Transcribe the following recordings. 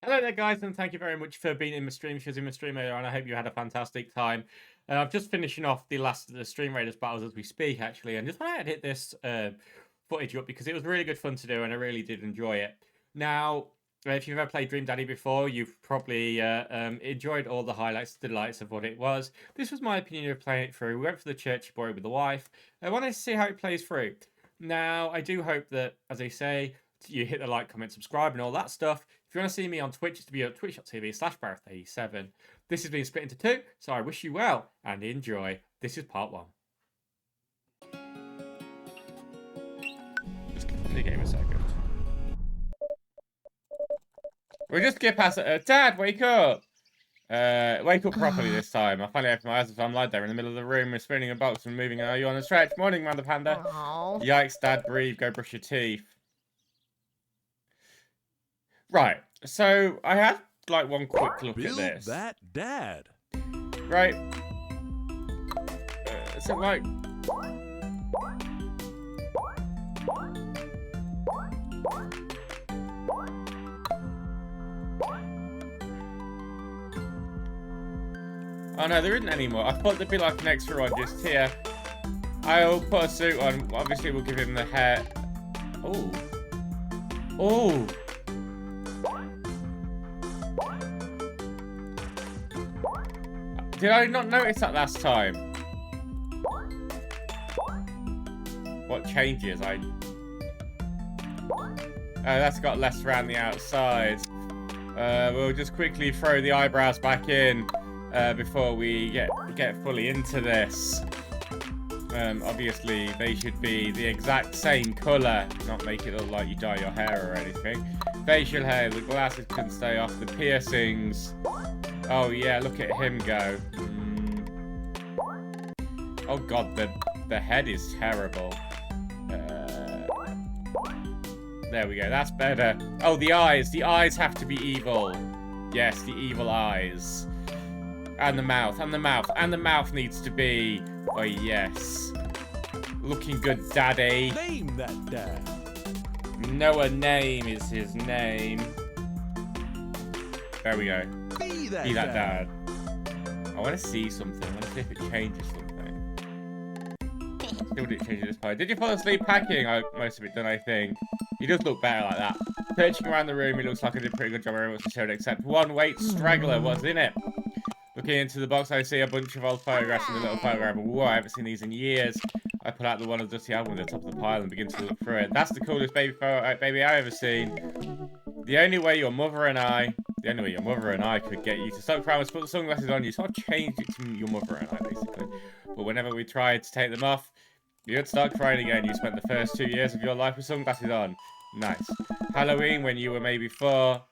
Hello there, guys, and thank you very much for being in my stream. She was in my stream earlier, and I hope you had a fantastic time. I'm just finishing off the last of the Stream Raiders battles as we speak, actually, and just wanted to hit this footage up because it was really good fun to do, and I really did enjoy it. Now, if you've ever played Dream Daddy before, you've probably enjoyed all the highlights, the delights of what it was. This was my opinion of playing it through. We went for the churchy boy with the wife. I wanted to see how it plays through. Now, I do hope that, as I say, you hit the like, comment, subscribe, and all that stuff. If you want to see me on Twitch, it's to be at twitch.tv/Barrett87. This has been split into two, so I wish you well and enjoy. This is part one. Just give the game a second. We'll just get past it. Dad, wake up! Wake up properly this time. I finally opened my eyes as I'm lying there in the middle of the room. We're spinning a box and moving. Are you on a stretch? Morning, Mother Panda. Aww. Yikes, Dad, breathe. Go brush your teeth. Right, so I had like one quick look at this. That dad. Right. So like. Oh no, there isn't any more. I thought there'd be like an extra one just here. I'll put a suit on. Obviously, we'll give him the hair. Oh. Oh. Did I not notice that last time? What changes? Oh, that's got less around the outside. We'll just quickly throw the eyebrows back in before we get fully into this. Obviously, they should be the exact same colour. Not make it look like you dye your hair or anything. Facial hair, the glasses can stay off, the piercings. Oh yeah, look at him go. Oh god, the head is terrible. There we go, that's better. Oh, the eyes have to be evil. Yes, the evil eyes. And the mouth, and the mouth, and the mouth needs to be, oh yes. Looking good, daddy. Name that dad. Noah Name is his name. There we go. Be that dad. I want to see something. I want to see if it changes something. Still didn't change this part. Did you fall asleep packing? Most of it done, I think. He does look better like that. Searching around the room, it looks like I did a pretty good job. Everyone's showed except one. Wait, straggler. What's in it? Looking into the box, I see a bunch of old photographs and a little photograph. Whoa, I haven't seen these in years. I pull out the one of the dusty album at the top of the pile and begin to look through it. That's the coolest baby I've ever seen. The only way your mother and I could get you to stop crying was put the sunglasses on. You sort of changed it to your mother and I, basically. But whenever we tried to take them off, you'd start crying again. You spent the first 2 years of your life with sunglasses on. Nice. Halloween, when you were maybe 4.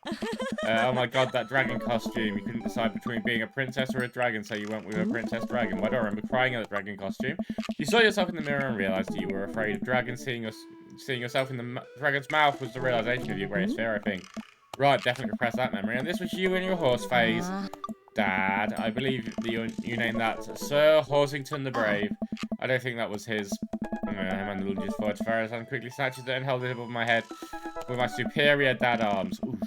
Oh my god, that dragon costume. You couldn't decide between being a princess or a dragon, so you went with a princess dragon. Why do I remember crying at the dragon costume? You saw yourself in the mirror and realised that you were afraid of dragons. Seeing yourself in the dragon's mouth was the realisation of your greatest fear, I think. Right, definitely repress that memory. And this was you in your horse phase. Dad, I believe you named that Sir Horsington the Brave. I don't think that was his. And lunges forward to Ferris and quickly snatches it and held it above my head with my superior dad arms. Oof.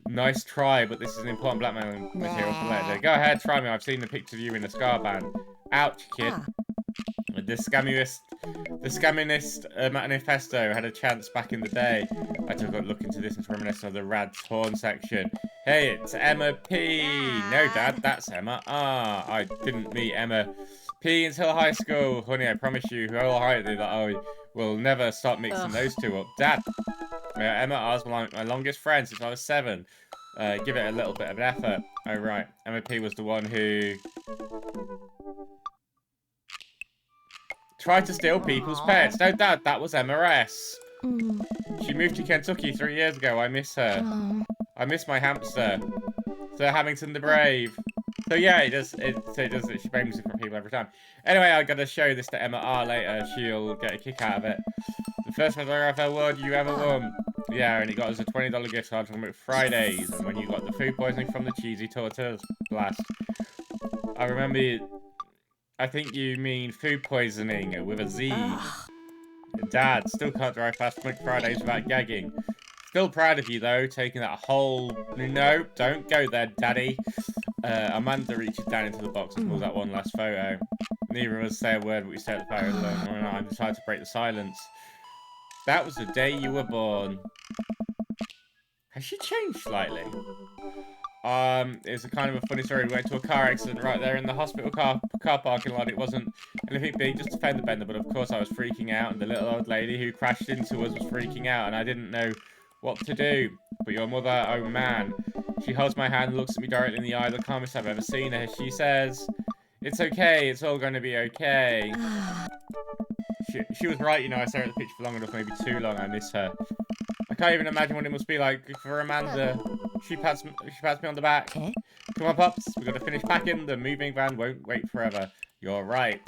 Nice try, but this is an important blackmailing material for later. Go ahead, try me. I've seen the picture of you in a scar band. Ouch, kid. The Scaminist manifesto had a chance back in the day. I took a look into this and reminiscent of the rad torn section. Hey, it's Emma P. No, Dad, that's Emma R. I didn't meet Emma P until high school. Honey, I promise you wholeheartedly that I will never stop mixing those two up. Dad, Emma R's my longest friend since I was 7. Give it a little bit of an effort. Oh, right. Emma P was the one who tried to steal people's pets. No, Dad, that was Emma S. She moved to Kentucky 3 years ago. I miss her. I miss my hamster. Sir Hamilton the Brave. So yeah, it does. She blames different people every time. Anyway, I gotta show this to Emma R later. She'll get a kick out of it. The first photograph award you ever won. Yeah, and it got us a $20 gift card from Fridays. And when you got the food poisoning from the cheesy tortillas blast. I remember. I think you mean food poisoning with a Z. Dad, still can't drive past McFridays without gagging. Still proud of you, though, taking that whole... No, don't go there, Daddy. Amanda reaches down into the box and pulls out one last photo. Neither of us say a word, but we stare at the photo alone. I decided to break the silence. That was the day you were born. Has she changed slightly? It's a kind of a funny story. We went to a car accident right there in the hospital car parking lot. It wasn't anything big, just a fender bender, but of course I was freaking out, and the little old lady who crashed into us was freaking out, and I didn't know what to do. But your mother, oh man. She holds my hand and looks at me directly in the eye, the calmest I've ever seen her. She says, "It's okay, it's all going to be okay." She was right, you know, I stare at the picture for long enough, maybe too long. I miss her. I can't even imagine what it must be like for Amanda. She pats me on the back. Come on, Pops. We gotta finish packing. The moving van won't wait forever. You're right.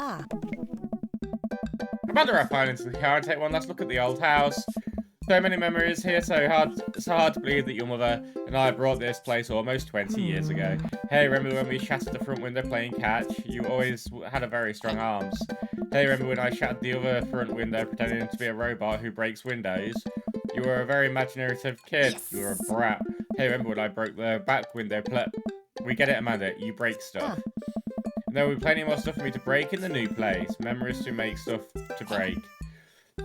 Amanda and I finally into the car and take one last look at the old house. So many memories here, so hard to believe that your mother and I brought this place almost 20 years ago. Hey, remember when we shattered the front window playing catch? You always had a very strong arms. Hey, remember when I shattered the other front window pretending to be a robot who breaks windows? You were a very imaginative kid. Yes. You were a brat. Hey, remember when I broke the back window? We get it, Amanda. You break stuff. And there will be plenty more stuff for me to break in the new place. Memories to make, stuff to break.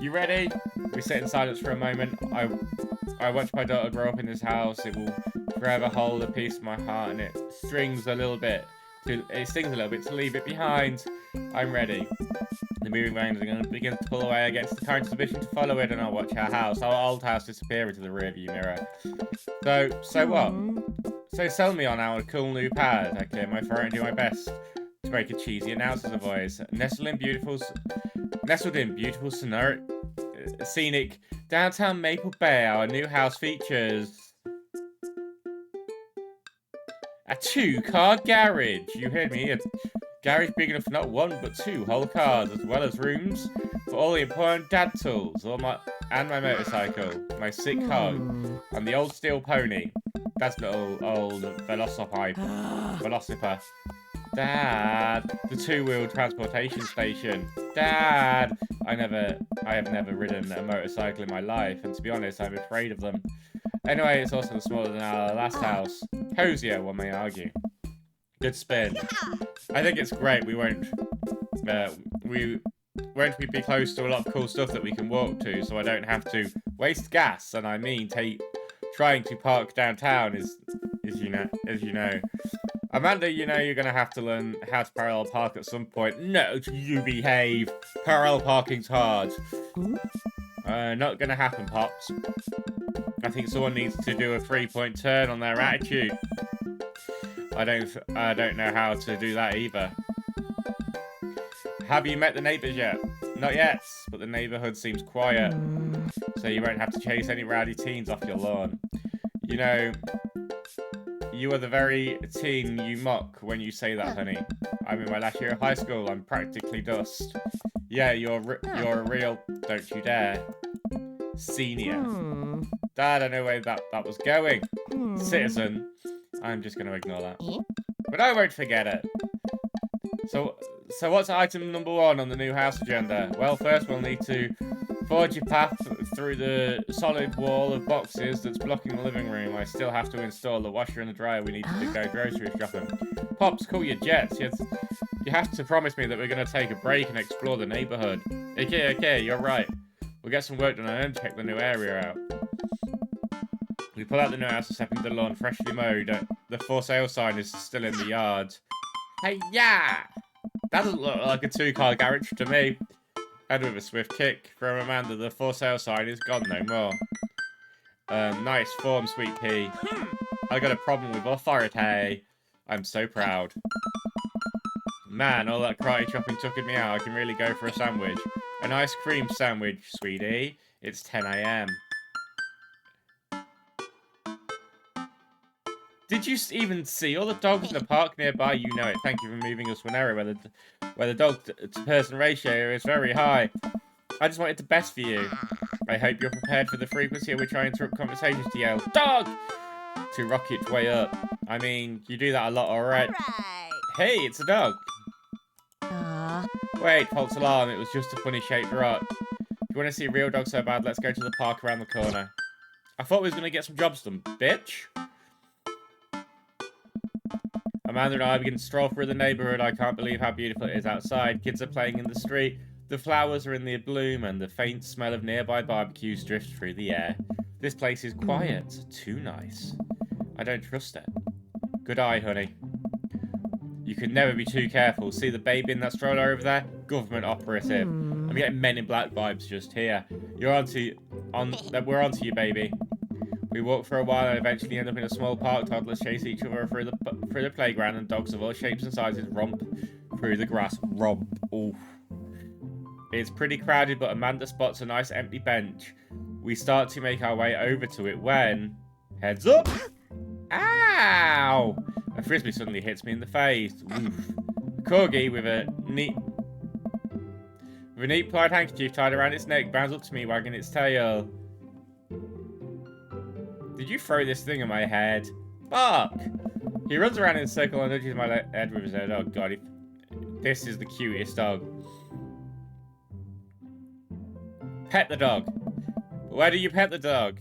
You ready? We sit in silence for a moment. I watch my daughter grow up in this house. It will forever hold a piece of my heart, and it stings a little bit to leave it behind. I'm ready. The moving van is going to begin to pull away against the current submission to follow it, and I'll watch our old house disappear into the rearview mirror. So what? So sell me on our cool new pad. I clear my throat and do my best to make a cheesy announcer's voice. Nestled in beautiful scenic downtown Maple Bay, our new house features a 2-car garage. You heard me. A garage big enough for not one but 2 whole cars, as well as rooms for all the important dad tools, my motorcycle, my sick hog, and the old steel pony. That's little old velociper. Dad, the 2-wheel transportation station. Dad, I have never ridden a motorcycle in my life, and to be honest, I'm afraid of them. Anyway, it's also smaller than our last house. Cozier, one may argue. Good spin. I think it's great. We won't be close to a lot of cool stuff that we can walk to, so I don't have to waste gas. And I mean, trying to park downtown is you know. Amanda, you know you're gonna have to learn how to parallel park at some point. No, you behave. Parallel parking's hard. Not gonna happen, Pops. I think someone needs to do a 3-point turn on their attitude. I don't know how to do that either. Have you met the neighbours yet? Not yet, but the neighbourhood seems quiet, so you won't have to chase any rowdy teens off your lawn. You know, you are the very teen you mock when you say that, honey. I'm in my last year of high school. I'm practically dust. Yeah, you're a real, don't you dare, senior. Dad, I know where that was going. Citizen. I'm just going to ignore that. But I won't forget it. So what's item number 1 on the new house agenda? Well, first we'll need to forge a path through the solid wall of boxes that's blocking the living room. I still have to install the washer and the dryer we need to go grocery shopping. Pops, call your jets. You have to promise me that we're going to take a break and explore the neighborhood. Okay, you're right. We'll get some work done and then check the new area out. We pull out the new house and step into the lawn, freshly mowed. The for sale sign is still in the yard. Hey, yeah! That doesn't look like a 2-car garage to me. And with a swift kick from Amanda, the for sale sign is gone no more. Nice form, sweet pea. I got a problem with authority. I'm so proud. Man, all that karate chopping took me out. I can really go for a sandwich. An ice cream sandwich, sweetie. It's 10 AM. Did you even see all the dogs in the park nearby? You know it. Thank you for moving us to an area where the dog-to-person ratio is very high. I just wanted the best for you. I hope you're prepared for the frequency at which I interrupt conversations to yell, "Dog!" to rock its way up. I mean, you do that a lot, alright? Hey, it's a dog. Wait, false alarm. It was just a funny-shaped rock. If you want to see a real dog so bad, let's go to the park around the corner. I thought we was going to get some jobs done, bitch. Amanda and I begin to stroll through the neighborhood. I can't believe how beautiful it is outside. Kids are playing in the street. The flowers are in the bloom, and the faint smell of nearby barbecues drifts through the air. This place is quiet. Too nice. I don't trust it. Good eye, honey. You can never be too careful. See the baby in that stroller over there? Government operative. I'm getting Men in Black vibes just here. We're onto you, baby. We walk for a while and eventually end up in a small park. Toddlers chase each other through the playground, and dogs of all shapes and sizes romp through the grass. Romp. Oof. It's pretty crowded, but Amanda spots a nice empty bench. We start to make our way over to it when... Heads up! Ow! A frisbee suddenly hits me in the face. Oof. A corgi with a neat plaid handkerchief tied around its neck bounds up to me, wagging its tail. Did you throw this thing at my head? Bark! He runs around in a circle and nudges my head with his head. Oh god, this is the cutest dog. Pet the dog. Where do you pet the dog?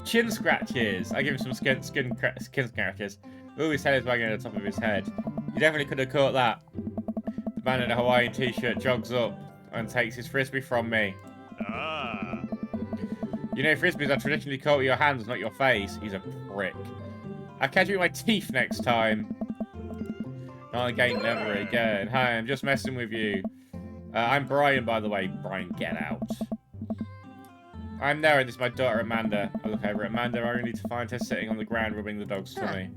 Chin scratches. I give him some skin scratches. Ooh, his head is wagging at the top of his head. You definitely could have caught that. The man in a Hawaiian t-shirt jogs up and takes his frisbee from me. You know, frisbees are traditionally caught with your hands, not your face. He's a prick. I'll catch you with my teeth next time. Not again, never again. Hi, I'm just messing with you. I'm Brian, by the way. Brian, get out. I'm Noah, and this is my daughter, Amanda. I look over at Amanda, only to find her sitting on the ground rubbing the dog's tummy.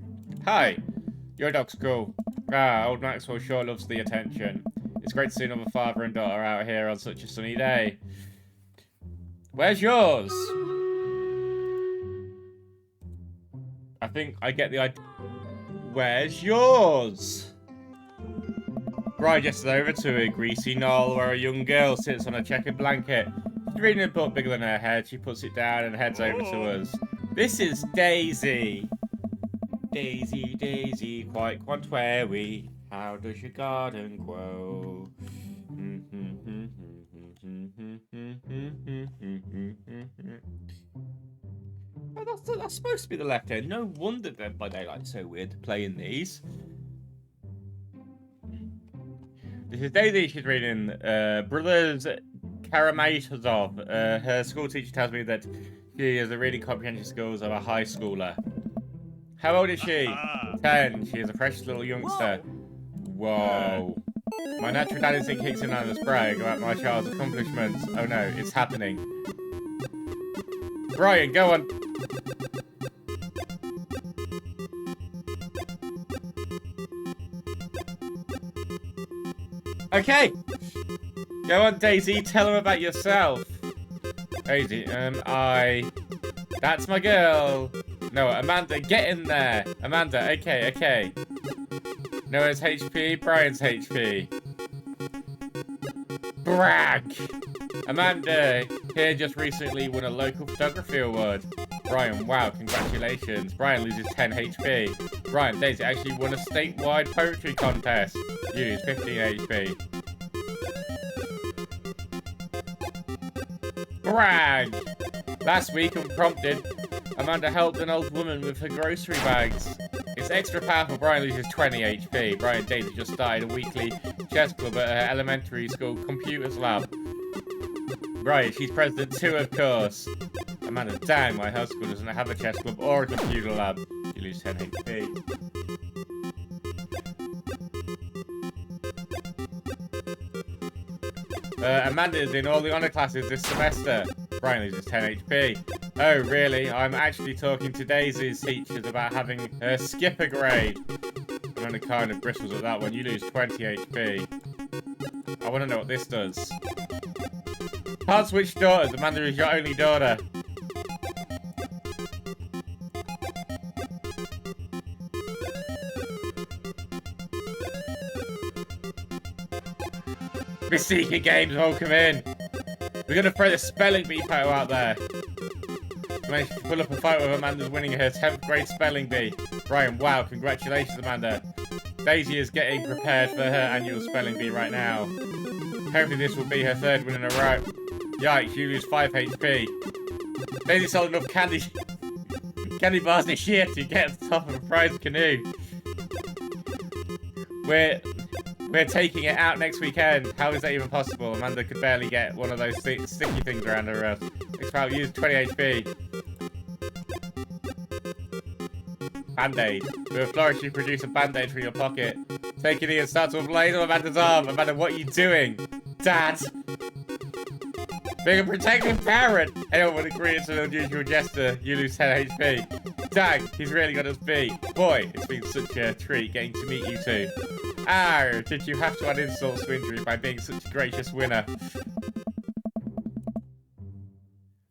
Hi. Your dog's cool. Old Maxwell sure loves the attention. It's great to see another father and daughter out here on such a sunny day. Where's yours? I think I get the idea. Where's yours? Brian gets over to a greasy knoll where a young girl sits on a checkered blanket. She's reading a book bigger than her head. She puts it down and heads over to us. This is Daisy. Daisy, Daisy, quite wary. How does your garden grow? Oh, that's supposed to be the left hand. No wonder Dead by Daylight so weird to play in these. This is Daisy. She's reading Brothers Karamazov. Her school teacher tells me that she has the reading comprehension skills of a high schooler. How old is she? 10. She is a precious little youngster. Whoa. My natural dad instinct kicks in on this brag about my child's accomplishments. Oh no, it's happening. Brian, go on. Okay. Go on, Daisy. Tell him about yourself. Daisy, that's my girl. No, Amanda, get in there. Amanda, okay. Noah's HP, Brian's HP. Brag! Amanda here just recently won a local photography award. Brian, wow, congratulations. Brian loses 10 HP. Brian, Daisy actually won a statewide poetry contest. You lose 15 HP. Brag! Last week, unprompted, Amanda helped an old woman with her grocery bags. It's extra powerful. Brian loses 20 HP. Brian and Daisy just started a weekly chess club at her elementary school computers lab. Right, she's president too, of course. Amanda, dang, my high school doesn't have a chess club or a computer lab. You lose 10 HP. Amanda is in all the honor classes this semester. Brian loses 10 HP. Oh, really? I'm actually talking to Daisy's teachers about having her skip a grade. Amanda kind of bristles at that one. You lose 20 HP. I want to know what this does. Can't switch daughters. Amanda is your only daughter. Besika Games, welcome in. We're going to throw the spelling bee photo out there. Managed to pull up a photo of Amanda's winning her 10th grade spelling bee. Brian, wow, congratulations, Amanda. Daisy is getting prepared for her annual spelling bee right now. Hopefully this will be her third win in a row. Yikes, you lose 5 HP. Daisy sold enough candy bars this year to get to the top of a prize canoe. We're taking it out next weekend. How is that even possible? Amanda could barely get one of those sticky things around her. Expel used 20 HP. Band-aid. With a flourish, you produce a band-aid from your pocket. Take it in and start to blade on Amanda's arm. Amanda, what are you doing? Dad! Being a protective parent! Anyone would agree it's an unusual gesture. You lose 10 HP. Dang, he's really got us beat. Boy, it's been such a treat getting to meet you two. Ah, did you have to add insults to injury by being such a gracious winner?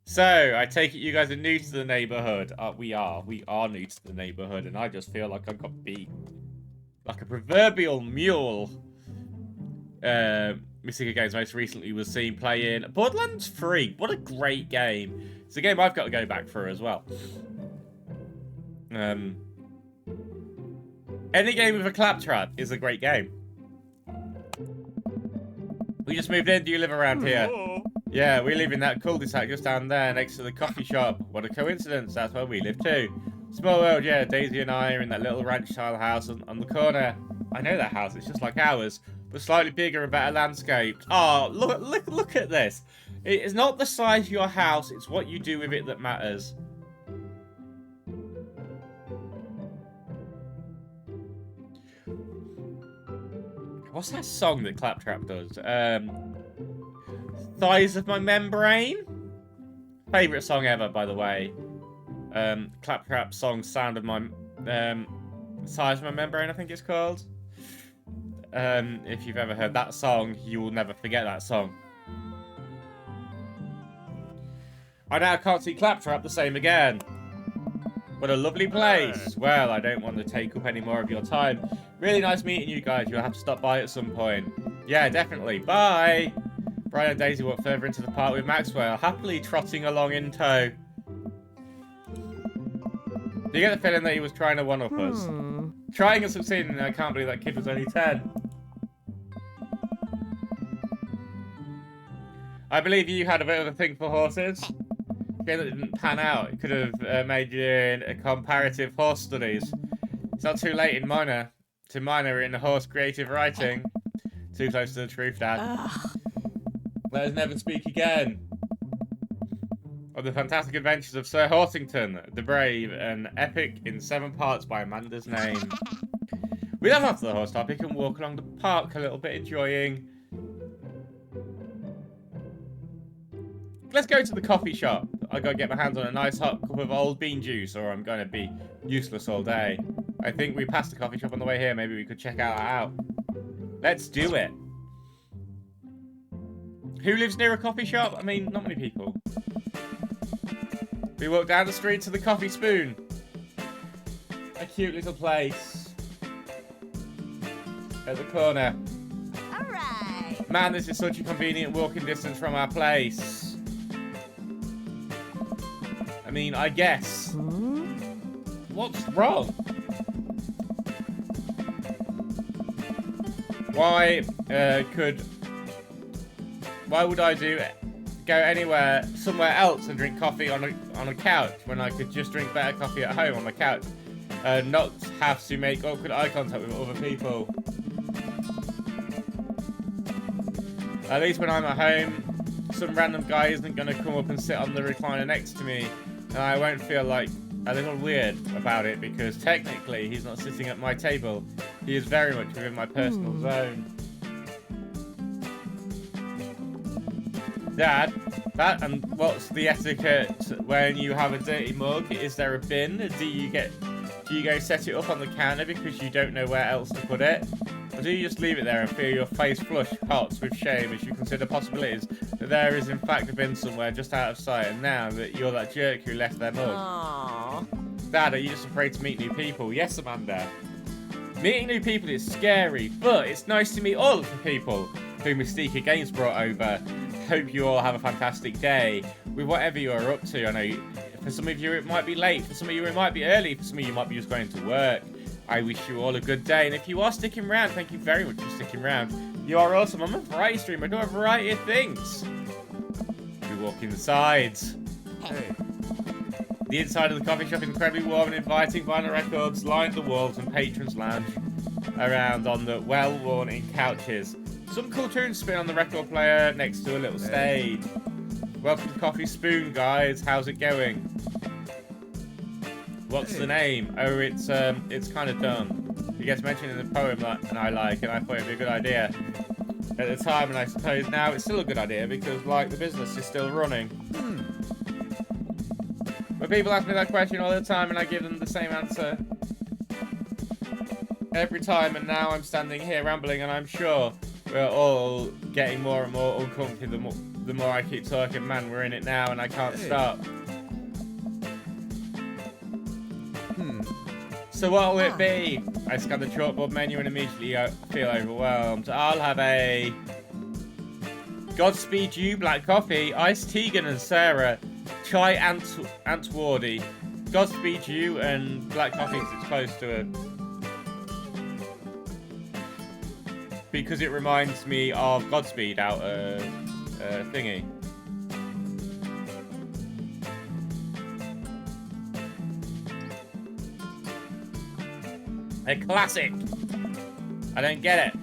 So, I take it you guys are new to the neighborhood. We are new to the neighborhood, and I just feel like I got beat. Like a proverbial mule. Mystica Games most recently was seen playing Borderlands 3. What a great game. It's a game I've got to go back for as well. Any game with a claptrap is a great game. We just moved in. Do you live around here? Yeah, we live in that cul-de-sac just down there next to the coffee shop. What a coincidence. That's where we live too. Small world, yeah. Daisy and I are in that little ranch-style house on the corner. I know that house. It's just like ours, but slightly bigger and better landscaped. Oh, look at this. It's not the size of your house. It's what you do with it that matters. What's that song that Claptrap does? Thighs of My Membrane? Favourite song ever, by the way. Claptrap song, Sound of My... Size of My Membrane, I think it's called. If you've ever heard that song, you will never forget that song. I now can't see Claptrap the same again. What a lovely place. Well, I don't want to take up any more of your time. Really nice meeting you guys. You'll have to stop by at some point. Yeah, definitely. Bye. Brian and Daisy walk further into the park with Maxwell, happily trotting along in tow. Do you get the feeling that he was trying to one-up us? Trying and succeeding, and I can't believe that kid was only 10. I believe you had a bit of a thing for horses. Game that didn't pan out. It could have made you in a comparative horse studies. It's not too late in minor in horse creative writing. Too close to the truth, Dad. Let us never speak again. Of the fantastic adventures of Sir Horsington, the Brave, an epic in 7 parts by Amanda's name. We left after the horse topic and walk along the park a little bit, enjoying. Let's go to the coffee shop. I gotta get my hands on a nice hot cup of old bean juice, or I'm gonna be useless all day. I think we passed the coffee shop on the way here. Maybe we could check that out. Let's do it. Who lives near a coffee shop? I mean, not many people. We walk down the street to the Coffee Spoon. A cute little place. At the corner. Alright. Man, this is such a convenient walking distance from our place. I mean, I guess. What's wrong? Why would I go anywhere, somewhere else and drink coffee on a couch when I could just drink better coffee at home on the couch? Not have to make awkward eye contact with other people. At least when I'm at home, some random guy isn't going to come up and sit on the recliner next to me, and I won't feel like a little weird about it, because technically he's not sitting at my table. He is very much within my personal zone. Dad, and what's the etiquette when you have a dirty mug? Is there a bin? Do you go set it up on the counter because you don't know where else to put it? Or do you just leave it there and feel your face flush hot with shame as you consider possibilities that there is in fact a bin somewhere just out of sight, and now that you're that jerk who left their mug? Aww. Dad, are you just afraid to meet new people? Yes, Amanda. Meeting new people is scary, but it's nice to meet all of the people who Mystica Games brought over. Hope you all have a fantastic day with whatever you are up to. I know for some of you it might be late, for some of you it might be early, for some of you might be just going to work. I wish you all a good day, and if you are sticking around, thank you very much for sticking around. You are awesome. I'm a variety streamer. I do a variety of things. We walk inside. Hey. The inside of the coffee shop is incredibly warm and inviting. Vinyl records line the walls, and patrons lounge around on the well-worn-in couches. Some cool tunes spin on the record player next to a little stage. Welcome to Coffee Spoon, guys. How's it going? What's the name? Oh, it's kind of dumb. It gets mentioned in the poem and I like, and I thought it'd be a good idea at the time, and I suppose now it's still a good idea because, like, the business is still running. But people ask me that question all the time, and I give them the same answer every time, and now I'm standing here rambling, and I'm sure we're all getting more and more uncomfortable the more I keep talking. Man, we're in it now, and I can't stop. So what'll it be? I scan the chalkboard menu and immediately I feel overwhelmed. I'll have a Godspeed You Black Coffee, Iced Tegan and Sarah, Chai Antwardy. Godspeed You and Black Coffee is close to it. Because it reminds me of Godspeed out of thingy. A classic. I don't get it.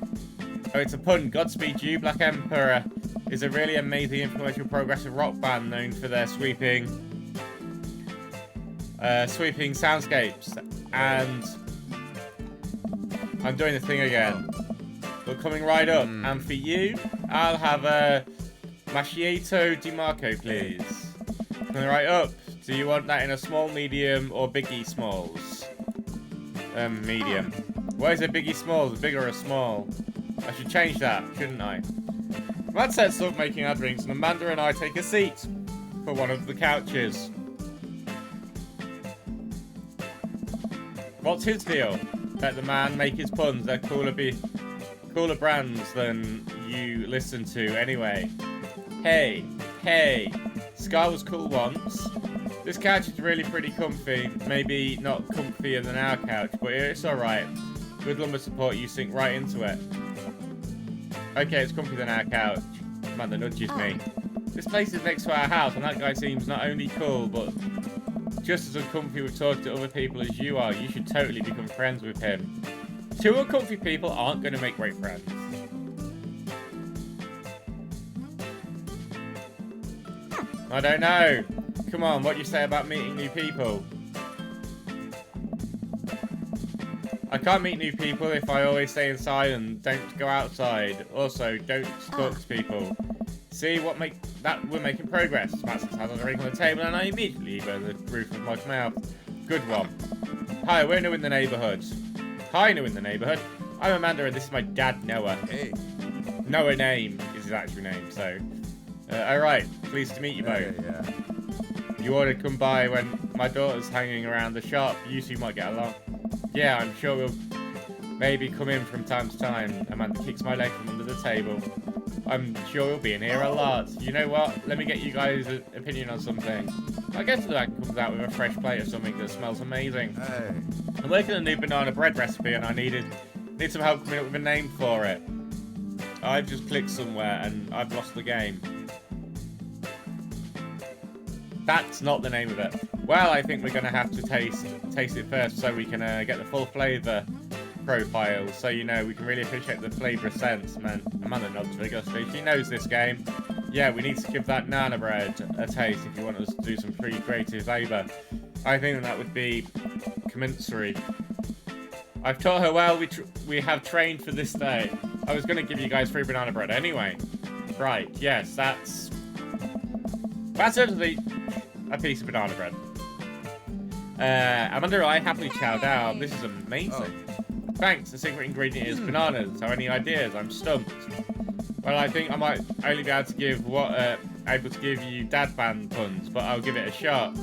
Oh, it's a pun. Godspeed You, Black Emperor is a really amazing, influential progressive rock band known for their sweeping soundscapes. And I'm doing the thing again. But coming right up. And for you, I'll have a Macchiato Di Marco, please. Coming right up. Do you want that in a small, medium, or biggie smalls? Medium. Why is it biggie small? Is it big or a small? I should change that, shouldn't I? Matt sets up making our drinks, and Amanda and I take a seat for one of the couches. What's his deal? Let the man make his puns. They're cooler brands than you listen to anyway. Hey, Sky was cool once. This couch is really pretty comfy. Maybe not comfier than our couch, but it's alright. With lumbar support, you sink right into it. Okay, it's comfier than our couch. Amanda nudges me. This place is next to our house, and that guy seems not only cool, but just as uncomfy with talking to other people as you are. You should totally become friends with him. Two uncomfy people aren't going to make great friends. I don't know. Come on, what do you say about meeting new people? I can't meet new people if I always stay inside and don't go outside. Also, don't talk to people. See, we're making progress. Matt has a drink on the table and I immediately burn the roof of my mouth. Good one. Hi, we're new in the neighborhood. Hi, new in the neighborhood. I'm Amanda and this is my dad, Noah. Hey. Noah name is his actual name, so... alright, pleased to meet you both. Yeah. You ought to come by when my daughter's hanging around the shop. You two might get along. Yeah, I'm sure we'll maybe come in from time to time. Amanda kicks my leg from under the table. I'm sure we'll be in here a lot. You know what? Let me get you guys' opinion on something. I guess the dad comes out with a fresh plate of something that smells amazing. Hey. I'm working on a new banana bread recipe and I need some help coming up with a name for it. I've just clicked somewhere and I've lost the game. That's not the name of it. Well, I think we're going to have to taste it first so we can get the full flavour profile. So, you know, we can really appreciate the flavour sense. Man, Amanda nods vigorously. She knows this game. Yeah, we need to give that nana bread a taste if you want us to do some pretty creative labour. I think that would be commensurate. I've taught her well. We have trained for this day. I was going to give you guys free banana bread anyway. Right, yes, that's certainly a piece of banana bread. Amanda and I happily chow down. This is amazing. Thanks, the secret ingredient is bananas. So any ideas? I'm stumped. Well, I think I might only be able to give you dad band puns, but I'll give it a shot.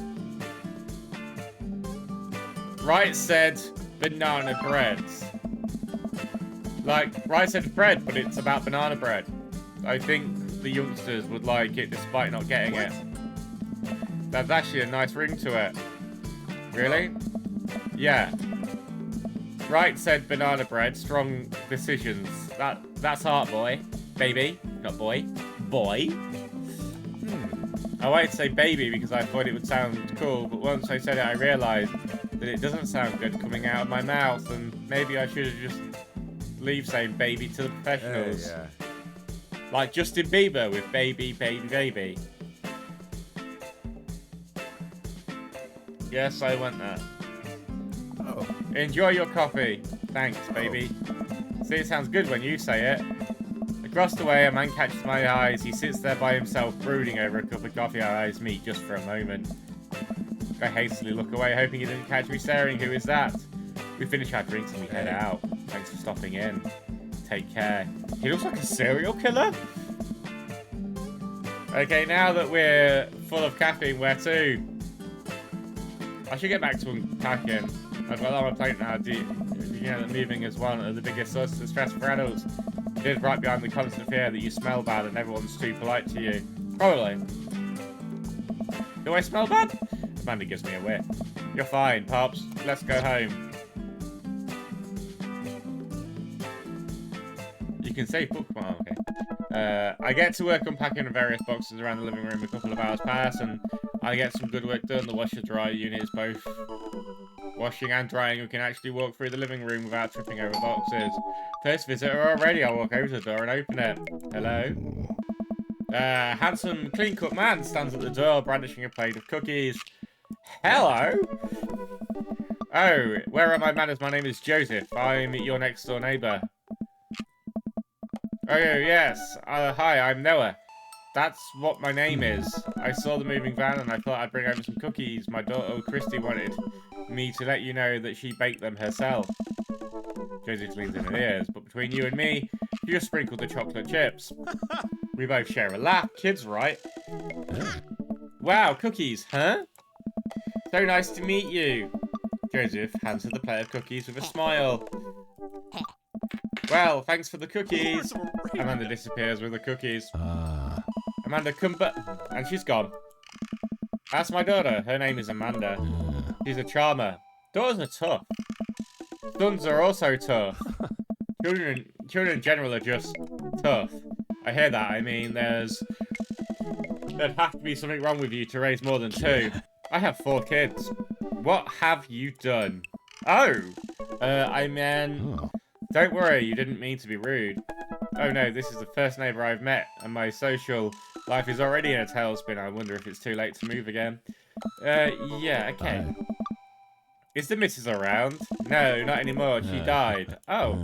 Right said banana breads. Like, right said bread, but it's about banana bread. I think the youngsters would like it despite not getting it. That's actually a nice ring to it. Really? Yeah. Right, said banana bread. Strong decisions. That's art, boy. Baby, not boy. Boy. I wanted to say baby because I thought it would sound cool, but once I said it, I realised that it doesn't sound good coming out of my mouth, and maybe I should have just leave saying baby to the professionals. Hey, Like Justin Bieber with baby, baby, baby. Yes, I want that. Oh. Enjoy your coffee. Thanks, baby. See, it sounds good when you say it. Across the way, a man catches my eyes. He sits there by himself, brooding over a cup of coffee. Our eyes meet just for a moment. I hastily look away, hoping he didn't catch me staring. Who is that? We finish our drinks and we head out. Thanks for stopping in. Take care. He looks like a serial killer. Okay, now that we're full of caffeine, where to? I should get back to unpacking. I've got on my plate now. You know that moving is one of the biggest sources of stress for adults. It is right behind the constant fear that you smell bad and everyone's too polite to you. Probably. Do I smell bad? Amanda gives me a whiff. You're fine, Pops. Let's go home. You can save bookmark. Okay. I get to work unpacking the various boxes around the living room. A couple of hours pass and I get some good work done. The washer-dryer unit is both washing and drying. We can actually walk through the living room without tripping over boxes. First visitor already. I'll walk over to the door and open it. Hello? Handsome, clean-cut man stands at the door, brandishing a plate of cookies. Hello? Oh, where are my manners? My name is Joseph. I'm your next-door neighbour. Oh, yes. Hi, I'm Noah. That's what my name is. I saw the moving van and I thought I'd bring over some cookies. My daughter, Christy, wanted me to let you know that she baked them herself. Joseph leans in her ears, but between you and me, she just sprinkled the chocolate chips. We both share a laugh. Kids, right? Wow, cookies, huh? So nice to meet you. Joseph hands her the plate of cookies with a smile. Well, thanks for the cookies. Amanda disappears with the cookies. Amanda, come back. And she's gone. That's my daughter. Her name is Amanda. She's a charmer. Daughters are tough. Sons are also tough. Children in general are just tough. I hear that. I mean, there'd have to be something wrong with you to raise more than 2. I have 4 kids. What have you done? Oh! I mean... Don't worry, you didn't mean to be rude. Oh no, this is the first neighbour I've met, and my social life is already in a tailspin. I wonder if it's too late to move again. Yeah, okay. Is the missus around? No, not anymore. She died. Oh.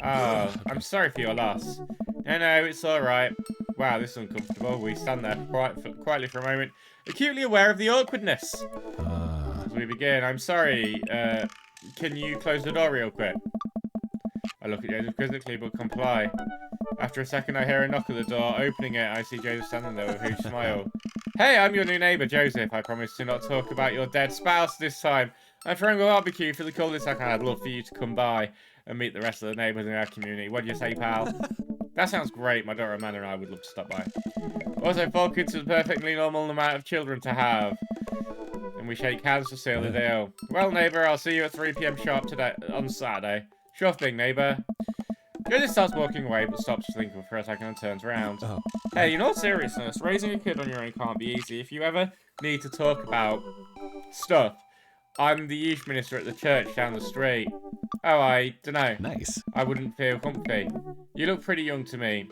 Oh, I'm sorry for your loss. No, it's alright. Wow, this is uncomfortable. We stand there quietly for a moment, acutely aware of the awkwardness. As we begin, I'm sorry. Can you close the door real quick? I look at Joseph quizzically, but comply. After a second, I hear a knock at the door. Opening it, I see Joseph standing there with a huge smile. Hey, I'm your new neighbour, Joseph. I promise to not talk about your dead spouse this time. I'm throwing a barbecue for the cul-de-sac. I'd love for you to come by and meet the rest of the neighbours in our community. What do you say, pal? That sounds great. My daughter Amanda and I would love to stop by. Also, 4 kids is a perfectly normal amount of children to have. And we shake hands to seal the deal. Well, neighbour, I'll see you at 3 PM sharp today on Saturday. Sure thing, neighbour. Joseph starts walking away, but stops to think for a second and turns around. Hey, in all seriousness, raising a kid on your own can't be easy. If you ever need to talk about stuff, I'm the youth minister at the church down the street. Oh, I dunno. Nice. I wouldn't feel comfy. You look pretty young to me.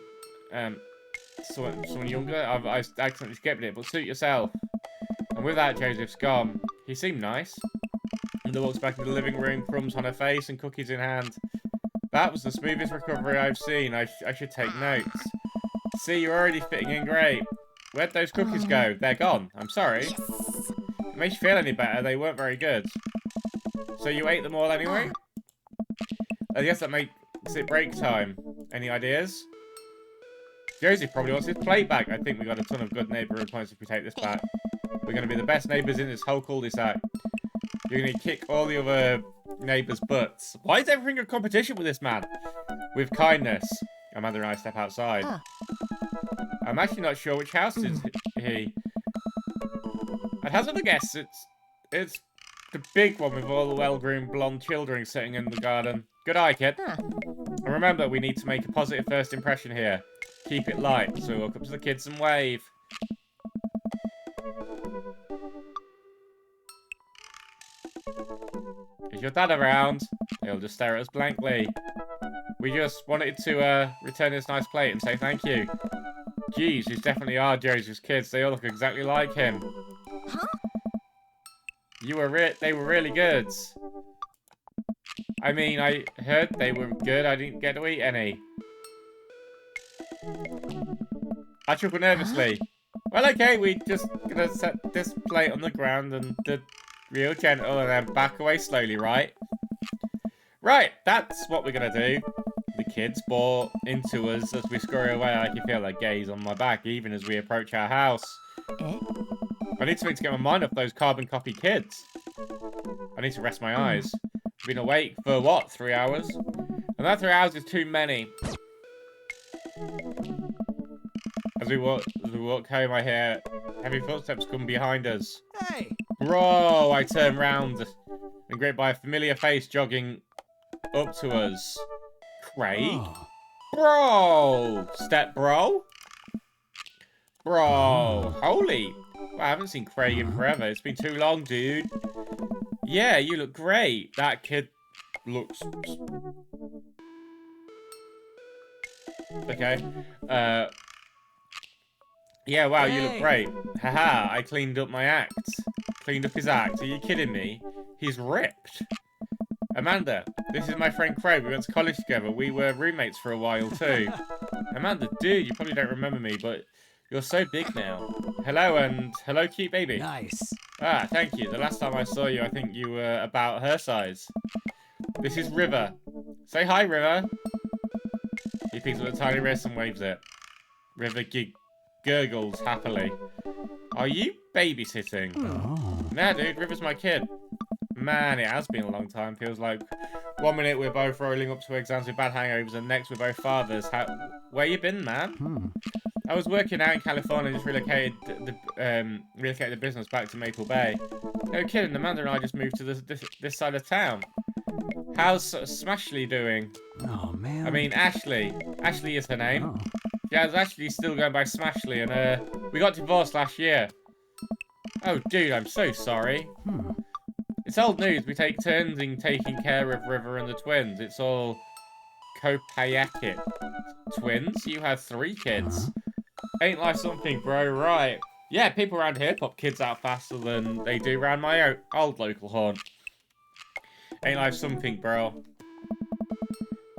Someone younger? I accidentally skipped it, but suit yourself. And with that, Joseph's gone. He seemed nice. Amanda walks back into the living room, crumbs on her face and cookies in hand. That was the smoothest recovery I've seen. I should take notes. See, you're already fitting in great. Where'd those cookies go? They're gone. I'm sorry. Yes. It makes you feel any better. They weren't very good. So you ate them all anyway? I guess that makes it break time. Any ideas? Joseph probably wants his plate back. I think we got a ton of good neighbourhood points if we take this back. We're going to be the best neighbours in this whole cul-de-sac. You're going to kick all the other neighbours' butts. Why is everything a competition with this man? With kindness. Amanda and I step outside. I'm actually not sure which house is he. I'd hazard a guess. It's the big one with all the well-groomed blonde children sitting in the garden. Good eye, kid. And remember, we need to make a positive first impression here. Keep it light, so walk up to the kids and wave. Is your dad around? He'll just stare at us blankly. We just wanted to return this nice plate and say thank you. Geez, these definitely are Josie's kids. They all look exactly like him. Huh? They were really good. I mean, I heard they were good. I didn't get to eat any. I chuckled nervously. Well, okay, we just gonna set this plate on the ground and the real gentle and then back away slowly, right? Right, that's what we're gonna do. The kids bore into us as we scurry away. I can feel their gaze on my back even as we approach our house. I need something to get my mind off those carbon copy kids. I need to rest my eyes. I've been awake for what, 3 hours? And that 3 hours is too many. As we walk home, I hear heavy footsteps come behind us. Hey! Bro, I turn round and greeted by a familiar face jogging up to us. Craig? Oh. Bro! Step bro? Bro, holy. Well, I haven't seen Craig in forever. It's been too long, dude. Yeah, you look great. That kid looks... Okay. Yeah, wow, you look great. Haha, I cleaned up my act. Cleaned up his act. Are you kidding me? He's ripped. Amanda, this is my friend Craig. We went to college together. We were roommates for a while, too. Amanda, dude, you probably don't remember me, but you're so big now. Hello, and hello, cute baby. Nice. Ah, thank you. The last time I saw you, I think you were about her size. This is River. Say hi, River. He picks up the tiny wrist and waves it. River gurgles happily. Are you babysitting? Oh. Nah, dude, River's my kid. Man, it has been a long time. Feels like 1 minute we're both rolling up to exams with bad hangovers, and next we're both fathers. Where you been, man? I was working out in California and just relocated the business back to Maple Bay. No kidding, Amanda and I just moved to this side of town. How's Smashley doing? Oh, man. I mean, Ashley. Ashley is her name. Oh. Yeah, it's actually still going by Smashley, and we got divorced last year. Oh, dude, I'm so sorry. It's old news. We take turns in taking care of River and the twins. It's all Kopayakit. Twins? You have 3 kids. Ain't life something, bro, right? Yeah, people around here pop kids out faster than they do around my old local haunt. Ain't life something, bro.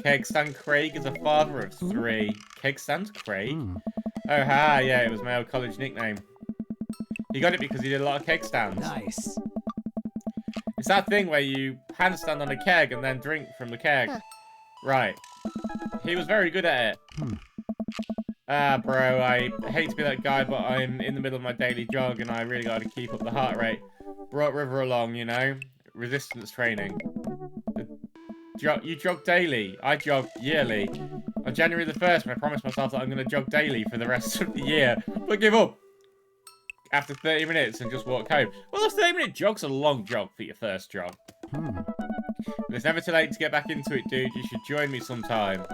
Kegstand Craig is a father of 3. Kegstand Craig? Oh, ha, yeah, it was my old college nickname. He got it because he did a lot of keg stands. Nice. It's that thing where you handstand on a keg and then drink from the keg. Right. He was very good at it. Ah, bro, I hate to be that guy, but I'm in the middle of my daily jog and I really got to keep up the heart rate. Brought River along, you know? Resistance training. You jog daily. I jog yearly. On January the 1st, when I promised myself that I'm going to jog daily for the rest of the year, but give up after 30 minutes and just walk home. Well, a 30-minute jog's a long jog for your first jog. But it's never too late to get back into it, dude. You should join me sometime.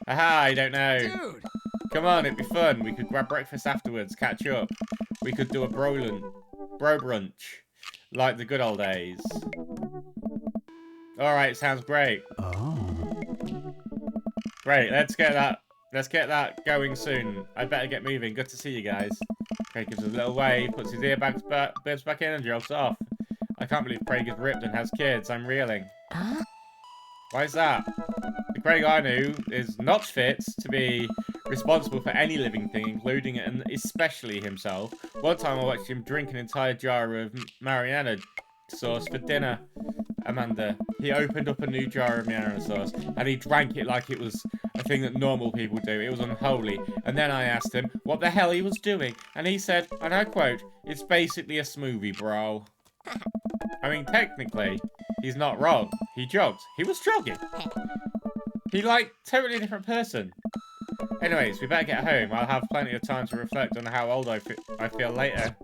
Aha, I don't know. Dude. Come on, it'd be fun. We could grab breakfast afterwards, catch up. We could do a bro brunch, like the good old days. All right, sounds great. Oh. Great, let's get that going soon. I better get moving. Good to see you guys. Craig gives us a little wave, puts his earbuds back in and jogs off. I can't believe Craig is ripped and has kids. I'm reeling. Why is that? The Craig I knew is not fit to be responsible for any living thing, including and especially himself. One time I watched him drink an entire jar of Mariana sauce for dinner. Amanda, he opened up a new jar of Mariana sauce and he drank it like it was a thing that normal people do. It was unholy. And then I asked him what the hell he was doing, and he said, and I quote, "It's basically a smoothie, bro." I mean, technically, he's not wrong. He jogged. He was jogging. He, like, totally different person. Anyways, we better get home. I'll have plenty of time to reflect on how old I feel later.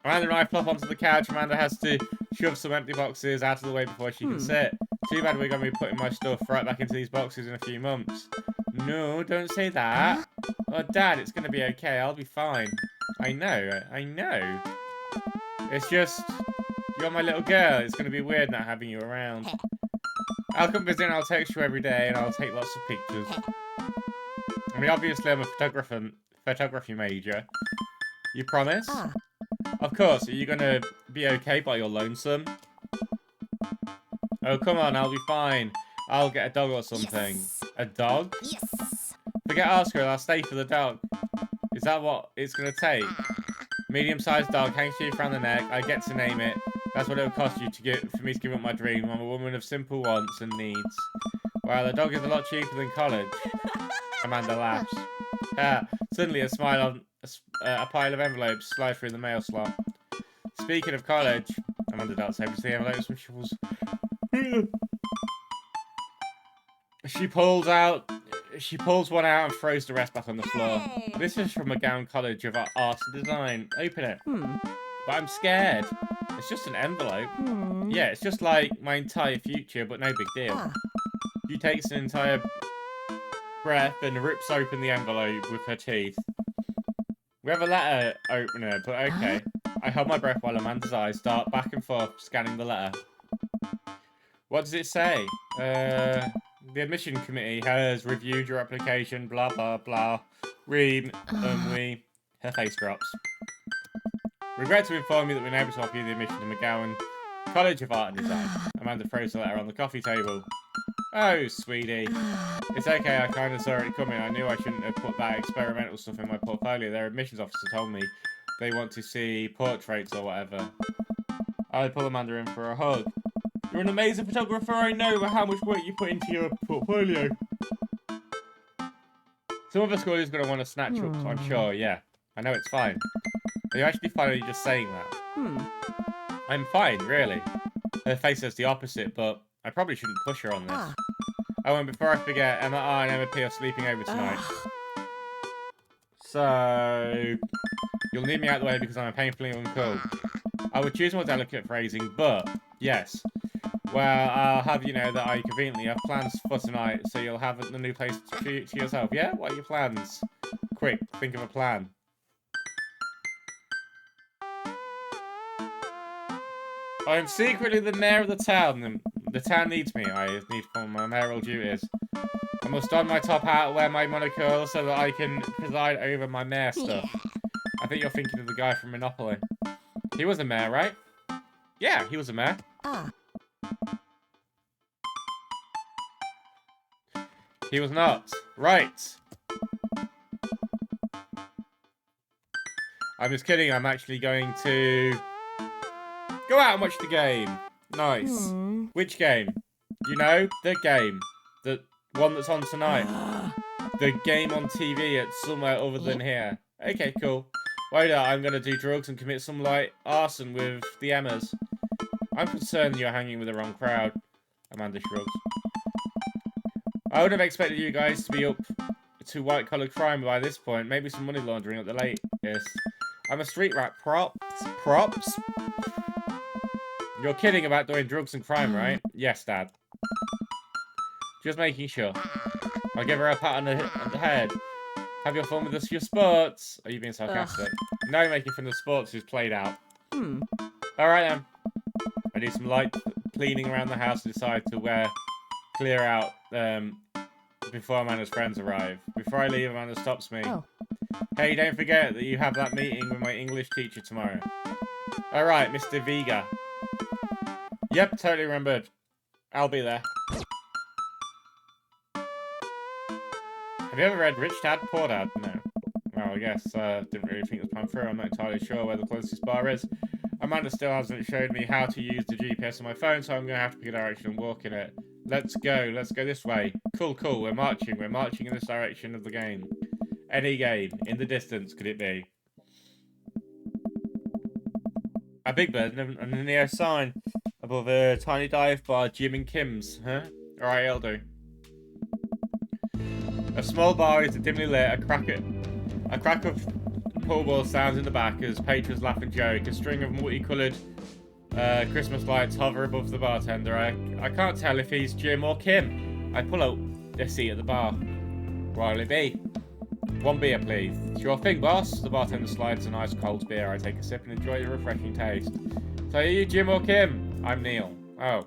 Amanda and I flop onto the couch. Amanda has to shove some empty boxes out of the way before she can sit. Too bad we're going to be putting my stuff right back into these boxes in a few months. No, don't say that. Oh, Dad, it's going to be okay. I'll be fine. I know. It's just, you're my little girl. It's going to be weird not having you around. I'll come visit and I'll text you every day and I'll take lots of pictures. I mean, obviously I'm a photography major. You promise? Of course, are you going to be okay by your lonesome? Oh, come on, I'll be fine. I'll get a dog or something. Yes. A dog? Yes. Forget Oscar, I'll stay for the dog. Is that what it's going to take? Medium-sized dog, hangs sheep around the neck. I get to name it. That's what it would cost you for me to give up my dream. I'm a woman of simple wants and needs. Well, the dog is a lot cheaper than college. Amanda laughs. Suddenly a smile on a pile of envelopes slide through the mail slot. Speaking of college, Amanda darts over to the envelopes and shuffles. She pulls one out and throws the rest back on the floor. Hey. This is from McGowan College of Art and Design. Open it. But I'm scared. It's just an envelope. Yeah, it's just like my entire future, but no big deal. She takes an entire breath and rips open the envelope with her teeth. We have a letter opener, but okay. I hold my breath while Amanda's eyes dart back and forth, scanning the letter. What does it say? The admission committee has reviewed your application, blah, blah, blah. Read, her face drops. Regret to inform you that we're unable to offer you the admission to McGowan College of Art and Design. Amanda throws the letter on the coffee table. Oh, sweetie. It's okay, I kind of saw it coming. I knew I shouldn't have put that experimental stuff in my portfolio. Their admissions officer told me they want to see portraits or whatever. I pull Amanda in for a hug. You're an amazing photographer, I know, but how much work you put into your portfolio. Some other school is going to want to snatch up, I'm sure, yeah. I know it's fine. Are you actually fine or are you just saying that? I'm fine, really. Her face says the opposite, but I probably shouldn't push her on this. Oh, and before I forget, Emma R and Emma P are sleeping over tonight. So, you'll need me out of the way because I'm painfully uncool. I would choose more delicate phrasing, but, yes. Well, I'll have you know that I conveniently have plans for tonight, so you'll have the new place to yourself. Yeah? What are your plans? Quick, think of a plan. I'm secretly the mayor of the town, and the town needs me. I need to perform my mayoral duties. I must don my top hat, wear my monocle, so that I can preside over my mayor stuff. I think you're thinking of the guy from Monopoly. He was a mayor, right? Yeah, he was a mayor. He was not. Right. I'm just kidding. I'm actually going to go out and watch the game. Nice. Which game? You know, the game. The one that's on tonight. The game on TV at somewhere other than here. Okay, cool. Wait up, I'm going to do drugs and commit some light arson with the Emmas. I'm concerned you're hanging with the wrong crowd. Amanda shrugs. I would have expected you guys to be up to white-collar crime by this point. Maybe some money laundering at the latest. I'm a street rat. Props? You're kidding about doing drugs and crime, right? Yes, Dad. Just making sure. I'll give her a pat on the head. Have your fun with us, your sports. Are you being sarcastic? No, making fun of sports who's played out. Alright then. I do some light cleaning around the house and decide to clear out before Amanda's friends arrive. Before I leave, Amanda stops me. Hey, don't forget that you have that meeting with my English teacher tomorrow. Alright, Mr. Vega. Yep, totally remembered. I'll be there. Have you ever read Rich Dad, Poor Dad? No. Well, I guess didn't really think this plan through. I'm not entirely sure where the closest bar is. Amanda still hasn't showed me how to use the GPS on my phone, so I'm going to have to pick a direction and walk in it. Let's go this way. Cool, we're marching in this direction of the game. Any game, in the distance, could it be? A big bird and a near sign above a tiny dive bar, Jim and Kim's, huh? Alright, I'll do. A small bar is dimly lit, a crack of pool ball sounds in the back as patrons laugh and joke. A string of multicoloured Christmas lights hover above the bartender. I can't tell if he's Jim or Kim. I pull out a seat at the bar. What'll it be? 1 beer, please. Sure thing, boss. The bartender slides an ice cold beer. I take a sip and enjoy the refreshing taste. So are you Jim or Kim? I'm Neil. Oh.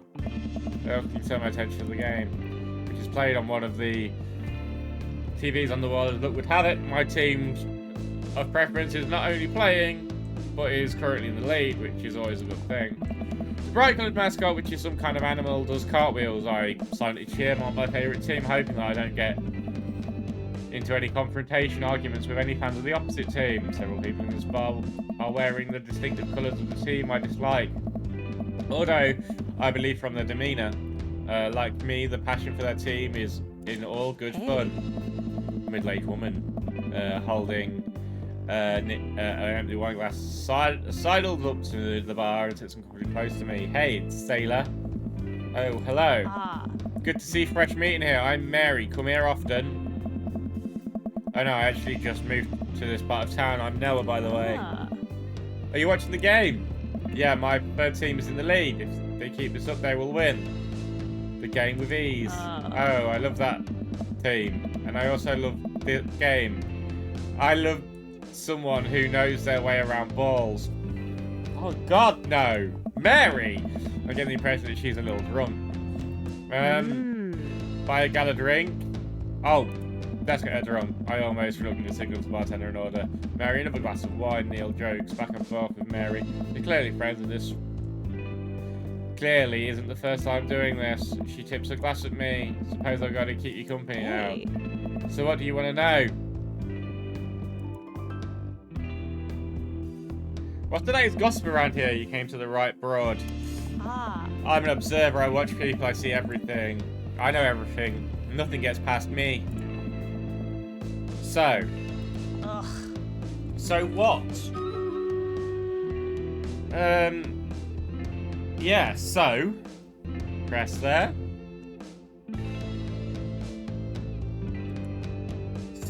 Well, you turn my attention to the game, which is played on one of the TVs on the wall. As luck would have it, my team of preference is not only playing, but is currently in the lead, which is always a good thing. The bright coloured mascot, which is some kind of animal, does cartwheels. I silently cheer on my favourite team, hoping that I don't get into any confrontation arguments with any fans of the opposite team. Several people in this bar are wearing the distinctive colours of the team I dislike. Although, I believe from their demeanour, like me, the passion for their team is in all good fun. Middle-aged woman holding an empty wine glass sidled up to the bar and sits comfortably close to me. Hey, it's Sailor. Oh, hello. Good to see fresh meat in here. I'm Mary. Come here often. Oh no, I actually just moved to this part of town. I'm Noah, by the way. Are you watching the game? Yeah, my third team is in the lead. If they keep this up, they will win the game with ease. Oh, I love that team. And I also love the game. I love someone who knows their way around balls. Oh, God, no. Mary! I'm getting the impression that she's a little drunk. Buy a gal a drink. Oh, let's get her drunk. I almost reluctantly signal to the bartender an order. Mary, another glass of wine. Neil jokes back and forth with Mary. They're clearly friends, and this clearly isn't the first time doing this. She tips a glass at me. Suppose I've got to keep you company now. So what do you want to know? What's today's gossip around here? You came to the right broad. I'm an observer. I watch people. I see everything. I know everything. Nothing gets past me. So. So what? Yeah, so. Press there.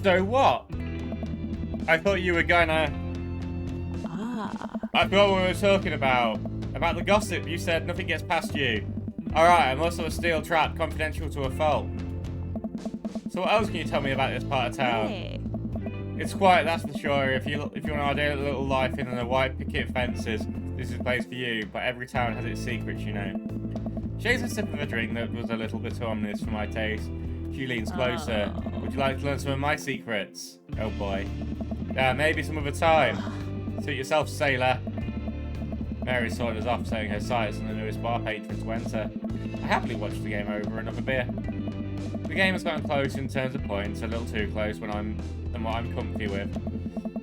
So what? I thought you were gonna... I thought we were talking about the gossip. You said nothing gets past you. Alright, I'm also a steel trap, confidential to a fault. So what else can you tell me about this part of town? It's quiet, that's for sure. If you want an ideal little life in the white picket fences, this is the place for you. But every town has its secrets, you know. She takes a sip of a drink that was a little bit too ominous for my taste. She leans closer. Would you like to learn some of my secrets? Oh boy. Yeah, maybe some other time. Suit yourself, sailor. Mary sauntered off, setting her sights on the newest bar patron to enter. I happily watched the game over another beer. The game has gotten close in terms of points, a little too close than what I'm comfy with.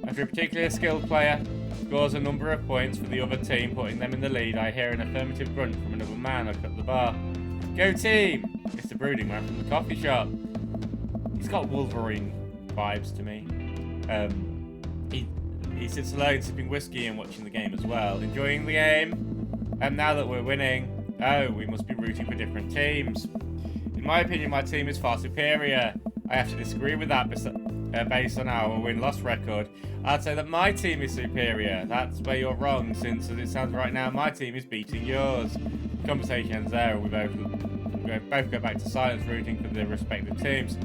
After a particularly skilled player scores a number of points for the other team, putting them in the lead, I hear an affirmative grunt from another man up at the bar. Go team! It's the brooding man from the coffee shop. He's got Wolverine vibes to me. He sits alone sipping whiskey and watching the game as well. Enjoying the game? And now that we're winning, we must be rooting for different teams. In my opinion, my team is far superior. I have to disagree with that based on our win-loss record. I'd say that my team is superior. That's where you're wrong, since as it sounds right now, my team is beating yours. The conversation ends there, and we both go back to silence, rooting for their respective teams.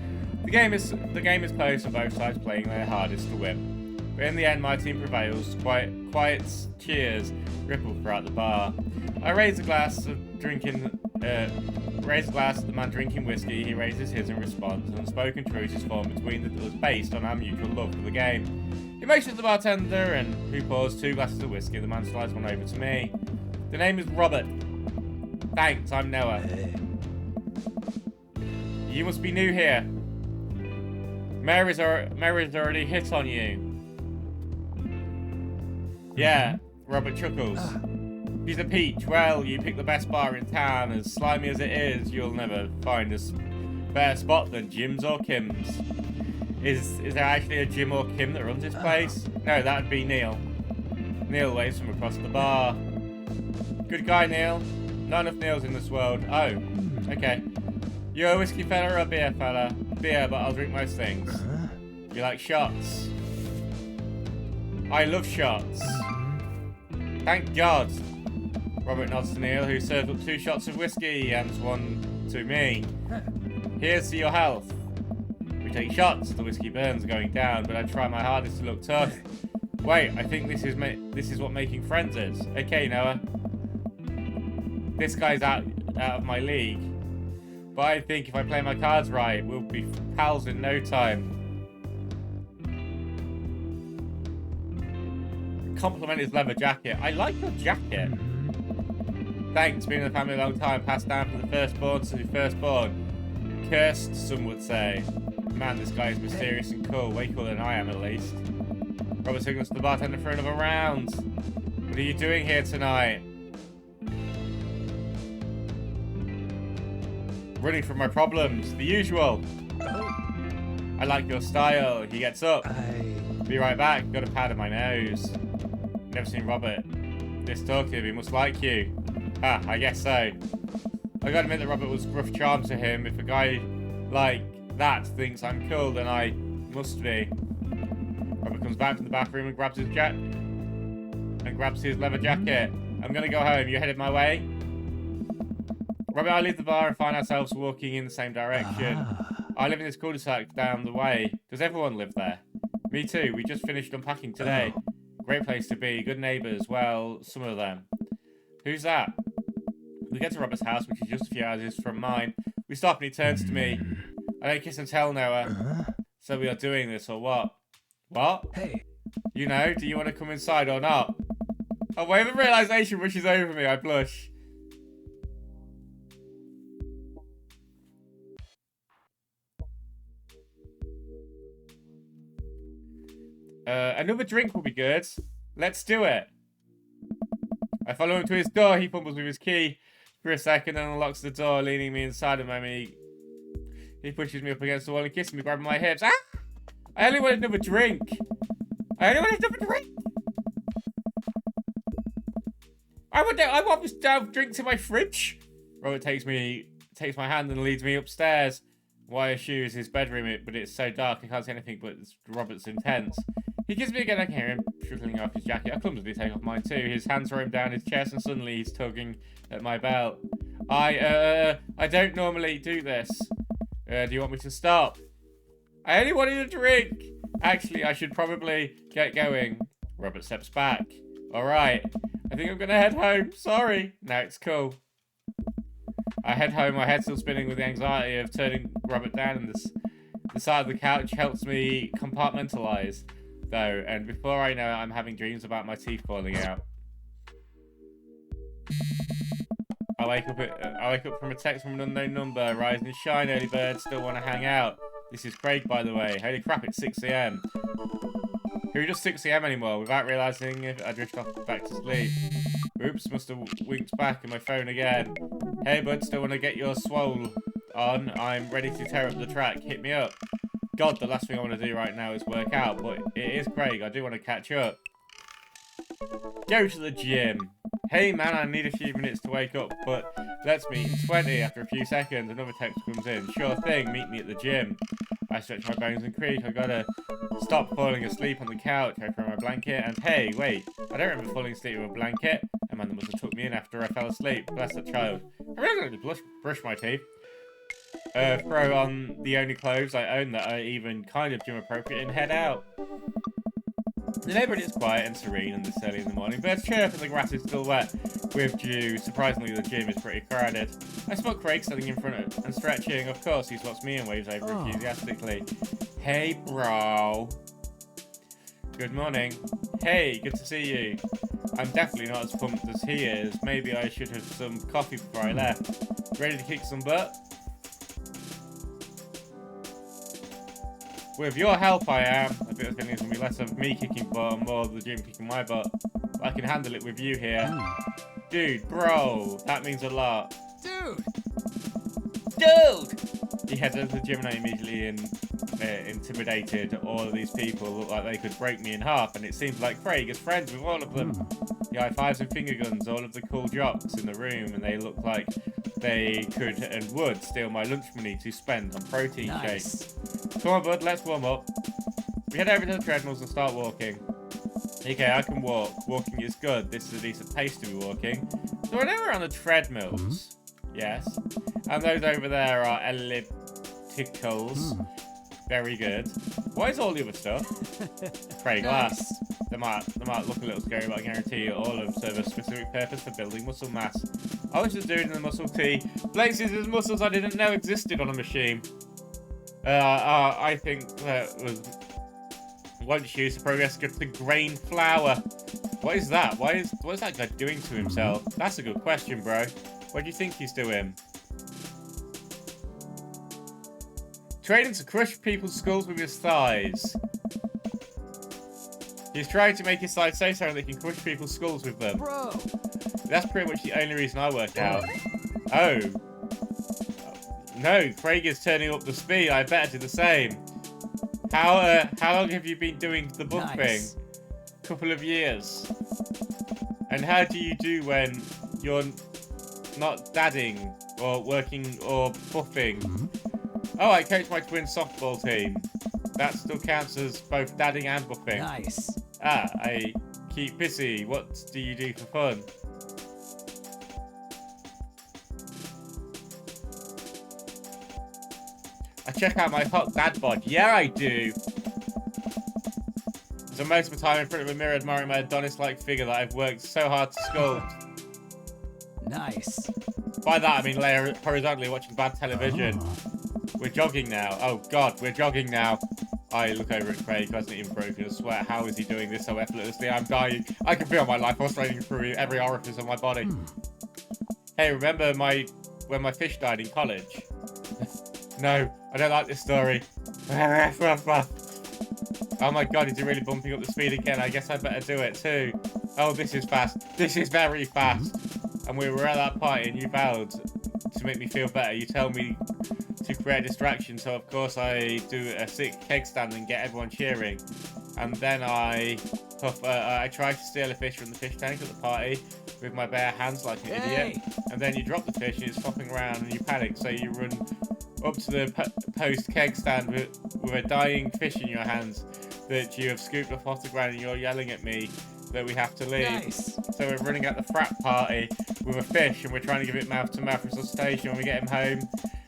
The game is close, and both sides playing their hardest to win. But in the end, my team prevails. Quiet cheers ripple throughout the bar. I raise a glass at the man drinking whiskey. He raises his in response. An unspoken truce is formed between us based on our mutual love for the game. He motions the bartender, and who pours 2 glasses of whiskey. The man slides one over to me. The name is Robert. Thanks, I'm Noah. You must be new here. Mary's already hit on you. Yeah, Robert chuckles. She's a peach. Well, you picked the best bar in town. As slimy as it is, you'll never find a better spot than Jim's or Kim's. Is there actually a Jim or Kim that runs this place? No, that'd be Neil. Neil waves from across the bar. Good guy, Neil. Not enough Neils in this world. Oh, okay. You're a whiskey fella or a beer fella? Beer, but I'll drink most things. You like shots? I love shots. Thank God. Robert nods to Neil, who served up 2 shots of whiskey, hands one to me. Here's to your health. We take shots. The whiskey burns going down, but I try my hardest to look tough. Wait, I think this is what making friends is. Okay, Noah. This guy's out of my league. But I think if I play my cards right, we'll be pals in no time. Compliment his leather jacket. I like your jacket. Thanks, been in the family a long time, passed down from the firstborn to the firstborn. Cursed, some would say. Man, this guy is mysterious and cool. Way cooler than I am, at least. Robert signals to the bartender for another round. What are you doing here tonight? Running from my problems. The usual. I like your style. He gets up. Be right back. Got a pad in my nose. Never seen Robert this talkative. He must like you. Ah, I guess so. I gotta admit that Robert was rough charm to him. If a guy like that thinks I'm cool, then I must be. Robert comes back from the bathroom and grabs his leather jacket. I'm gonna go home. You headed my way? Robert and I leave the bar and find ourselves walking in the same direction. I live in this cul-de-sac down the way. Does everyone live there? Me too. We just finished unpacking today. Great place to be. Good neighbours. Well, some of them. Who's that? We get to Robert's house, which is just a few houses from mine. We stop and he turns to me. I don't kiss and tell, Noah. So we are doing this, or what? What? Hey. You know, do you want to come inside or not? A wave of realisation rushes over me. I blush. Another drink will be good. Let's do it. I follow him to his door. He fumbles with his key for a second and unlocks the door, leaning me inside of me. He pushes me up against the wall and kisses me, grabbing my hips. Ah! I only wanted another drink. I want this damn drink in my fridge. Robert takes my hand and leads me upstairs. Wire shoes, his bedroom, but it's so dark I can't see anything but Robert's intense. He kisses me again. I can hear him shuffling off his jacket. I clumsily take off mine too. His hands throw him down his chest and suddenly he's tugging at my belt. I don't normally do this. Do you want me to stop? I only wanted a drink. Actually, I should probably get going. Robert steps back. Alright. I think I'm gonna head home. Sorry. No, it's cool. I head home, my head still spinning with the anxiety of turning Robert down, and the side of the couch helps me compartmentalize, though, and before I know it, I'm having dreams about my teeth falling out. I wake up from a text from an unknown number. Rise and shine, early bird, still want to hang out. This is Craig, by the way. Holy crap, it's 6 AM. Who does 6 AM anymore? Without realising, I drift off back to sleep. Oops, must have winked back at my phone again. Hey bud, still want to get your swole on? I'm ready to tear up the track. Hit me up. God, the last thing I want to do right now is work out, but it is Craig. I do want to catch up. Go to the gym. Hey man, I need a few minutes to wake up, but let's meet in 20. After a few seconds, another text comes in. Sure thing, meet me at the gym. I stretch my bones and creak. I gotta stop falling asleep on the couch. I throw my blanket and hey, wait. I don't remember falling asleep with a blanket. Amanda must have took me in after I fell asleep. Bless the child. I really gotta brush my teeth. Throw on the only clothes I own that are even kind of gym appropriate and head out. The neighbourhood is quiet and serene and this early in the morning. Birds chirp and the grass is still wet with dew. Surprisingly, the gym is pretty crowded. I spot Craig standing in front of and stretching. Of course, he spots me and waves over enthusiastically. Hey, bro. Good morning. Hey, good to see you. I'm definitely not as pumped as he is. Maybe I should have some coffee before I left. Ready to kick some butt? With your help, I am. I think it's going to be less of me kicking butt and more of the gym kicking my butt. But I can handle it with you here. Dude, bro, that means a lot. Dude! He heads into the gym and I immediately intimidated. All of these people look like they could break me in half, and it seems like Craig is friends with all of them. He high fives and finger guns all of the cool jocks in the room, and they look like they could and would steal my lunch money to spend on protein shakes. Come on, bud, let's warm up. We head over to the treadmills and start walking. Okay, I can walk. Walking is good. This is a decent pace to be walking. So I know we're on the treadmills. Yes. And those over there are ellipticals. Very good. What is all the other stuff? Craig glass. They might look a little scary, but I guarantee you all of them serve a specific purpose for building muscle mass. I was just doing the muscle tea. Places with muscles I didn't know existed on a machine. I think that was once used to progress to grain flour. What is that? What is that guy doing to himself? That's a good question, bro. What do you think he's doing? Training to crush people's skulls with his thighs. He's trying to make his thighs so strong that he can crush people's skulls with them. Bro. That's pretty much the only reason I work out. Oh. No, Craig is turning up the speed. I better do the same. How long have you been doing the buff thing? Couple of years. And how do you do when you're not dadding or working or buffing? Oh, I coach my twin softball team. That still counts as both dadding and buffing. Nice. Ah, I keep busy. What do you do for fun? I check out my hot dad bod. Yeah, I do. So most of the time in front of a mirror admiring my Adonis-like figure that I've worked so hard to sculpt. Nice. By that, I mean lay horizontally watching bad television. We're jogging now. Oh, God, we're jogging now. I look over at Craig, who hasn't even broken a sweat. How is he doing this so effortlessly? I'm dying. I can feel my life pulsating through every orifice of my body. Hey, remember when my fish died in college? No, I don't like this story. Oh my God, is he really bumping up the speed again? I guess I better do it too. Oh, this is fast. This is very fast. And we were at that party and you vowed to make me feel better. You tell me to create a distraction, so of course I do a sick keg stand and get everyone cheering. And then I try to steal a fish from the fish tank at the party with my bare hands like an idiot. And then you drop the fish and it's flopping around and you panic, so you run up to the post keg stand with a dying fish in your hands that you have scooped off the ground, and you're yelling at me that we have to leave. Nice. So we're running at the frat party with a fish and we're trying to give it mouth-to-mouth resuscitation when we get him home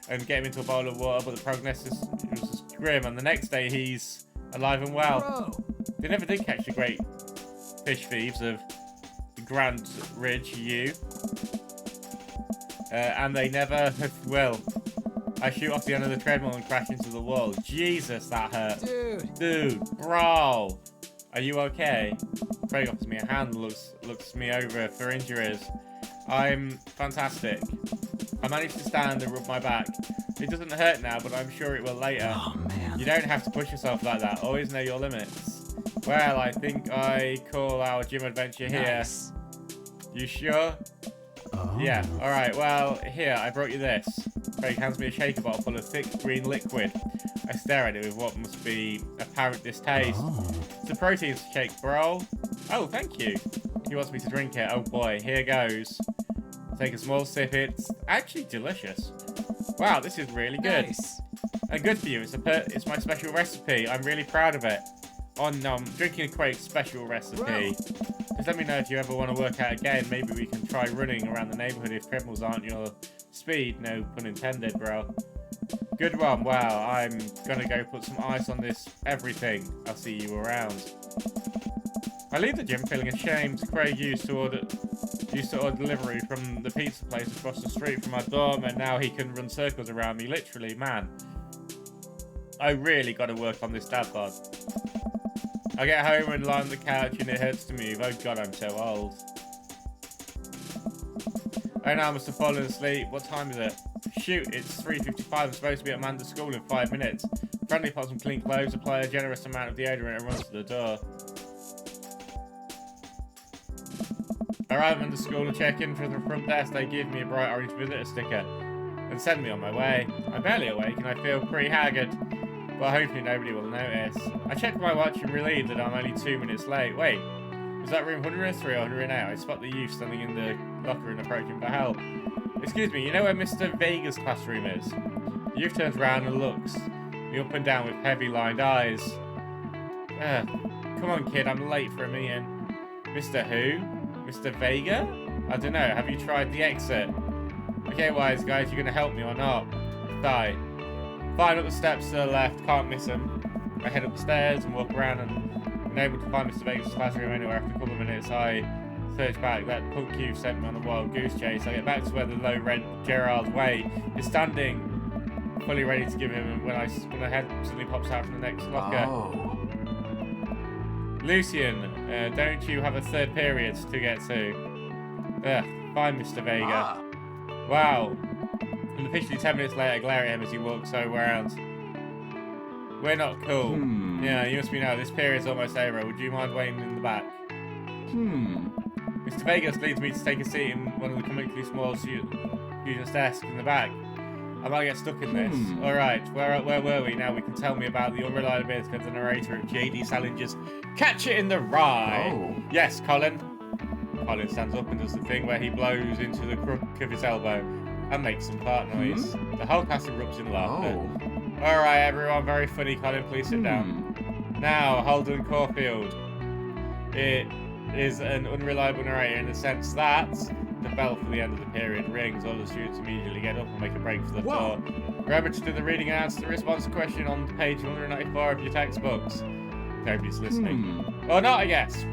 and get him into a bowl of water, but the prognosis was just grim, and the next day he's alive and well. Bro. They never did catch the great fish thieves of Grand Ridge U. And they never will. I shoot off the end of the treadmill and crash into the wall. Jesus, that hurt. Dude, bro. Are you okay? Craig offers me a hand, looks me over for injuries. I'm fantastic. I managed to stand and rub my back. It doesn't hurt now, but I'm sure it will later. Oh, man. You don't have to push yourself like that. Always know your limits. Well, I think I call our gym adventure here. Nice. You sure? Oh. Yeah. Alright, well, here, I brought you this. Craig hands me a shaker bottle full of thick green liquid. I stare at it with what must be apparent distaste. Oh. It's a protein shake, bro. Oh, thank you. He wants me to drink it. Oh boy, here goes. Take a small sip. It's actually delicious. Wow, this is really good. Nice. And good for you. It's my special recipe. I'm really proud of it. Oh no, I'm drinking Craig's special recipe. Bro. Just let me know if you ever want to work out again. Maybe we can try running around the neighborhood if treadmills aren't your speed. No pun intended, bro. Good one. Wow, I'm gonna go put some ice on this everything. I'll see you around. I leave the gym feeling ashamed. Craig used to order delivery from the pizza place across the street from my dorm, and now he can run circles around me. Literally, man. I really got to work on this dad bod. I get home and lie on the couch and it hurts to move. Oh God, I'm so old. Oh no, I must have fallen asleep. What time is it? Shoot, it's 3:55. I'm supposed to be at Amanda's school in 5 minutes. Friendly pots some clean clothes, apply a generous amount of deodorant and runs to the door. Arrive at the school and check in for the front desk. They give me a bright orange visitor sticker and send me on my way. I'm barely awake and I feel pretty haggard, but hopefully nobody will notice. I check my watch and relieved that I'm only 2 minutes late. Wait, was that room 103 or 108? I spot the youth standing in the locker and approaching for help. Excuse me, you know where Mr. Vega's classroom is? The youth turns around and looks me up and down with heavy lined eyes. come on, kid. I'm late for a meeting. Mr. Who? Mr. Vega? I don't know. Have you tried the exit? Okay, wise guys, you gonna help me or not? Die. Fine, up the steps to the left. Can't miss him. I head up the stairs and walk around and unable to find Mr. Vega's classroom anywhere. After a couple of minutes, I search back. That punk youth sent me on a wild goose chase. I get back to where the low-rent Gerard's Way is standing, fully ready to give him when I head suddenly pops out from the next locker. Oh. Lucian, don't you have a third period to get to? Ugh, fine, Mr. Vega. Ah. Wow. And officially 10 minutes later, I glare at him as he walks around. We're not cool. Yeah, you must be now. This period's almost over. Would you mind waiting in the back? Mr. Vegas leads me to take a seat in one of the comically small student's desks in the back. I might get stuck in this. Alright, where were we? Now we can tell me about the unreliability of the narrator of J.D. Salinger's Catch It in the Rye. Oh. Yes, Colin. Colin stands up and does the thing where he blows into the crook of his elbow and makes some fart noise. The whole class erupts in laughter. Oh. Alright, everyone, very funny, Colin. Please sit down. Now, Holden Caulfield. It is an unreliable narrator in the sense that the bell for the end of the period rings. All the students immediately get up and make a break for the floor. Remember to do the reading and answer the response question on page 194 of your textbooks. Nobody's listening. Or not, I guess.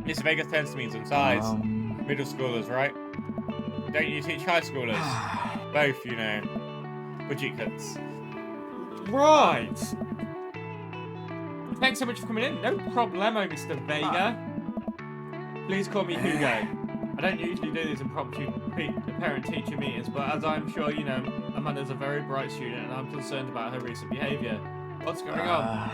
Mr. Vegas tends to mean some size. Middle schoolers, right? Don't you teach high schoolers? Both, you know. Budget cuts. Right. Thanks so much for coming in. No problemo, Mr. Vega. Please call me Hugo. I don't usually do these impromptu parent-teacher meetings, but as I'm sure you know, Amanda's a very bright student and I'm concerned about her recent behaviour. What's going on?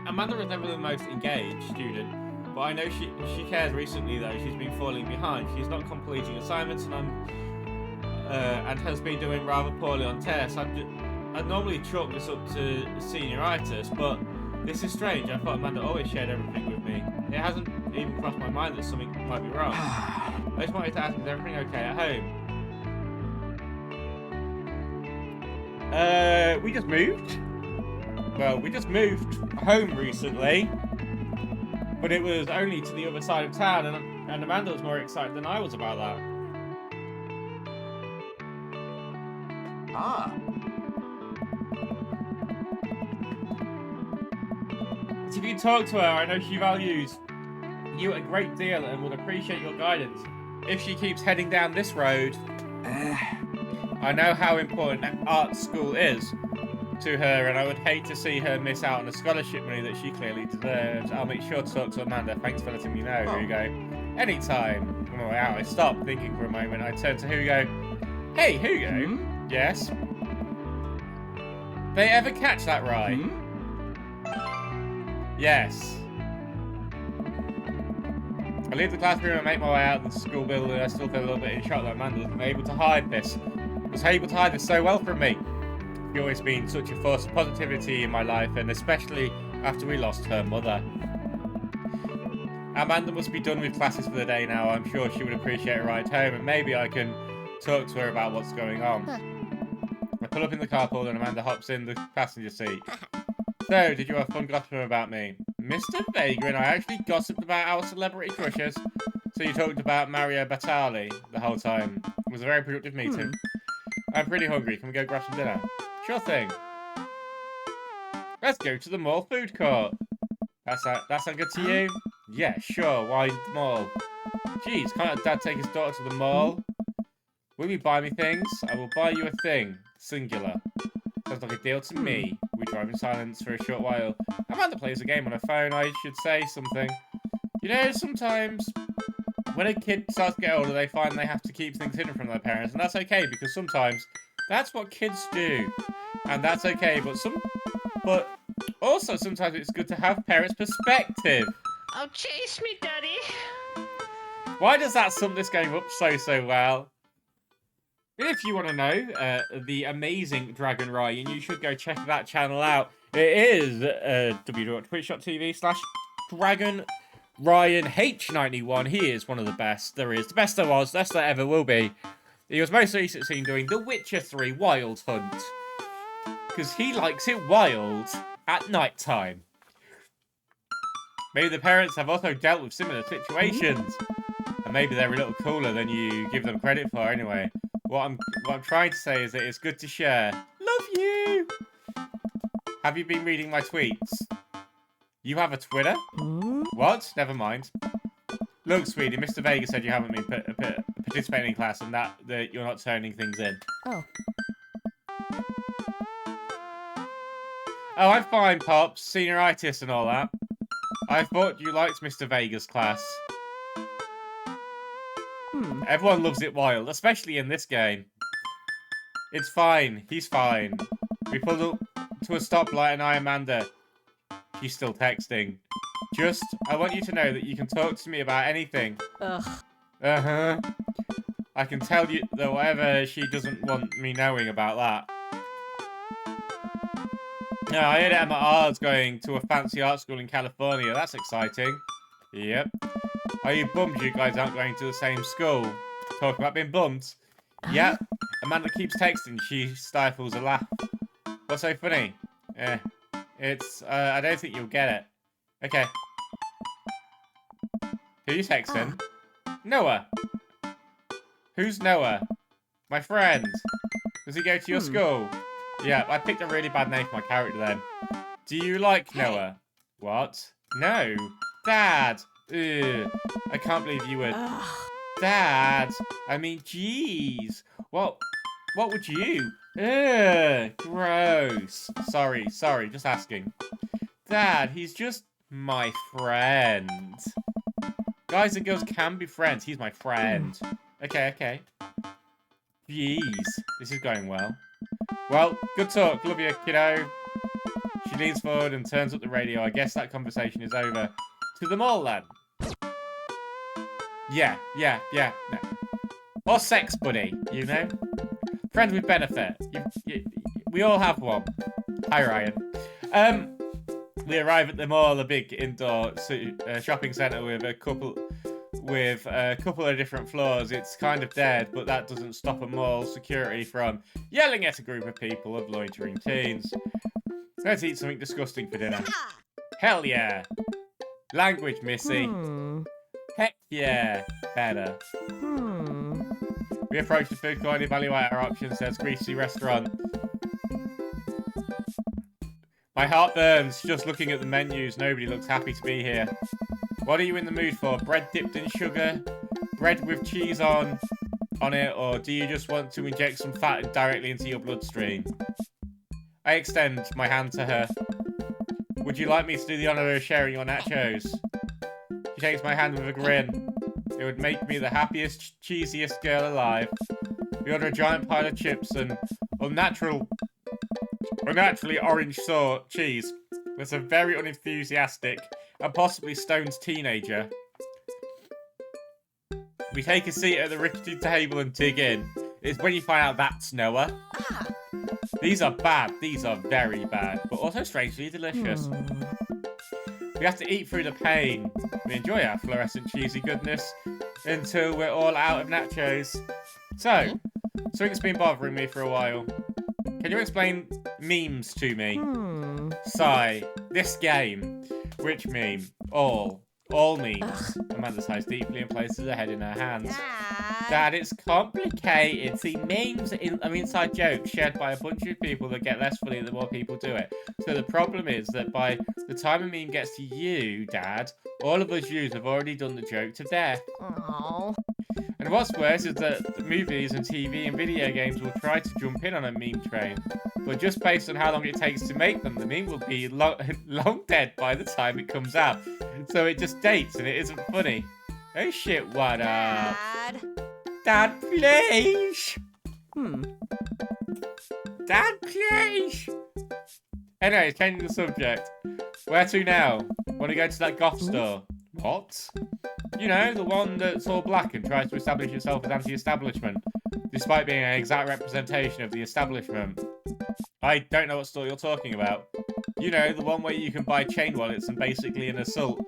Amanda is never the most engaged student, but I know she cares recently though. She's been falling behind. She's not completing assignments and has been doing rather poorly on tests. I'd normally chalk this up to senioritis, but this is strange. I thought Amanda always shared everything with me. It hasn't even crossed my mind that something might be wrong. I just wanted to ask, is everything okay at home? We just moved. Well, we just moved home recently, but it was only to the other side of town, and Amanda was more excited than I was about that. If you talk to her, I know she values you a great deal and would appreciate your guidance. If she keeps heading down this road, I know how important art school is to her, and I would hate to see her miss out on the scholarship money that she clearly deserves. I'll make sure to talk to Amanda. Thanks for letting me know, Hugo. Anytime. On my way out, I stopped thinking for a moment. I turned to Hugo. Hey, Hugo. Yes? They ever catch that rye? Yes. I leave the classroom and make my way out of the school building. I still feel a little bit in shock that Amanda wasn't able to hide this. Was able to hide this so well from me. You've always been such a force of positivity in my life, and especially after we lost her mother. Amanda must be done with classes for the day now. I'm sure she would appreciate a ride home, and maybe I can talk to her about what's going on. I pull up in the carpool and Amanda hops in the passenger seat. So, did you have fun gossiping about me? Mr. Vega and I actually gossiped about our celebrity crushes. So you talked about Mario Batali the whole time. It was a very productive meeting. I'm pretty hungry. Can we go grab some dinner? Sure thing. Let's go to the mall food court. That sound good to you? Yeah, sure. Why the mall? Jeez, can't Dad take his daughter to the mall? Will you buy me things? I will buy you a thing. Singular. Sounds like a deal to me. We drive in silence for a short while. Amanda plays a game on her phone. I should say something. You know, sometimes when a kid starts to get older, they find they have to keep things hidden from their parents, and that's okay because sometimes that's what kids do, and that's okay. But also sometimes it's good to have parents' perspective. Oh, chase me, Daddy. Why does that sum this game up so well? If you want to know the amazing Dragon Ryan, you should go check that channel out. It is www.twitch.tv/Dragon Ryan H91. He is one of the best there is. The best there was, best there ever will be. He was most recently seen doing The Witcher 3 Wild Hunt. Because he likes it wild at night time. Maybe the parents have also dealt with similar situations. And maybe they're a little cooler than you give them credit for anyway. What I'm trying to say is that it's good to share. Love you! Have you been reading my tweets? You have a Twitter? What? Never mind. Look, sweetie, Mr. Vega said you haven't been participating in class and that you're not turning things in. Oh. Oh, I'm fine, Pops. Senioritis and all that. I thought you liked Mr. Vega's class. Everyone loves it wild, especially in this game. It's fine. He's fine. We pulled up to a stoplight and Amanda. She's still texting. Just, I want you to know that you can talk to me about anything. Ugh. Uh-huh. I can tell you that whatever she doesn't want me knowing about that. No, I heard Emma R's going to a fancy art school in California. That's exciting. Yep. Are you bummed you guys aren't going to the same school? Talk about being bummed. Yep. Amanda keeps texting. She stifles a laugh. What's so funny? It's, I don't think you'll get it. Okay. Who are you texting? Noah. Who's Noah? My friend. Does he go to your school? Yeah, I picked a really bad name for my character then. Do you like Noah? What? No. Dad. Ugh. I can't believe you would. Dad. I mean, jeez. What would you? Ugh. Gross. Sorry. Just asking. Dad, he's just my friend. Guys and girls can be friends. He's my friend. Okay. Jeez. This is going well. Well, good talk. Love you, kiddo. She leans forward and turns up the radio. I guess that conversation is over. To the mall, then. Yeah. No. Or sex buddy, you know? Friend with benefit. We all have one. Hi, Ryan. We arrive at the mall, a big indoor shopping centre with a couple of different floors. It's kind of dead, but that doesn't stop a mall security from yelling at a group of people of loitering teens. Let's eat something disgusting for dinner. Hell yeah. Language, Missy. Heck yeah. Better. We approach the food court and evaluate our options. There's greasy restaurant. My heart burns just looking at the menus. Nobody looks happy to be here. What are you in the mood for? Bread dipped in sugar? Bread with cheese on it? Or do you just want to inject some fat directly into your bloodstream? I extend my hand to her. Would you like me to do the honor of sharing your nachos? She takes my hand with a grin. It would make me the happiest, cheesiest girl alive. We order a giant pile of chips and unnaturally orange cheese. That's a very unenthusiastic and possibly stoned teenager. We take a seat at the rickety table and dig in. It's when you find out that's Noah. These are bad. These are very bad, but also strangely delicious. We have to eat through the pain. We enjoy our fluorescent cheesy goodness until we're all out of nachos. So, something's been bothering me for a while. Can you explain memes to me? Sigh. This game. Which meme? All memes. Amanda sighs deeply and places her head in her hands. Dad, it's complicated. See, memes are inside jokes shared by a bunch of people that get less funny the more people do it. So the problem is that by the time a meme gets to you, Dad, all of us yous have already done the joke to death. Aww. And what's worse is that the movies and TV and video games will try to jump in on a meme train. But just based on how long it takes to make them, the meme will be long dead by the time it comes out. So it just dates and it isn't funny. Oh shit, what up? Dad, please! Dad, please! Anyway, changing the subject. Where to now? Want to go to that goth store? What? You know, the one that's all black and tries to establish itself as anti-establishment, despite being an exact representation of the establishment. I don't know what store you're talking about. You know, the one where you can buy chain wallets and basically an assault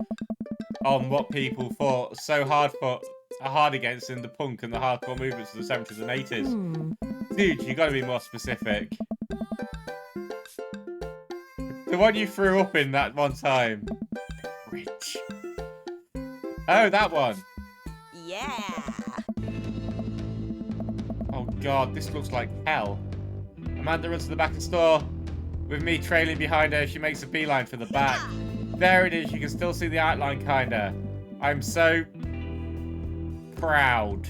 on what people fought so hard against in the punk and the hardcore movements of the 70s and 80s. Dude, you gotta be more specific. The one you threw up in that one time. Storage. Oh, that one. Yeah. Oh god, this looks like hell. Amanda runs to the back of the store. With me trailing behind her, she makes a beeline for the back. There it is, you can still see the outline kinda. I'm so proud.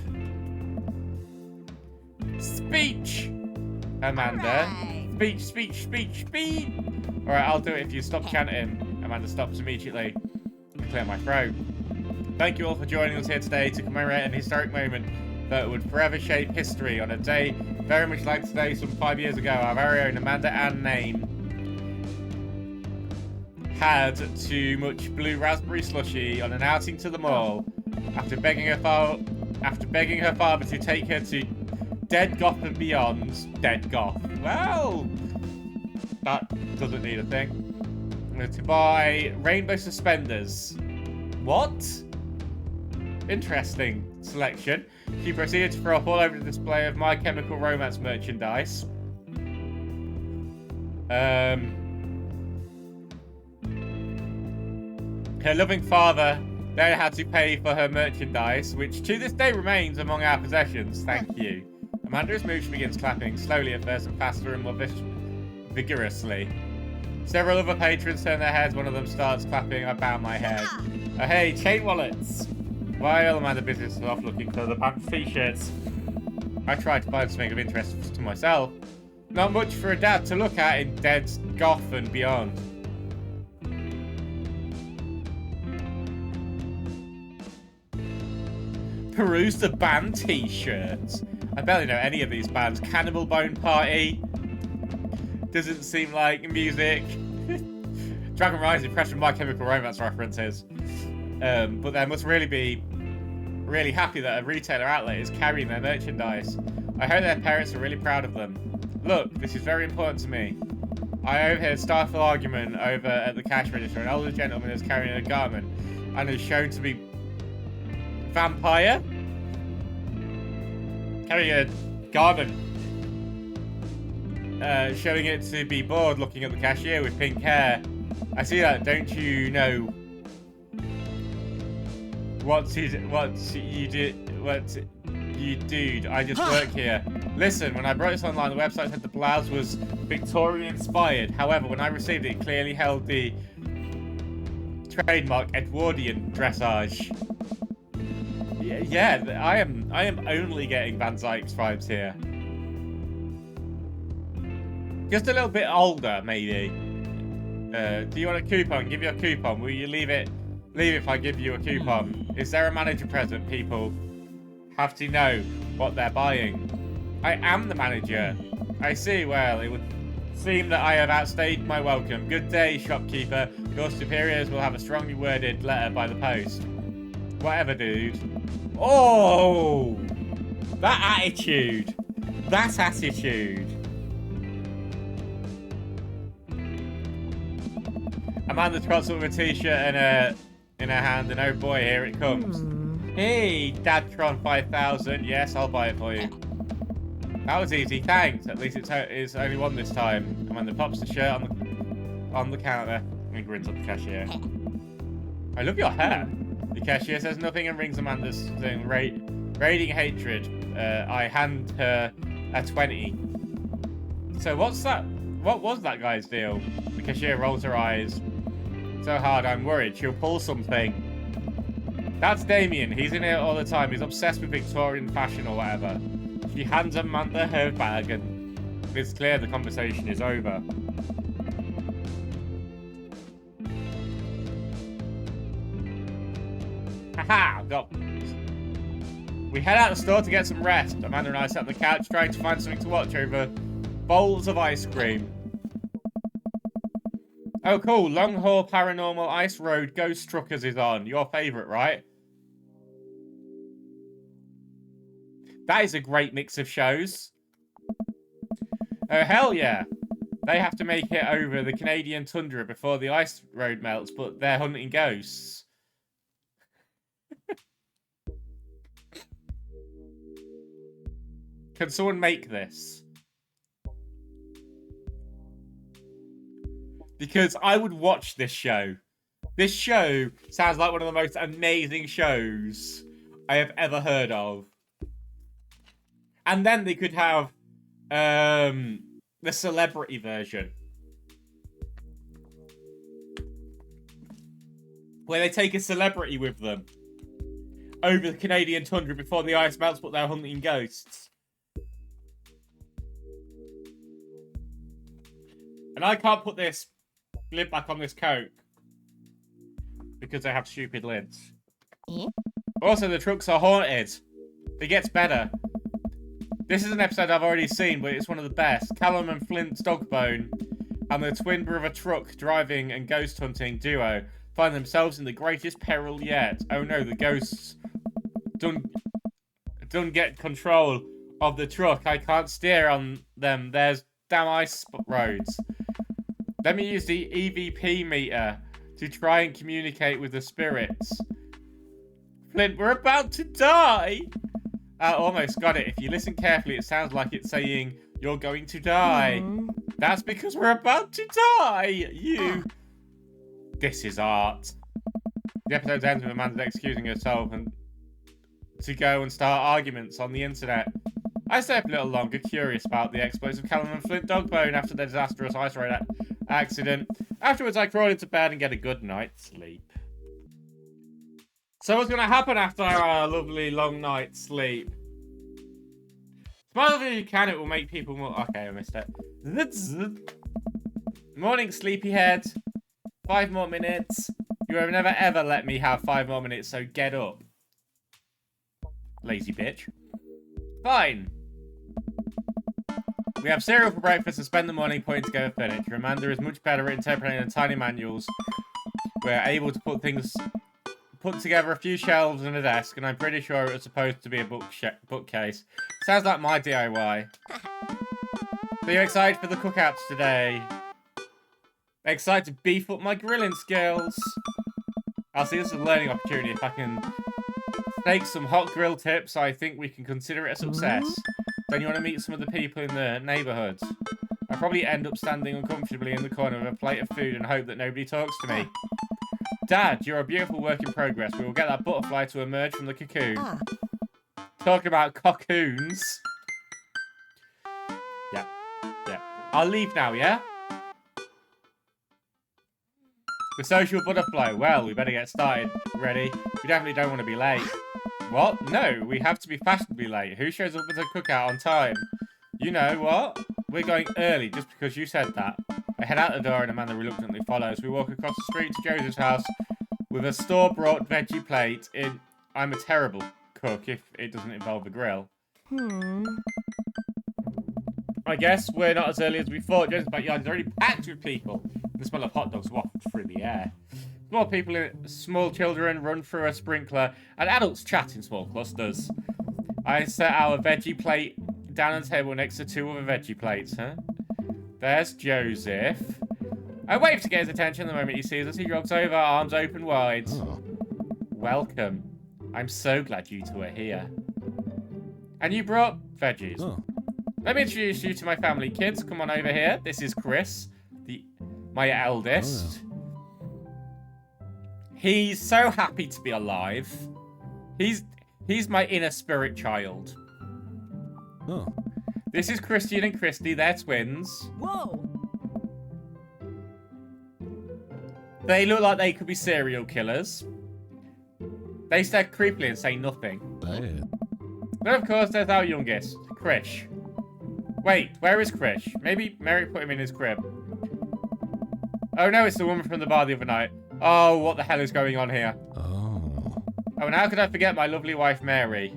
Speech! Amanda. Right. Speech. Alright, I'll do it if you stop chanting. Amanda stops immediately. I clear my throat. Thank you all for joining us here today to commemorate an historic moment that would forever shape history on a day very much like today, some 5 years ago. Our very own Amanda Ann Name had too much blue raspberry slushy on an outing to the mall after begging her father to take her to Dead Goth and Beyond. Dead Goth. Well, that doesn't need a thing. To buy rainbow suspenders. What? Interesting selection. She proceeded to throw up all over the display of My Chemical Romance merchandise. Her loving father then had to pay for her merchandise, which to this day remains among our possessions. Thank you. Amanda is moved. She begins clapping, slowly at first and faster and more vigorously. Several other patrons turn their heads. One of them starts clapping. I bow my head. Oh, hey, chain wallets. While Amanda business off looking for the pants t-shirts, I tried to find something of interest to myself. Not much for a dad to look at in Dead Goth and Beyond. Peruse the band t-shirts. I barely know any of these bands. Cannibal Bone Party. Doesn't seem like music. Dragon Rise impression My Chemical Romance references. But they must really be really happy that a retailer outlet is carrying their merchandise. I hope their parents are really proud of them. Look, this is very important to me. I overheard stifled argument over at the cash register. An older gentleman is carrying a garment and is shown to be vampire? Carrying a garment. Showing it to be bored looking at the cashier with pink hair. I see that, don't you know? What you dude, I just work here. Listen, when I brought this online, the website said the blouse was Victorian inspired. However, when I received it, it clearly held the trademark Edwardian dressage. Yeah, I am only getting Van Zyk's vibes here. Just a little bit older, maybe. Do you want a coupon? Give you a coupon. Will you leave it if I give you a coupon? Is there a manager present? People have to know what they're buying. I am the manager. I see. Well, it would seem that I have outstayed my welcome. Good day, shopkeeper. Your superiors will have a strongly worded letter by the post. Whatever, dude. Oh! That attitude. That attitude. Amanda trots up with a t-shirt and in her hand, and oh boy, here it comes. Hey, Dadtron 5000. Yes, I'll buy it for you. That was easy, thanks. At least it's only one this time. Amanda pops the shirt on the counter and grins at the cashier. I love your hair. The cashier says nothing and rings Amanda's thing, raging hatred. I hand her a 20. So what's that? What was that guy's deal? The cashier rolls her eyes. So hard, I'm worried she'll pull something. That's Damien. He's in here all the time. He's obsessed with Victorian fashion or whatever. She hands Amanda her bag and it's clear the conversation is over. Haha! We head out the store to get some rest. Amanda and I sat on the couch trying to find something to watch over bowls of ice cream. Oh, cool. Long Haul Paranormal Ice Road Ghost Truckers is on. Your favourite, right? That is a great mix of shows. Oh, hell yeah. They have to make it over the Canadian tundra before the ice road melts, but they're hunting ghosts. Can someone make this? Because I would watch this show. This show sounds like one of the most amazing shows I have ever heard of. And then they could have the celebrity version. Where they take a celebrity with them over the Canadian tundra before the ice melts, but they're hunting ghosts. And I can't put this lid back on this Coke because they have stupid lids. Also, the trucks are haunted. It gets better. This is an episode I've already seen, but it's one of the best. Callum and Flint's Dogbone and the twin brother truck driving and ghost hunting duo find themselves in the greatest peril yet. Oh no, the ghosts don't get control of the truck. I can't steer on them. There's damn ice roads. Let me use the EVP meter to try and communicate with the spirits. Flint, we're about to die! I almost got it. If you listen carefully, it sounds like it's saying, you're going to die. That's because we're about to die! This is art. The episode ends with Amanda excusing herself and to go and start arguments on the internet. I stay up a little longer, curious about the exploits of Callum and Flint Dogbone after their disastrous ice road accident. Afterwards, I crawl into bed and get a good night's sleep. So what's going to happen after our lovely long night's sleep? Smile if you can, it will make people more... Okay, I missed it. Morning, sleepyhead. 5 more minutes. You have never ever let me have 5 more minutes, so get up. Lazy bitch. Fine. We have cereal for breakfast and spend the morning putting together furniture. Amanda is much better at interpreting the tiny manuals. We're able to put together a few shelves and a desk, and I'm pretty sure it was supposed to be a bookcase. Sounds like my DIY. So you're excited for the cookouts today? Excited to beef up my grilling skills. I'll see this as a learning opportunity. If I can take some hot grill tips, I think we can consider it a success. Then you want to meet some of the people in the neighborhood. I probably end up standing uncomfortably in the corner with a plate of food and hope that nobody talks to me. Dad, you're a beautiful work in progress. We will get that butterfly to emerge from the cocoon. Talk about cocoons. Yeah. I'll leave now, yeah? The social butterfly. Well, we better get started. Ready? We definitely don't want to be late. What? No, we have to be fashionably late. Who shows up at a cookout on time? You know what? We're going early just because you said that. I head out the door and Amanda reluctantly follows. We walk across the street to Joseph's house with a store-bought veggie plate. I'm a terrible cook if it doesn't involve a grill. I guess we're not as early as we thought. Joseph's backyard is already packed with people. The smell of hot dogs wafted through the air. Small children run through a sprinkler, and adults chat in small clusters. I set our veggie plate down on the table next to 2 other veggie plates, There's Joseph. I wave to get his attention the moment he sees us. He jogs over, arms open wide. Welcome. I'm so glad you 2 are here. And you brought veggies. Let me introduce you to my family, kids. Come on over here. This is Chris, my eldest. He's so happy to be alive. He's my inner spirit child. This is Christian and Christy. They're twins. Whoa! They look like they could be serial killers. They stare creepily and say nothing. Then, of course, there's our youngest, Krish. Wait, where is Krish? Maybe Mary put him in his crib. Oh no, it's the woman from the bar the other night. Oh, what the hell is going on here? Oh, and how could I forget my lovely wife, Mary?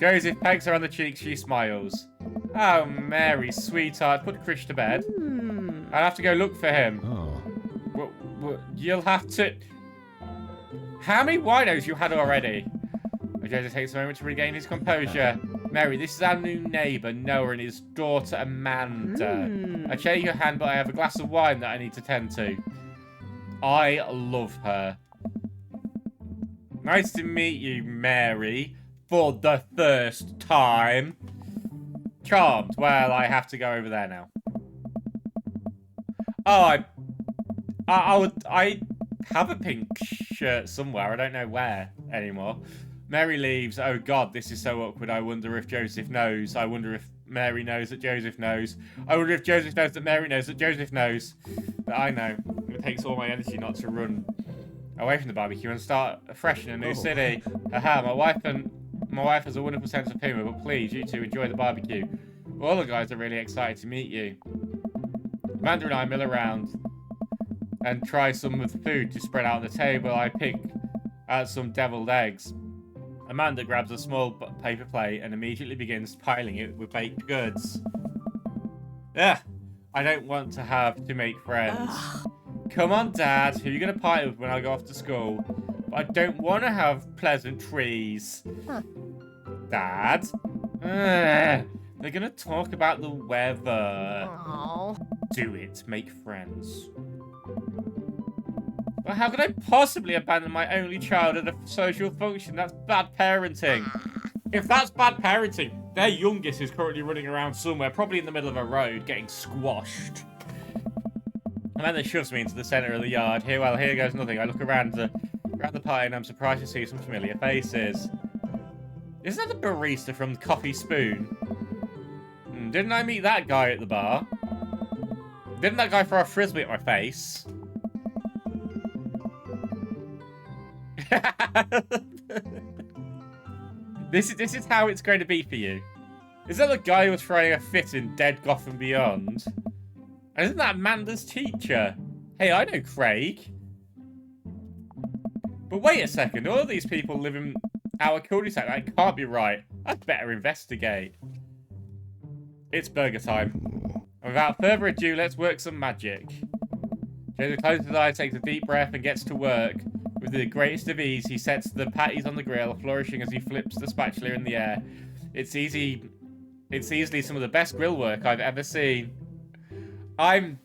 Joseph pegs her on the cheek, she smiles. Oh, Mary, sweetheart, put Krish to bed. I'll have to go look for him. You'll have to... How many winos you had already? Joseph takes a moment to regain his composure. Mary, this is our new neighbour, Noah, and his daughter, Amanda. I shake your hand, but I have a glass of wine that I need to tend to. I love her. Nice to meet you, Mary, for the first time. Charmed. Well, I have to go over there now. Oh, I have a pink shirt somewhere. I don't know where anymore. Mary leaves. Oh God, this is so awkward. I wonder if Joseph knows. I wonder if Mary knows that Joseph knows. I wonder if Joseph knows that Mary knows that Joseph knows that I know. It takes all my energy not to run away from the barbecue and start afresh in a new city. Haha, my wife has a wonderful sense of humor, but please, you two enjoy the barbecue. All the guys are really excited to meet you. Amanda and I mill around and try some of the food to spread out on the table. I pick out some deviled eggs. Amanda grabs a small paper plate and immediately begins piling it with baked goods. Ugh, I don't want to have to make friends. Come on, Dad, who are you going to party with when I go off to school? But I don't want to have pleasantries. Dad? They're going to talk about the weather. Do it, make friends. Well, how could I possibly abandon my only child at a social function? That's bad parenting. If that's bad parenting, their youngest is currently running around somewhere, probably in the middle of a road, getting squashed. Amanda shoves me into the center of the yard. Here goes nothing. I look around the party and I'm surprised to see some familiar faces. Isn't that the barista from Coffee Spoon? Didn't I meet that guy at the bar? Didn't that guy throw a frisbee at my face? This is how it's going to be for you. Is that the guy who was throwing a fit in Dead Gotham Beyond? And isn't that Amanda's teacher? Hey, I know Craig. But wait a second, all of these people live in our cul-de-sac. That can't be right. I'd better investigate. It's burger time. And without further ado, let's work some magic. Joseph closes his eyes, takes a deep breath, and gets to work. With the greatest of ease, he sets the patties on the grill, flourishing as he flips the spatula in the air. It's easily some of the best grill work I've ever seen. I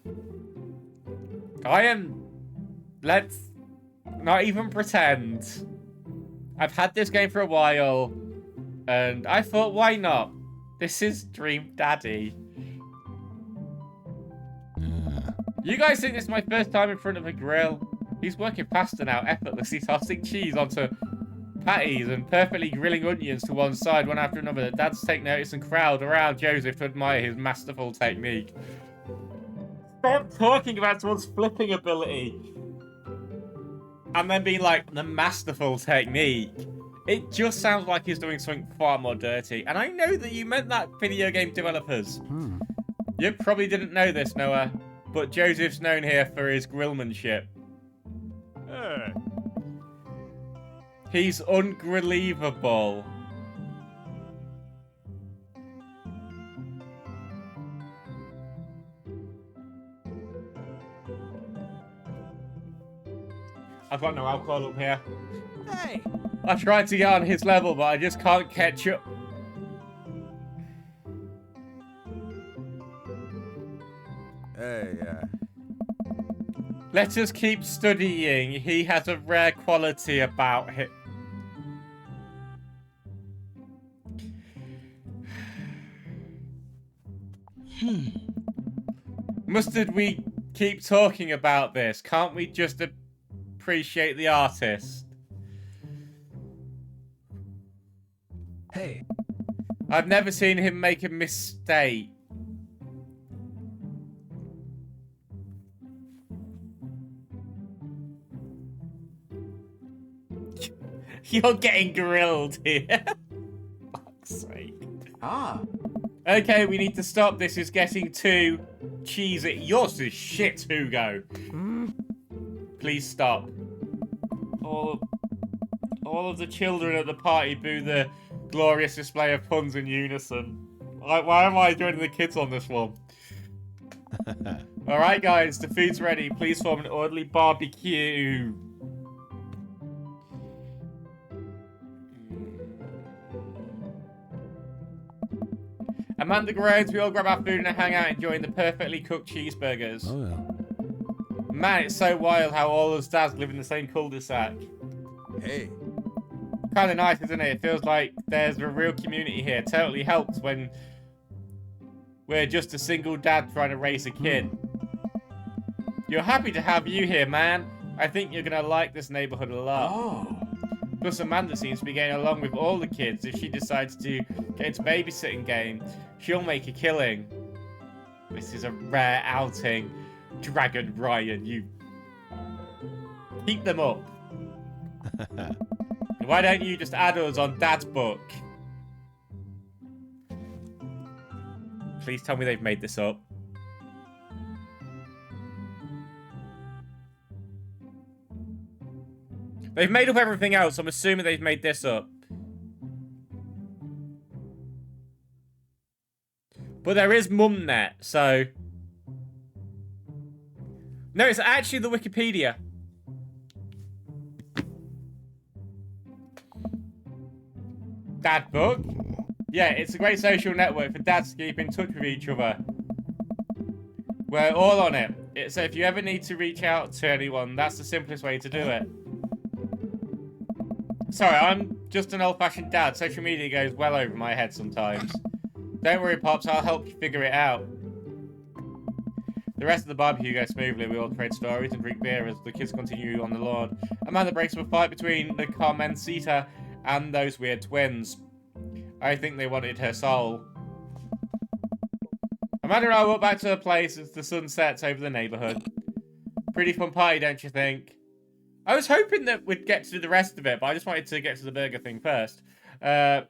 am... Let's not even pretend. I've had this game for a while, and I thought, why not? This is Dream Daddy. You guys think this is my first time in front of a grill? He's working faster now, effortlessly tossing cheese onto patties and perfectly grilling onions to one side, one after another. The dads take notice and crowd around Joseph to admire his masterful technique. Stop talking about someone's flipping ability and then being like, the masterful technique. It just sounds like he's doing something far more dirty. And I know that you meant that, video game developers. You probably didn't know this, Noah, but Joseph's known here for his grillmanship. He's unbelievable. I've got no alcohol up here. Hey! I tried to get on his level, but I just can't catch up. Hey, Let us keep studying. He has a rare quality about him. Mustard, we keep talking about this? Can't we just appreciate the artist? Hey. I've never seen him make a mistake. You're getting grilled here. Fuck's sake. Okay, we need to stop. This is getting too cheesy. Yours is shit, Hugo. Please stop. All of the children at the party boo the glorious display of puns in unison. Why am I joining the kids on this one? Alright guys, the food's ready. Please form an orderly barbecue. Amanda groans, we all grab our food and hang out enjoying the perfectly cooked cheeseburgers. Oh, yeah. Man, it's so wild how all us dads live in the same cul-de-sac. Hey. Kind of nice, isn't it? It feels like there's a real community here. Totally helps when We're just a single dad trying to raise a kid. You're happy to have you here, man. I think you're gonna like this neighborhood a lot. Oh. Plus, Amanda seems to be getting along with all the kids. If she decides to get into babysitting game, she'll make a killing. This is a rare outing. Dragon Ryan, you... Keep them up. Why don't you just add us on Dad's book? Please tell me they've made this up. They've made up everything else. I'm assuming they've made this up. But there is Mumnet, so... No, it's actually the Wikipedia. Dad book? Yeah, it's a great social network for dads to keep in touch with each other. We're all on it. So if you ever need to reach out to anyone, that's the simplest way to do it. Sorry, I'm just an old-fashioned dad. Social media goes well over my head sometimes. Don't worry, Pops, I'll help you figure it out. The rest of the barbecue goes smoothly. We all trade stories and drink beer as the kids continue on the lawn. Amanda breaks up a fight between the Carmencita and those weird twins. I think they wanted her soul. Amanda and I walk back to her place as the sun sets over the neighborhood. Pretty fun party, don't you think? I was hoping that we'd get to the rest of it, but I just wanted to get to the burger thing first. I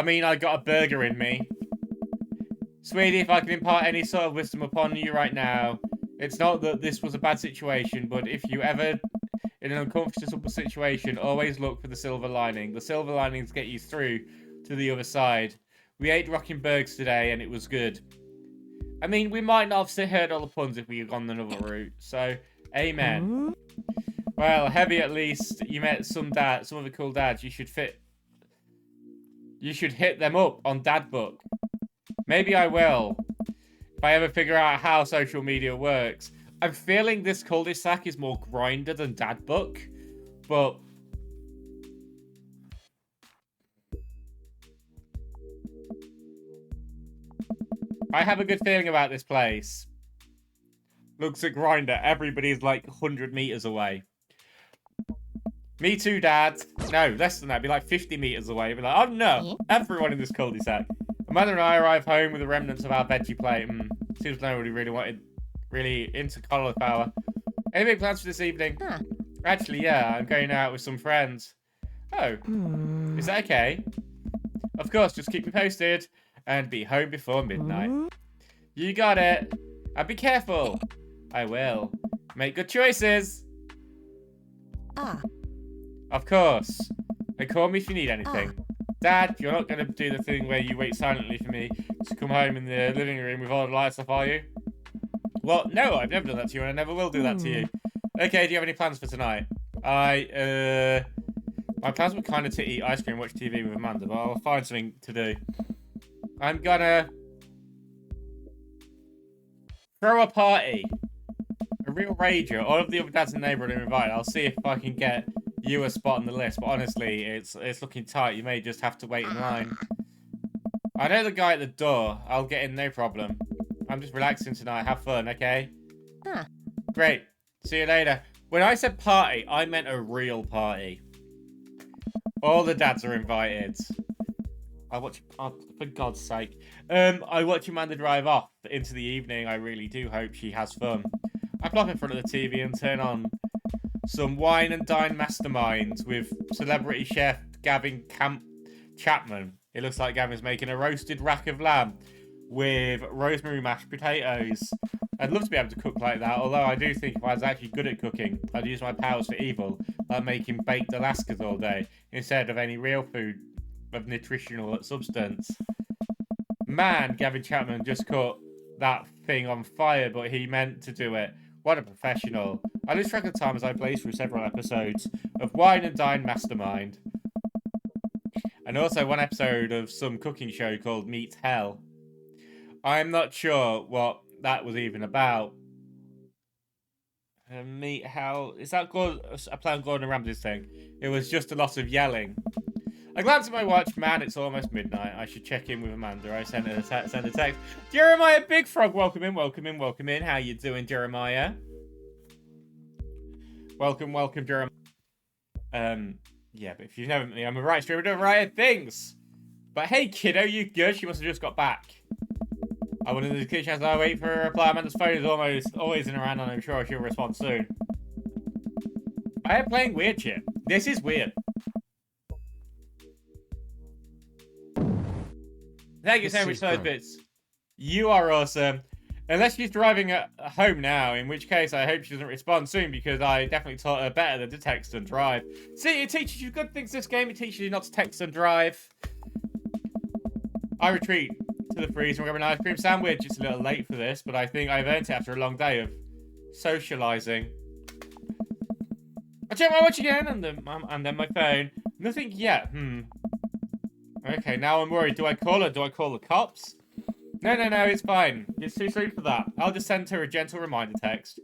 mean, I got a burger in me. Sweetie, if I can impart any sort of wisdom upon you right now, it's not that this was a bad situation, but if you ever in an uncomfortable situation, always look for the silver lining. The silver linings get you through to the other side. We ate rocking burgers today, and it was good. I mean, we might not have heard all the puns if we had gone another route, so amen. Well, Heavy, at least you met some other cool dads. You should hit them up on Dad Book. Maybe I will, if I ever figure out how social media works. I'm feeling this cul-de-sac is more Grinder than Dad Book, but I have a good feeling about this place. Looks at Grinder, everybody's like 100 meters away. Me too, Dad. No, less than that. Be like 50 meters away. Be like, oh no, everyone in this cul-de-sac. Amanda and I arrive home with the remnants of our veggie plate. Seems nobody really into cauliflower. Any big plans for this evening? Huh. Actually, yeah, I'm going out with some friends. Oh, is that okay? Of course, just keep me posted and be home before midnight. You got it. And be careful. I will. Make good choices. Of course. And call me if you need anything. Dad, you're not going to do the thing where you wait silently for me to come home in the living room with all the lights off, are you? Well, no, I've never done that to you, and I never will do that to you. Okay, do you have any plans for tonight? My plans were kind of to eat ice cream and watch TV with Amanda, but I'll find something to do. I'm gonna throw a party. A real rager. All of the other dads in the neighborhood are invited. I'll see if I can get you a spot on the list, but honestly, it's looking tight. You may just have to wait in line. I know the guy at the door. I'll get in, no problem. I'm just relaxing tonight. Have fun, okay? Great. See you later. When I said party, I meant a real party. All the dads are invited. I watch... Oh, for God's sake. I watch Amanda drive off into the evening. I really do hope she has fun. I plop in front of the TV and turn on some Wine and Dine Masterminds with celebrity chef Gavin Chapman. It looks like Gavin's making a roasted rack of lamb with rosemary mashed potatoes. I'd love to be able to cook like that, although I do think if I was actually good at cooking, I'd use my powers for evil, like making baked Alaskas all day, instead of any real food of nutritional substance. Man, Gavin Chapman just caught that thing on fire, but he meant to do it. What a professional. I lose track of time as I blaze through several episodes of Wine and Dine Mastermind. And also one episode of some cooking show called Meet Hell. I'm not sure what that was even about. Meet Hell. Is that a play on Gordon Ramsay's thing? It was just a lot of yelling. I glanced at my watch. Man, it's almost midnight. I should check in with Amanda. I sent her send a text. Jeremiah Big Frog, welcome in, welcome in, welcome in. How you doing, Jeremiah? Welcome, welcome, Jeremiah. Yeah, but if you know me, I'm a right streamer doing right things. But hey, kiddo, you good? She must have just got back. I went into the kitchen as I wait for a reply. Amanda's phone is almost always in her hand, and I'm sure she'll respond soon. I am playing weird shit. This is weird. Thank you so much for those bits. You are awesome. Unless she's driving at home now, in which case I hope she doesn't respond soon, because I definitely taught her better than to text and drive. See, it teaches you good things this game. It teaches you not to text and drive. I retreat to the freezer and grab an ice cream sandwich. It's a little late for this, but I think I've earned it after a long day of socializing. I check my watch again, and then my phone. Nothing yet. Okay, now I'm worried. Do I call her? Do I call the cops? No, it's fine. It's too soon for that. I'll just send her a gentle reminder text.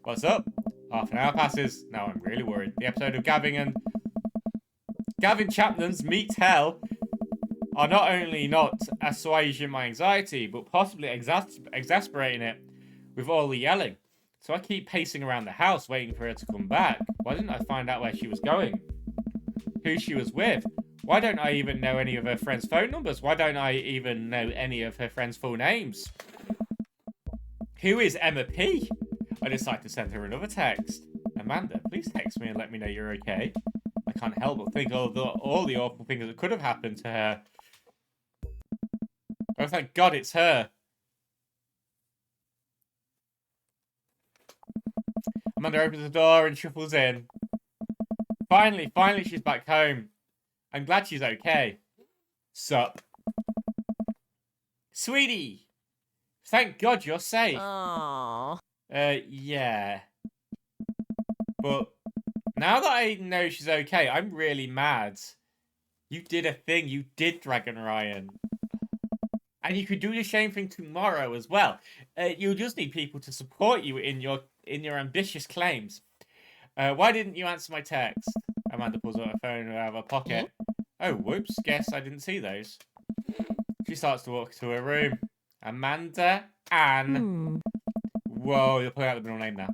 What's up? Half an hour passes. Now I'm really worried. The episode of Gavin Chapman's Meet Hell are not only not assuaging my anxiety, but possibly exasperating it with all the yelling. So I keep pacing around the house waiting for her to come back. Why didn't I find out where she was going? Who she was with? Why don't I even know any of her friends' phone numbers? Why don't I even know any of her friends' full names? Who is Emma P? I decide to send her another text. Amanda, please text me and let me know you're okay. I can't help but think of all the awful things that could have happened to her. Oh, thank God it's her. Amanda opens the door and shuffles in. Finally, she's back home. I'm glad she's okay. Sup? Sweetie! Thank God you're safe. Aww. Yeah. But now that I know she's okay, I'm really mad. You did a thing. You did Dragon Ryan. And you could do the same thing tomorrow as well. You'll just need people to support you in your ambitious claims. Why didn't you answer my text? Amanda pulls out her phone out of her pocket. Oh, whoops. Guess I didn't see those. She starts to walk to her room. Amanda Ann. Whoa, you're pulling out the middle name now.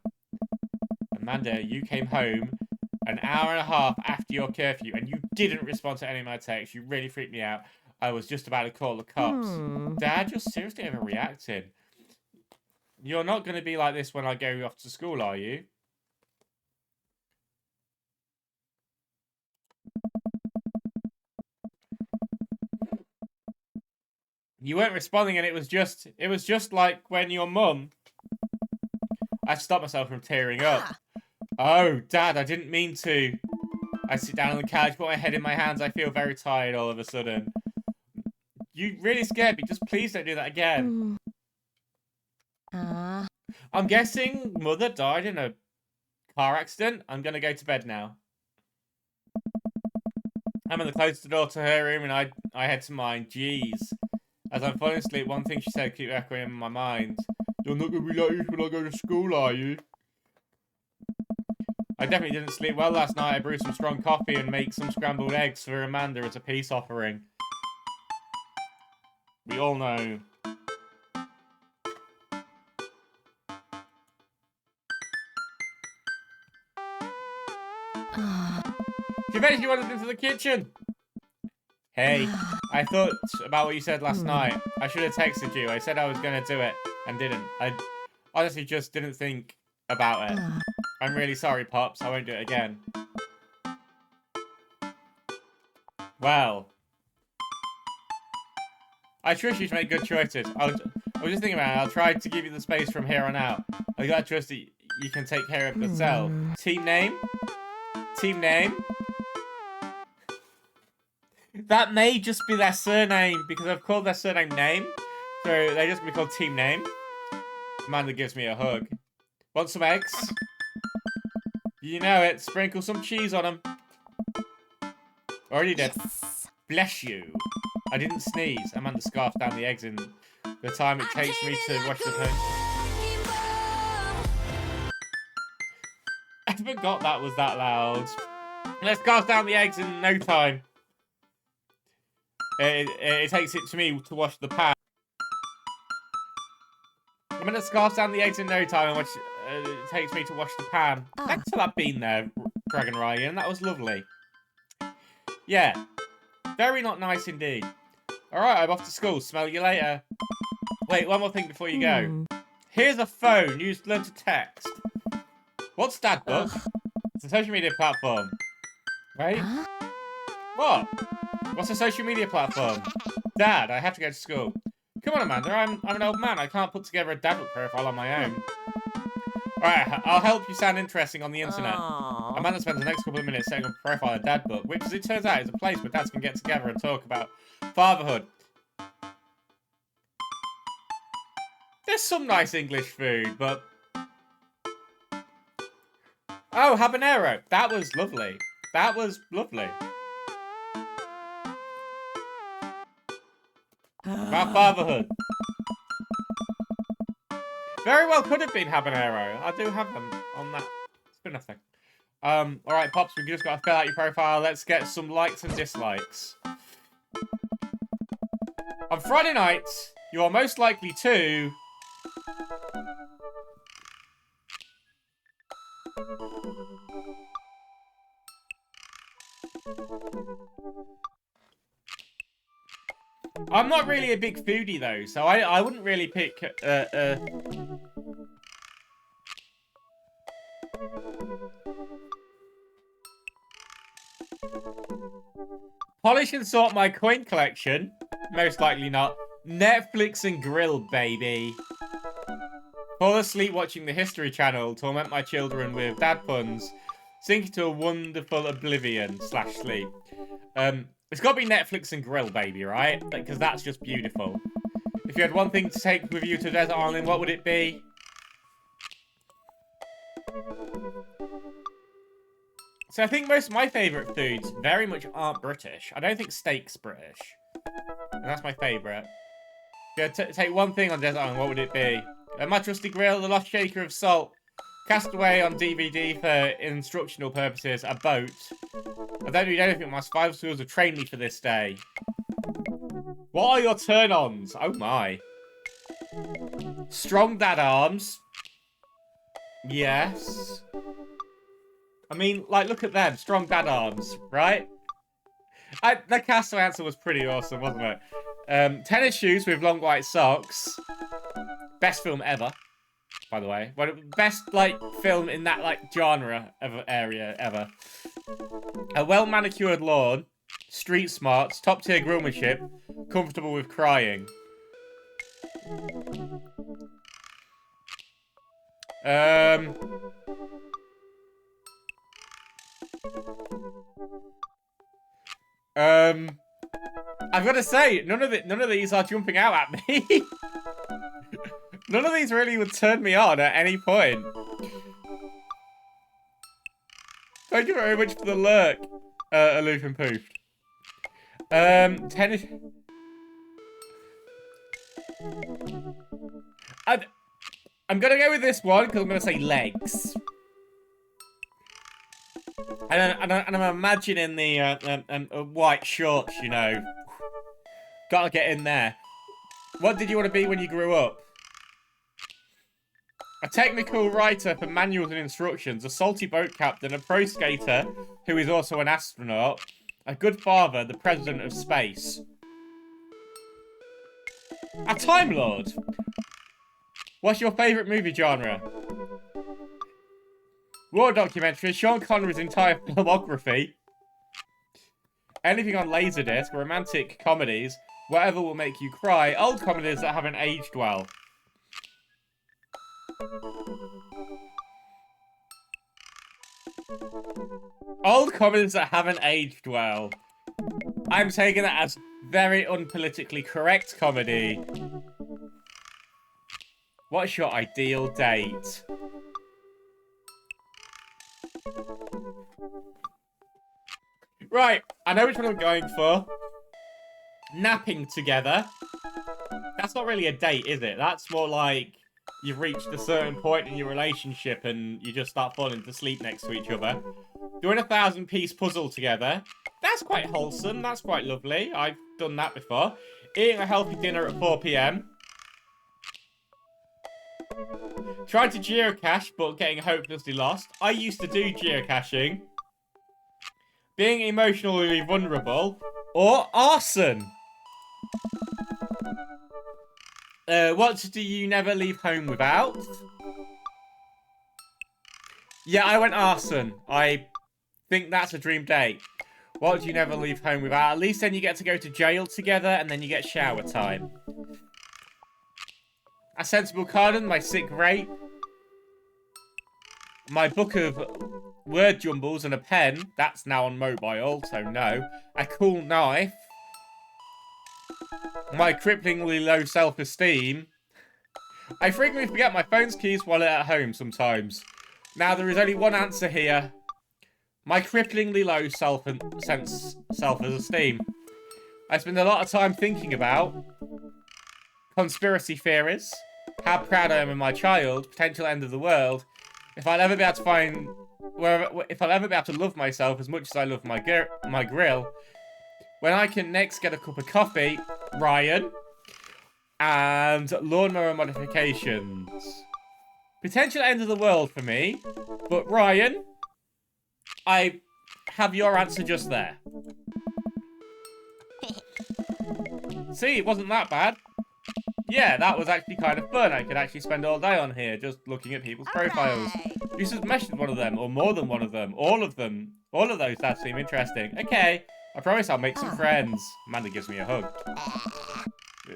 Amanda, you came home an hour and a half after your curfew, and you didn't respond to any of my texts. You really freaked me out. I was just about to call the cops. Dad, you're seriously overreacting. You're not going to be like this when I go off to school, are you? You weren't responding, and it was just like when your mum... I stopped myself from tearing up. Oh, Dad, I didn't mean to. I sit down on the couch, put my head in my hands. I feel very tired all of a sudden. You really scared me. Just please don't do that again. I'm guessing Mother died in a car accident. I'm going to go to bed now. Amanda closed the door to her room, and I head to mine. Jeez. As I'm falling asleep, one thing she said keeps echoing in my mind. You're not going to be like this when I go to school, are you? I definitely didn't sleep well last night. I brewed some strong coffee and make some scrambled eggs for Amanda as a peace offering. We all know. She eventually wandered into the kitchen. Hey, I thought about what you said last night. I should have texted you. I said I was going to do it and didn't. I honestly just didn't think about it. I'm really sorry, Pops. I won't do it again. Well. I trust you to make good choices. I was just thinking about it. I'll try to give you the space from here on out. I gotta trust that you can take care of yourself. Team name? Team name? That may just be their surname, because I've called their surname Name. So they're just gonna be called Team Name. Amanda gives me a hug. Want some eggs? You know it. Sprinkle some cheese on them. Already did. Yes. Bless you. I didn't sneeze. Amanda scarfed down the eggs in the time it takes me to wash the plate. I forgot that was that loud. Let's scarf down the eggs in no time. It takes it to me to wash the pan. I'm gonna scarf down the eggs in no time, which it takes me to wash the pan. Thanks for that bean there, Dragon Ryan. That was lovely. Yeah. Very not nice indeed. Alright, I'm off to school. Smell you later. Wait, one more thing before you go. Here's a phone used to learn to text. What's Dad Book? It's a social media platform. Right? What? What's a social media platform? Dad, I have to go to school. Come on, Amanda. I'm an old man. I can't put together a Dad Book profile on my own. Alright, I'll help you sound interesting on the internet. Amanda spends the next couple of minutes setting up a profile on Dad Book, which, as it turns out, is a place where dads can get together and talk about fatherhood. There's some nice English food, but... Oh, habanero. That was lovely. That was lovely. About fatherhood. Very well could have been habanero. I do have them on that spin-off thing. Alright, Pops, we've just got to fill out your profile. Let's get some likes and dislikes. On Friday night, you are most likely to... I'm not really a big foodie, though, so I wouldn't really pick... Polish and sort my coin collection. Most likely not. Netflix and grill, baby. Fall asleep watching the History Channel. Torment my children with dad puns. Sink into a wonderful oblivion / sleep. It's got to be Netflix and grill, baby, right? Because that's just beautiful. If you had one thing to take with you to a desert island, what would it be? So I think most of my favourite foods very much aren't British. I don't think steak's British. And that's my favourite. If you had to take one thing on desert island, what would it be? My trusty grill, the lost shaker of salt. Castaway on DVD for instructional purposes. A boat. I don't need anything. My survival skills have trained me for this day. What are your turn-ons? Oh my. Strong dad arms. Yes. I mean, like, look at them. Strong dad arms, right? The Castaway answer was pretty awesome, wasn't it? Tennis shoes with long white socks. Best film ever, by the way. Best, like, film in that, like, genre area ever. A well-manicured lawn. Street smarts. Top-tier grillmanship. Comfortable with crying. I've got to say, none of these are jumping out at me. None of these really would turn me on at any point. Thank you very much for the lurk, Aloof and Poofed. Tennis... I'm gonna go with this one, because I'm gonna say legs. And I'm imagining the white shorts, you know. Gotta get in there. What did you want to be when you grew up? A technical writer for manuals and instructions, a salty boat captain, a pro skater who is also an astronaut, a good father, the president of space. A Time Lord. What's your favourite movie genre? War documentary, Sean Connery's entire filmography. Anything on Laserdisc, romantic comedies, whatever will make you cry, old comedies that haven't aged well. Old comedies that haven't aged well. I'm taking that as very unpolitically correct comedy. What's your ideal date? Right, I know which one I'm going for. Napping together. That's not really a date, is it? That's more like you've reached a certain point in your relationship and you just start falling to sleep next to each other. Doing a 1,000-piece puzzle together. That's quite wholesome. That's quite lovely. I've done that before. Eating a healthy dinner at 4 p.m. Tried to geocache, but getting hopelessly lost. I used to do geocaching. Being emotionally vulnerable. Or arson. What do you never leave home without? Yeah, I went arson. I think that's a dream date. What do you never leave home without? At least then you get to go to jail together and then you get shower time. A sensible garden, my sick rate. My book of word jumbles and a pen. That's now on mobile, so no. A cool knife. My cripplingly low self-esteem. I frequently forget my phone's keys while at home sometimes. Now, there is only one answer here. My cripplingly low self-esteem. I spend a lot of time thinking about conspiracy theories, how proud I am of my child, potential end of the world, if I'll ever be able to if I'll ever be able to love myself as much as I love my grill, when I can next get a cup of coffee, Ryan, and lawnmower modifications. Potential end of the world for me, but Ryan, I have your answer just there. See, it wasn't that bad. Yeah, that was actually kind of fun. I could actually spend all day on here just looking at people's profiles. You should mesh with one of them, or more than one of them. All of them. All of those that seem interesting. Okay, I promise I'll make some friends. Amanda gives me a hug.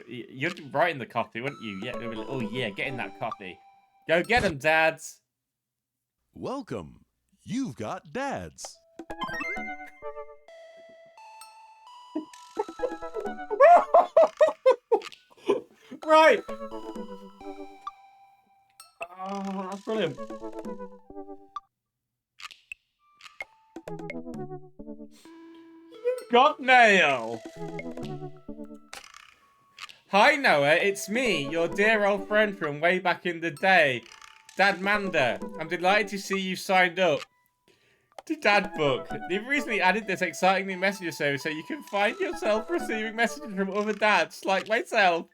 You'd write in the coffee, wouldn't you? Yeah. Oh, yeah, get in that coffee. Go get them, dads. Welcome. You've got dads. Right. Oh, that's brilliant. Got mail. Hi, Noah. It's me, your dear old friend from way back in the day, Dad Manda. I'm delighted to see you signed up to Dad Book. They've recently added this exciting new messenger service so you can find yourself receiving messages from other dads like myself.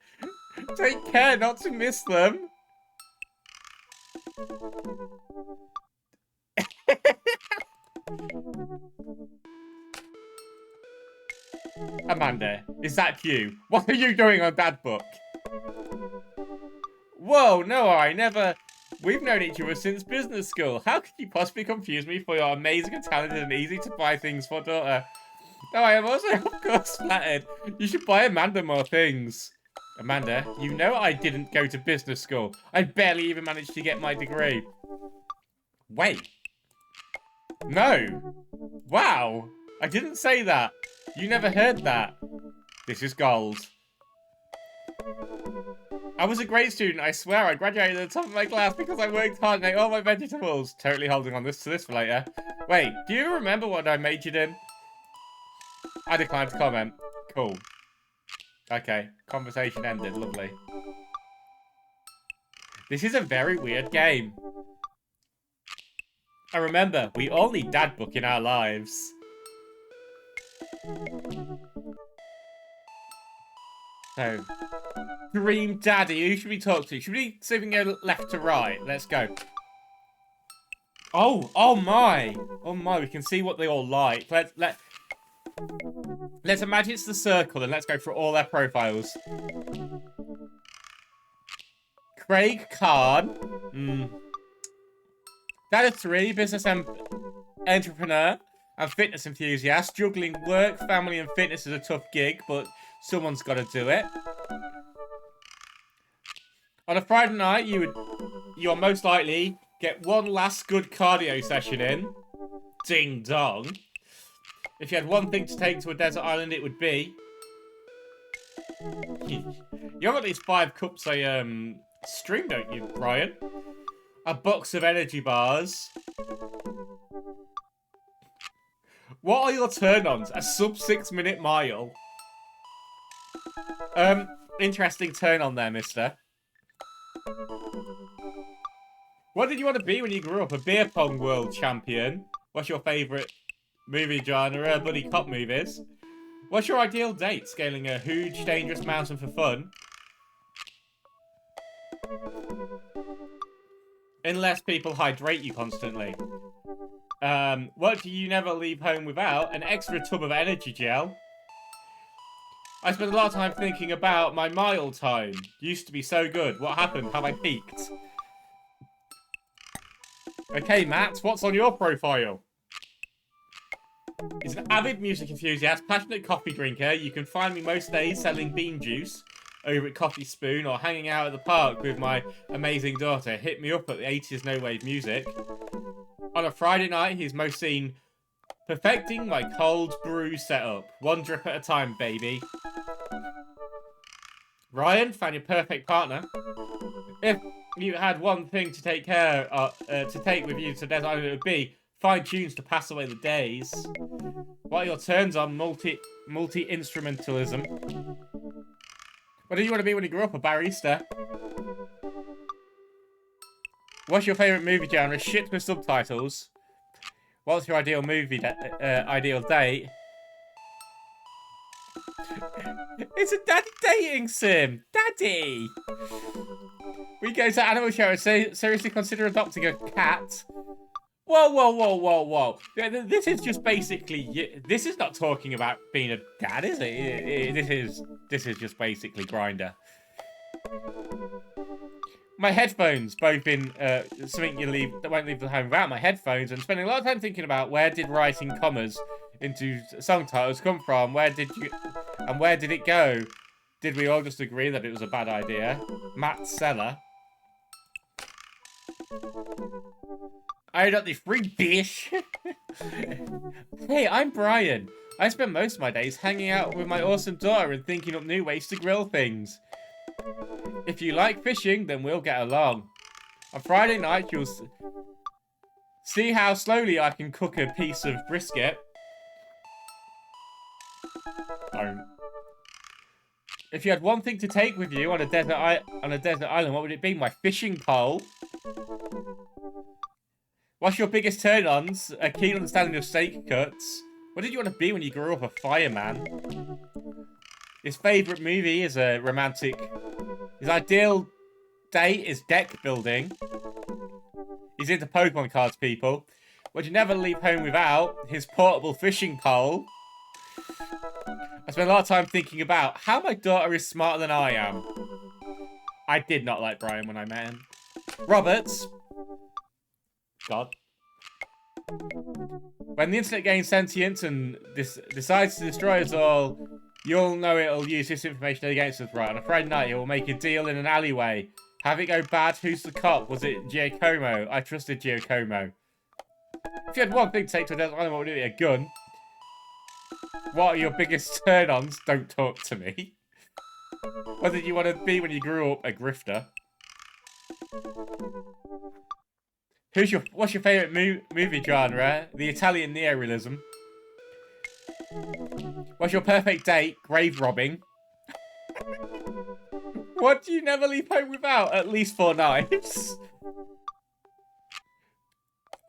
Take care not to miss them. Amanda, is that you? What are you doing on Dad Book? Whoa, no, I never... We've known each other since business school. How could you possibly confuse me for your amazing and talented and easy to buy things for daughter? No, I am also, of course, flattered. You should buy Amanda more things. Amanda, you know I didn't go to business school. I barely even managed to get my degree. Wait. No. Wow. I didn't say that. You never heard that. This is gold. I was a great student, I swear. I graduated at the top of my class because I worked hard and ate all my vegetables. Totally holding on to this for later. Wait, do you remember what I majored in? I declined to comment. Cool. Okay, conversation ended. Lovely. This is a very weird game. And remember, we all need Dad Book in our lives. So, Dream Daddy, who should we talk to? Should we see if we can go left to right? Let's go. Oh my. Oh my, we can see what they all like. Let's imagine it's the circle and let's go through all their profiles. Craig Khan. Dad of 3, business entrepreneur and fitness enthusiast. Juggling work, family and fitness is a tough gig, but someone's got to do it. On a Friday night, you'll most likely get one last good cardio session in. Ding dong. If you had one thing to take to a desert island, it would be... You have at least 5 cups of stream, don't you, Brian? A box of energy bars. What are your turn-ons? A sub 6-minute mile. Interesting turn-on there, mister. What did you want to be when you grew up? A beer pong world champion? What's your favourite movie genre, buddy cop movies. What's your ideal date? Scaling a huge, dangerous mountain for fun. Unless people hydrate you constantly. What do you never leave home without? An extra tub of energy gel. I spend a lot of time thinking about my mile time. Used to be so good. What happened? Have I peaked? Okay, Matt, what's on your profile? He's an avid music enthusiast, passionate coffee drinker. You can find me most days selling bean juice over at Coffee Spoon or hanging out at the park with my amazing daughter. Hit me up at the 80s No Wave Music. On a Friday night, he's most seen perfecting my cold brew setup. One drip at a time, baby. Ryan, found your perfect partner. If you had one thing to take with you to Desert Island, it would be fine tunes to pass away the days. What are your turns on multi-instrumentalism? What did you want to be when you grew up? A barista? What's your favourite movie genre? Shit with subtitles. What's your ideal movie ideal date? It's a daddy dating sim! Daddy! We go to Animal Show and seriously consider adopting a cat. Whoa, whoa, whoa, whoa, whoa. This is just basically... This is not talking about being a dad, is it? This is just basically Grindr. My headphones, both in something that won't leave the home without my headphones, and spending a lot of time thinking about where did writing commas into song titles come from? Where did it go? Did we all just agree that it was a bad idea? Matt Seller. I got the free dish. Hey, I'm Brian. I spend most of my days hanging out with my awesome daughter and thinking up new ways to grill things. If you like fishing, then we'll get along. On Friday night, you'll see how slowly I can cook a piece of brisket. Don't. If you had one thing to take with you on a desert island, what would it be? My fishing pole. What's your biggest turn-ons? A keen understanding of steak cuts. What did you want to be when you grew up? A fireman. His favourite movie is a romantic... His ideal date is deck building. He's into Pokemon cards, people. What you never leave home without? His portable fishing pole. I spent a lot of time thinking about how my daughter is smarter than I am. I did not like Brian when I met him. Roberts. God. When the internet gains sentience and decides to destroy us all, you'll know it'll use this information against us, right? On a Friday night, it will make a deal in an alleyway. Have it go bad? Who's the cop? Was it Giacomo? I trusted Giacomo. If you had one thing to take to a desert island, what would it be? A gun? What are your biggest turn-ons? Don't talk to me. What did you want to be when you grew up? A grifter. What's your favourite movie genre? The Italian neorealism. What's your perfect date? Grave robbing. What do you never leave home without? At least 4 knives.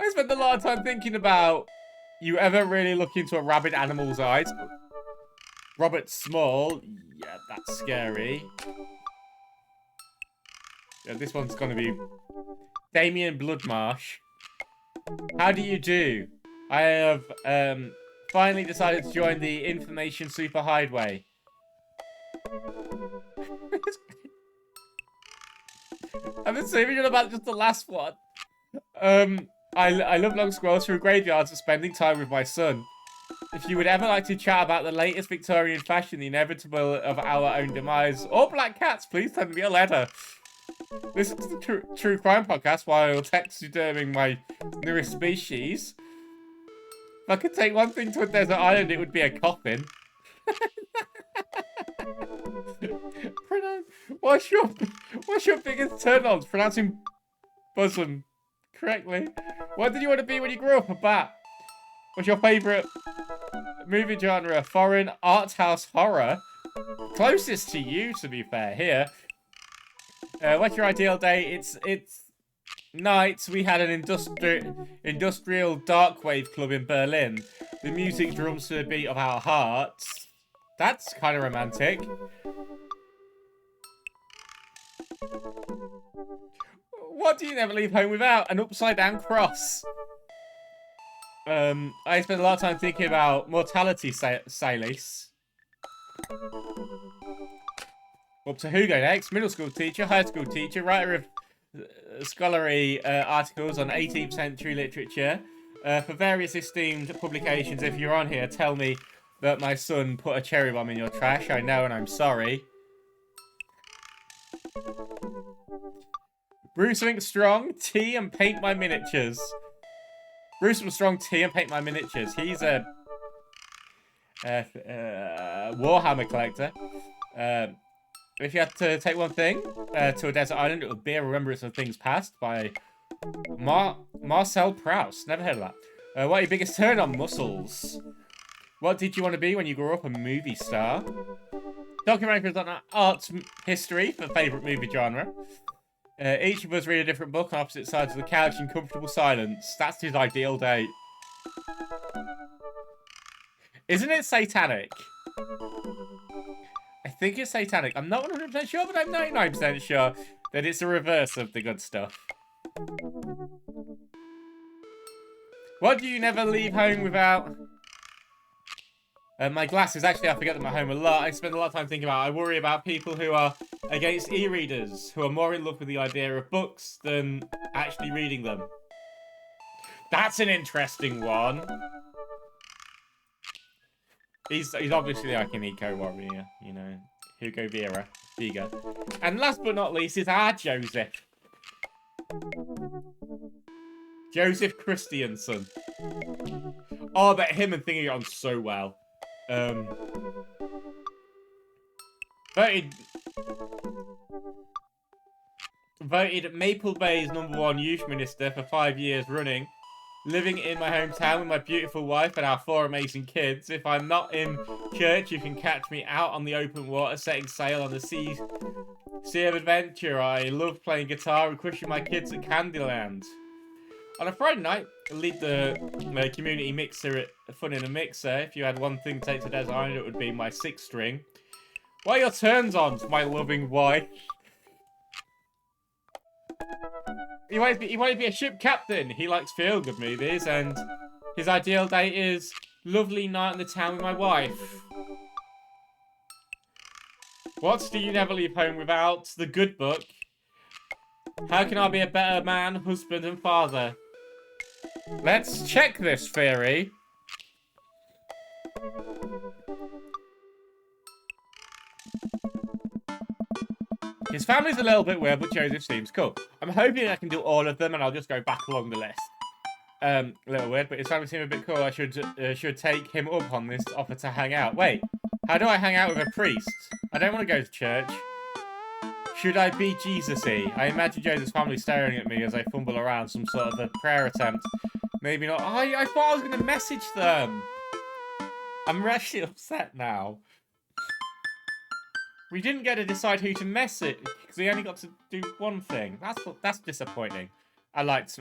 I spent a lot of time thinking about... You ever really look into a rabid animal's eyes? Robert Small. Yeah, that's scary. Yeah, this one's gonna be... Damien Bloodmarsh. How do you do? I have finally decided to join the Information Super Hideaway. I'm assuming you're about just the last one. I love long scrolls through graveyards and spending time with my son. If you would ever like to chat about the latest Victorian fashion, the inevitable of our own demise, or black cats, please send me a letter. Listen to the True Crime Podcast while taxiderming my newest species. If I could take one thing to a desert island, it would be a coffin. What's your biggest turn-ons? Pronouncing bosom correctly. What did you want to be when you grew up? A bat. What's your favourite movie genre? Foreign art house horror. Closest to you, to be fair, here. What's your ideal day? It's nights. We had an industrial dark wave club in Berlin. The music drums to the beat of our hearts. That's kind of romantic. What do you never leave home without? An upside down cross. I spent a lot of time thinking about mortality, Salis. Up to who go next? Middle school teacher, high school teacher, writer of scholarly articles on 18th century literature. For various esteemed publications, if you're on here, tell me that my son put a cherry bomb in your trash. I know and I'm sorry. Bruce Strong, tea and paint my miniatures. Bruce Strong, tea and paint my miniatures. He's a Warhammer collector. If you had to take one thing to a desert island, it would be a remembrance of things past by Marcel Proust. Never heard of that. What are your biggest turn on? Muscles. What did you want to be when you grew up? A movie star. Documentaries on art history for favourite movie genre. Each of us read a different book on opposite sides of the couch in comfortable silence. That's his ideal date. Isn't it satanic? I think it's satanic. I'm not 100% sure, but I'm 99% sure that it's the reverse of the good stuff. What do you never leave home without? My glasses. Actually, I forget them at home a lot. I spend a lot of time thinking about it. I worry about people who are against e-readers, who are more in love with the idea of books than actually reading them. That's an interesting one. He's obviously like an eco-warrior, you know. Hugo Viga. And last but not least is our Joseph. Joseph Christiansen. Oh, but him and Thingy on so well. Voted Maple Bay's #1 youth minister for 5 years running. Living in my hometown with my beautiful wife and our 4 amazing kids. If I'm not in church, you can catch me out on the open water, setting sail on the sea of adventure. I love playing guitar and crushing my kids at Candyland. On a Friday night, I lead the community mixer at Fun in a Mixer. If you had one thing to take to Desert Island, it would be my 6-string. What are your turns on, my loving wife? He wanted to be a ship captain. He likes feel-good movies, and his ideal date is lovely night in the town with my wife. What do you never leave home without? The Good Book. How can I be a better man, husband, and father? Let's check this theory. His family's a little bit weird, but Joseph seems cool. I'm hoping I can do all of them, and I'll just go back along the list. A little weird, but his family seems a bit cool. I should take him up on this offer to hang out. Wait, how do I hang out with a priest? I don't want to go to church. Should I be Jesus-y? I imagine Joseph's family staring at me as I fumble around some sort of a prayer attempt. Maybe not. I thought I was going to message them. I'm actually upset now. We didn't get to decide who to message, because we only got to do one thing. That's disappointing. I liked,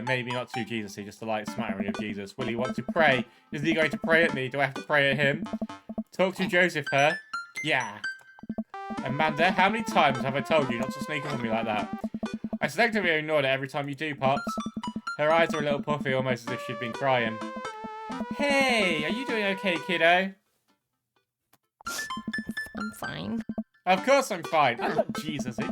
maybe not too Jesus-y, just a light smattering of Jesus. Will he want to pray? Is he going to pray at me? Do I have to pray at him? Talk to Joseph, her? Yeah. Amanda, how many times have I told you not to sneak up on me like that? I selectively ignored it every time you do, Pops. Her eyes are a little puffy, almost as if she'd been crying. Hey, are you doing okay, kiddo? I'm fine. Of course I'm fine. I'm not Jesus-y.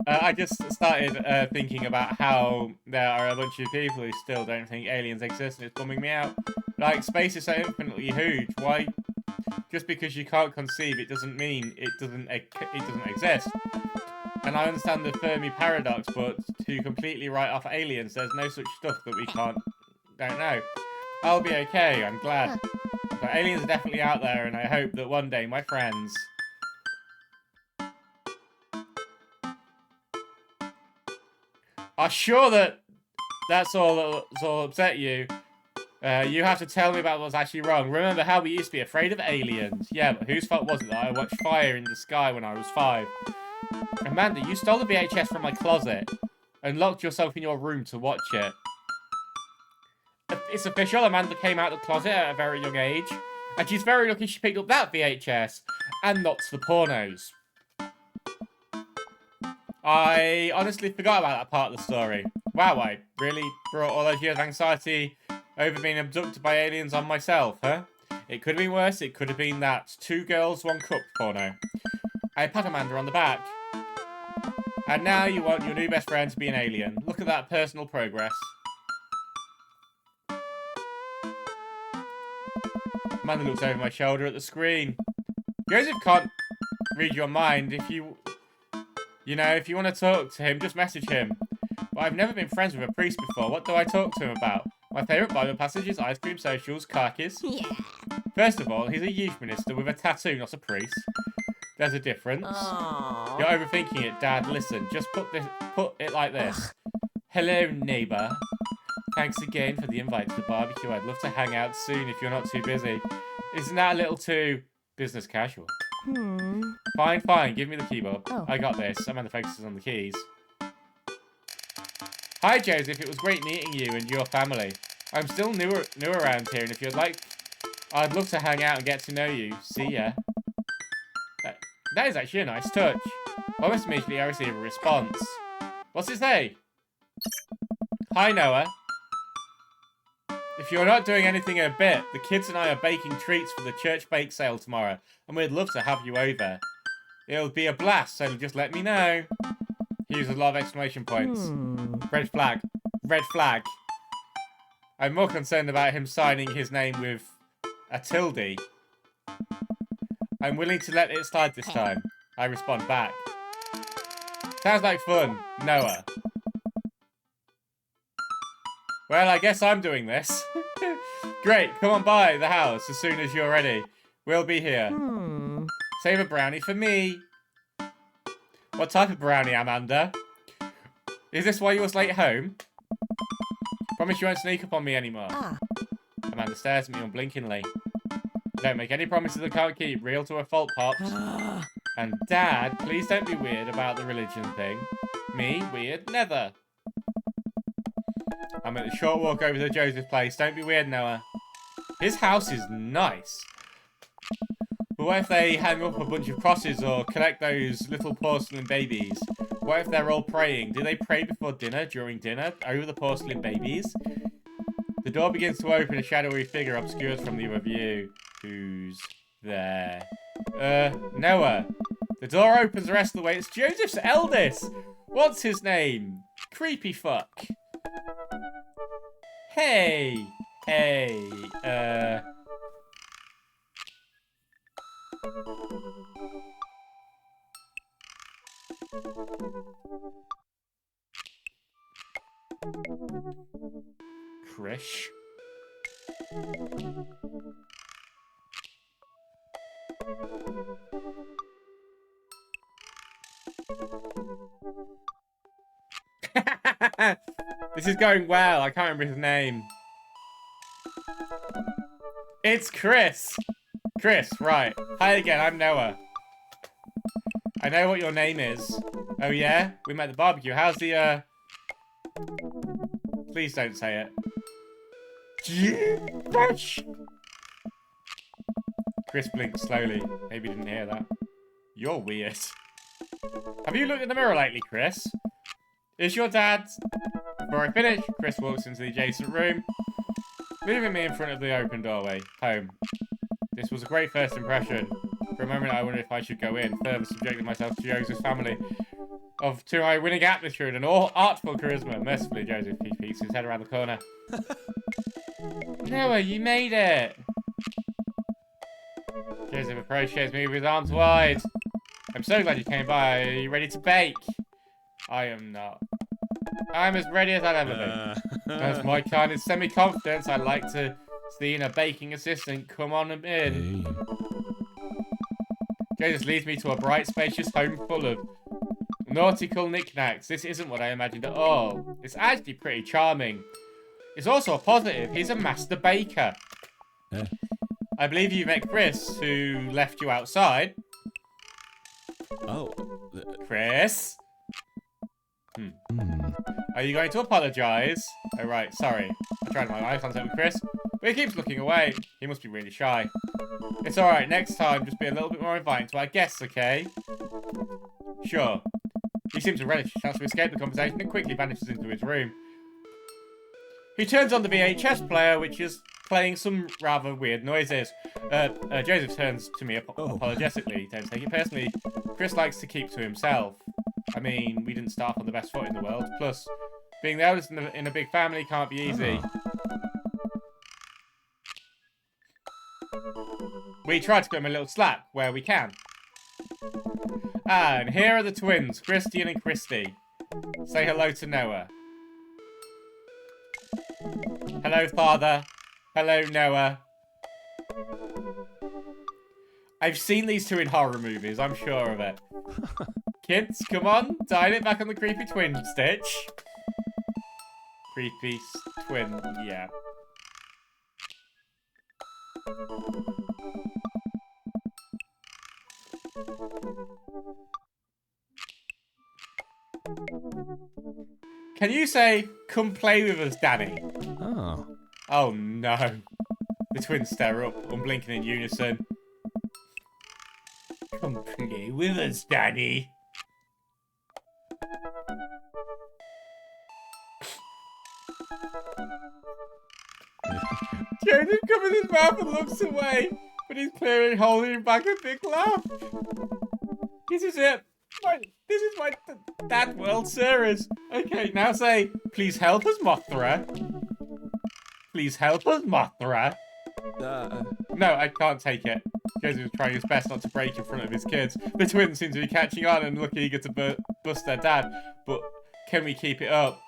I just started thinking about how there are a bunch of people who still don't think aliens exist, and it's bumming me out. Like, space is so infinitely huge. Why? Just because you can't conceive, it doesn't mean it doesn't exist. And I understand the Fermi paradox, but to completely write off aliens, there's no such stuff that we don't know. I'll be okay, I'm glad. But aliens are definitely out there, and I hope that one day my friends are sure that that's all upset you. You have to tell me about what's actually wrong. Remember how we used to be afraid of aliens? Yeah, but whose fault was it that I watched fire in the sky when I was 5? Amanda, you stole the VHS from my closet and locked yourself in your room to watch it. it's official. Amanda came out of the closet at a very young age. And she's very lucky she picked up that VHS. And not the pornos. I honestly forgot about that part of the story. Wow, I really brought all those years of anxiety over being abducted by aliens on myself, huh? It could have been worse. It could have been that 2 girls, 1 cup porno. I pat Amanda on the back. And now you want your new best friend to be an alien. Look at that personal progress. Amanda looks over my shoulder at the screen. Joseph can't read your mind. If you want to talk to him, just message him. But I've never been friends with a priest before. What do I talk to him about? My favourite Bible passage is ice cream socials, khakis. Yeah. First of all, he's a youth minister with a tattoo, not a priest. There's a difference. Aww. You're overthinking it, Dad. Listen, just put it like this. Hello, neighbour. Thanks again for the invite to the barbecue. I'd love to hang out soon if you're not too busy. Isn't that a little too business casual? Fine. Give me the keyboard. Oh. I got this. Amanda focuses on the keys. Hi, Joseph. It was great meeting you and your family. I'm still new around here, and if you'd like, I'd love to hang out and get to know you. See ya. That is actually a nice touch. Almost immediately, I receive a response. What's it say? Hi, Noah. If you're not doing anything in a bit, the kids and I are baking treats for the church bake sale tomorrow, and we'd love to have you over. It'll be a blast, so just let me know. He uses a lot of exclamation points. Red flag. Red flag. I'm more concerned about him signing his name with a tilde. I'm willing to let it slide this time. I respond back. Sounds like fun, Noah. Well, I guess I'm doing this. Great, come on by the house as soon as you're ready. We'll be here. Save a brownie for me. What type of brownie, Amanda? Is this why you was late home? Promise you won't sneak up on me anymore. Amanda stares at me unblinkingly. Don't make any promises I can't keep. Real to a fault, Pops. And Dad, please don't be weird about the religion thing. Me? Weird? Never. I'm at a short walk over to Joseph's place. Don't be weird, Noah. His house is nice. But what if they hang up a bunch of crosses or collect those little porcelain babies? What if they're all praying? Do they pray before dinner, during dinner, over the porcelain babies? The door begins to open. A shadowy figure obscures from the other view. Who's there? Noah. The door opens the rest of the way. It's Joseph's eldest. What's his name? Creepy fuck. Hey. Krish. This is going well. I can't remember his name. It's Chris. Chris, right. Hi again, I'm Noah. I know what your name is. Oh yeah? We met at the barbecue. How's the, Please don't say it. Chris blinked slowly. Maybe he didn't hear that. You're weird. Have you looked in the mirror lately, Chris? Is your dad... Before I finish, Chris walks into the adjacent room, leaving me in front of the open doorway. Home. This was a great first impression. For a moment, I wondered if I should go in, further subjecting myself to Joseph's family of to my winning atmosphere and an artful charisma. Mercifully, Joseph peeks his head around the corner. Noah, you made it! Joseph approaches me with his arms wide. I'm so glad you came by. Are you ready to bake? I am not. I'm as ready as I'll ever be. That's my kind of semi-confidence I'd like to see in a baking assistant. Come on in. Joseph leads me to a bright, spacious home full of nautical knickknacks. This isn't what I imagined at all. It's actually pretty charming. It's also a positive. He's a master baker. I believe you met Chris, who left you outside. Oh. Chris? Are you going to apologise? Oh, right, sorry. I tried my eye contact with Chris, but he keeps looking away. He must be really shy. It's alright, next time, just be a little bit more inviting to our guests, okay? Sure. He seems to relish the chance to escape the conversation and quickly vanishes into his room. He turns on the VHS player, which is playing some rather weird noises. Joseph turns to me apologetically. Don't take it personally. Chris likes to keep to himself. I mean, we didn't start on the best foot in the world. Plus, being the eldest in a big family can't be easy. We try to give him a little slack where we can. And here are the twins, Christian and Christy. Say hello to Noah. Hello, Father. Hello, Noah. I've seen these two in horror movies, I'm sure of it. Kids, come on, dial it back on the creepy twin stitch. Creepy twin, yeah. Can you say, come play with us, Daddy? Oh. Oh no. The twins stare up, unblinking in unison. Come play with us, Daddy. Joseph covers his mouth and looks away, but he's clearly holding back a big laugh. This is it. This is my Dad World Series. Okay, now say, please help us, Mothra. Please help us, Mothra. No, I can't take it. Joseph is trying his best not to break in front of his kids. The twins seem to be catching on and look eager to bust their dad. But can we keep it up?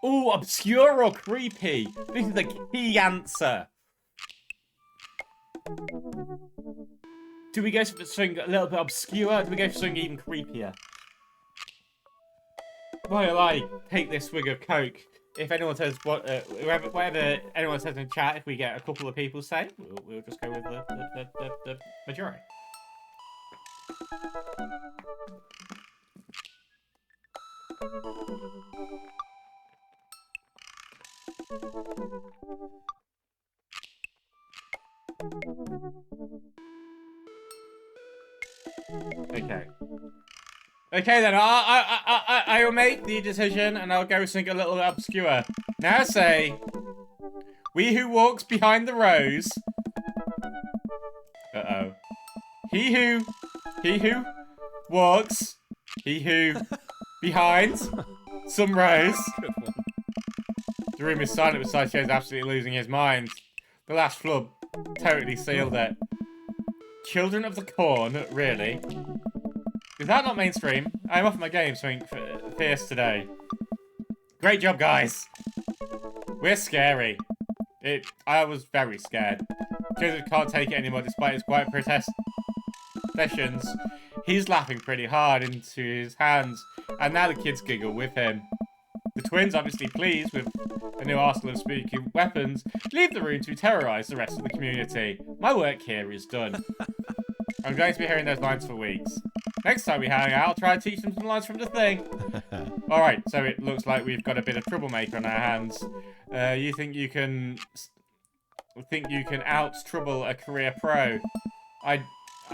Oh, obscure or creepy? This is the key answer. Do we go for something a little bit obscure? Or do we go for something even creepier? While I take this swig of Coke, if anyone says whatever anyone says in chat, if we get a couple of people say, we'll just go with the majority. Okay then, I will make the decision and I'll go sing a little obscure. Now say, we who walks behind the rose. Uh-oh. He who walks, behind some rose. The room is silent with Sideshow's absolutely losing his mind. The last flub totally sealed it. Children of the Corn, really? Is that not mainstream? I'm off my game, something fierce today. Great job, guys. We're scary. I was very scared. Joseph can't take it anymore despite his quiet protestations. He's laughing pretty hard into his hands, and now the kids giggle with him. The twins, obviously pleased with a new arsenal of spooky weapons, leave the room to terrorise the rest of the community. My work here is done. I'm going to be hearing those lines for weeks. Next time we hang out, I'll try and teach them some lines from the thing. Alright, so it looks like we've got a bit of troublemaker on our hands. You think you can out-trouble a career pro? I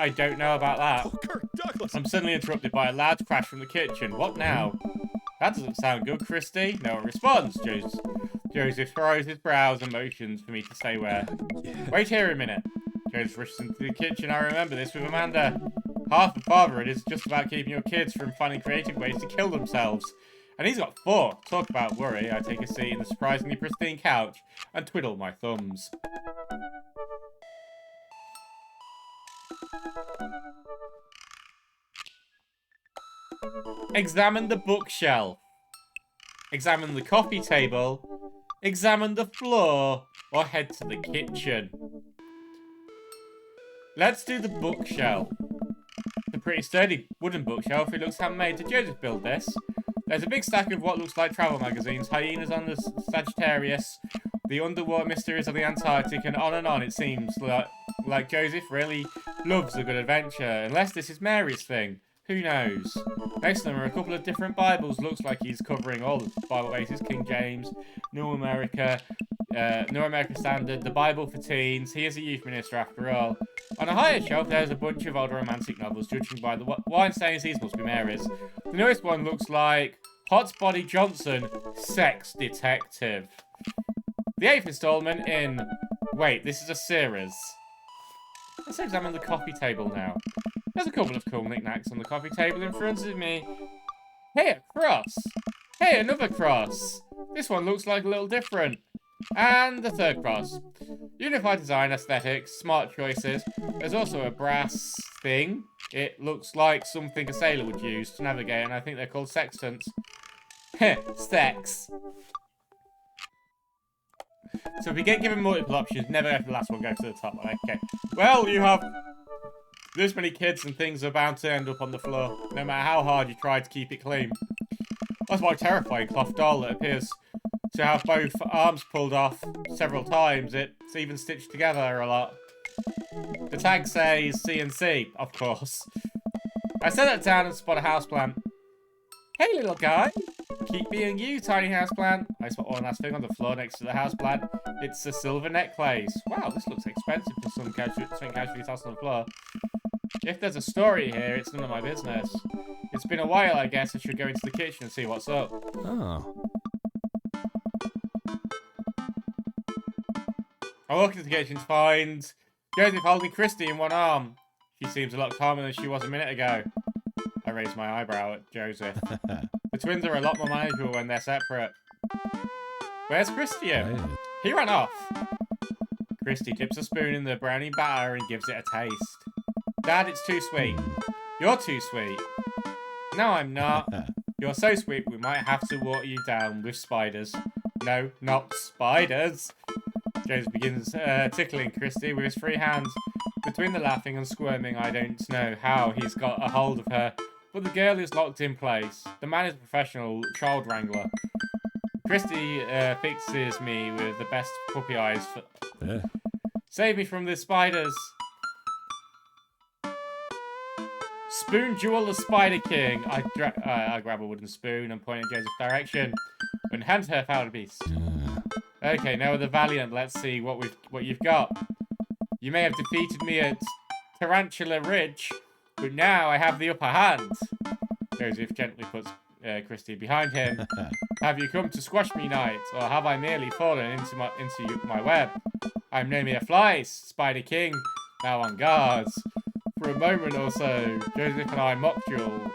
don't know about that. Oh, Kirk Douglas! I'm suddenly interrupted by a loud crash from the kitchen. What now? That doesn't sound good, Christy. No one responds. Joseph furrows his brows and motions for me to stay where. Wait here a minute. Joseph rushes into the kitchen. I remember this with Amanda. Half the father it is just about keeping your kids from finding creative ways to kill themselves. And he's got 4. Talk about worry. I take a seat in the surprisingly pristine couch and twiddle my thumbs. Examine the bookshelf. Examine the coffee table. Examine the floor. Or head to the kitchen. Let's do the bookshelf. It's a pretty sturdy wooden bookshelf. It looks handmade. Did Joseph build this? There's a big stack of what looks like travel magazines. Hyenas on the Sagittarius. the underwater mysteries of the Antarctic, and on it seems like Joseph really loves a good adventure, unless this is Mary's thing. Who knows? Next to them are a couple of different Bibles. Looks like he's covering all the Bible bases: King James, New America Standard, the Bible for teens. He is a youth minister after all. On a higher shelf, there's a bunch of older romantic novels. Judging by the wine stains, these must be Mary's. The newest one looks like Hot Body Johnson, Sex Detective. The 8th installment in... Wait, this is a series. Let's examine the coffee table now. There's a couple of cool knickknacks on the coffee table in front of me. Hey, a cross! Hey, another cross! This one looks like a little different. And the 3rd cross. Unified design, aesthetics, smart choices. There's also a brass thing. It looks like something a sailor would use to navigate, and I think they're called sextants. Heh, sex. So if we get given multiple options, never go for the last one, go to the top one. Okay. Well, you have this many kids and things are bound to end up on the floor, no matter how hard you try to keep it clean. That's my terrifying cloth doll that appears to have both arms pulled off several times. It's even stitched together a lot. The tag says CNC, of course. I set that down and spot a houseplant. Hey, little guy. Keep being you, tiny houseplant. I spot one last thing on the floor next to the houseplant. It's a silver necklace. Wow, this looks expensive for some casually tossed on the floor. If there's a story here, it's none of my business. It's been a while, I guess I should go into the kitchen and see what's up. Oh. I walk into the kitchen to find Joseph holding Christy in one arm. She seems a lot calmer than she was a minute ago. I raise my eyebrow at Joseph. The twins are a lot more manageable when they're separate. Where's Christy? Hey. He ran off. Christy dips a spoon in the brownie batter and gives it a taste. Dad, it's too sweet. You're too sweet. No, I'm not. You're so sweet, we might have to water you down with spiders. No, not spiders. James begins tickling Christy with his free hands. Between the laughing and squirming, I don't know how he's got a hold of her, but the girl is locked in place. The man is a professional child wrangler. Christy fixes me with the best puppy eyes. Yeah. Save me from the spiders. Spoon Jewel the Spider King. I grab a wooden spoon and point in Joseph's direction and hand her foul beast. Okay, now with the Valiant, let's see what you've got. You may have defeated me at Tarantula Ridge, but now I have the upper hand. Joseph gently puts Christy behind him. Have you come to squash me, knight, or have I merely fallen into my web? I'm no mere fly, Spider King. Now on guards. For a moment or so, Joseph and I mock duel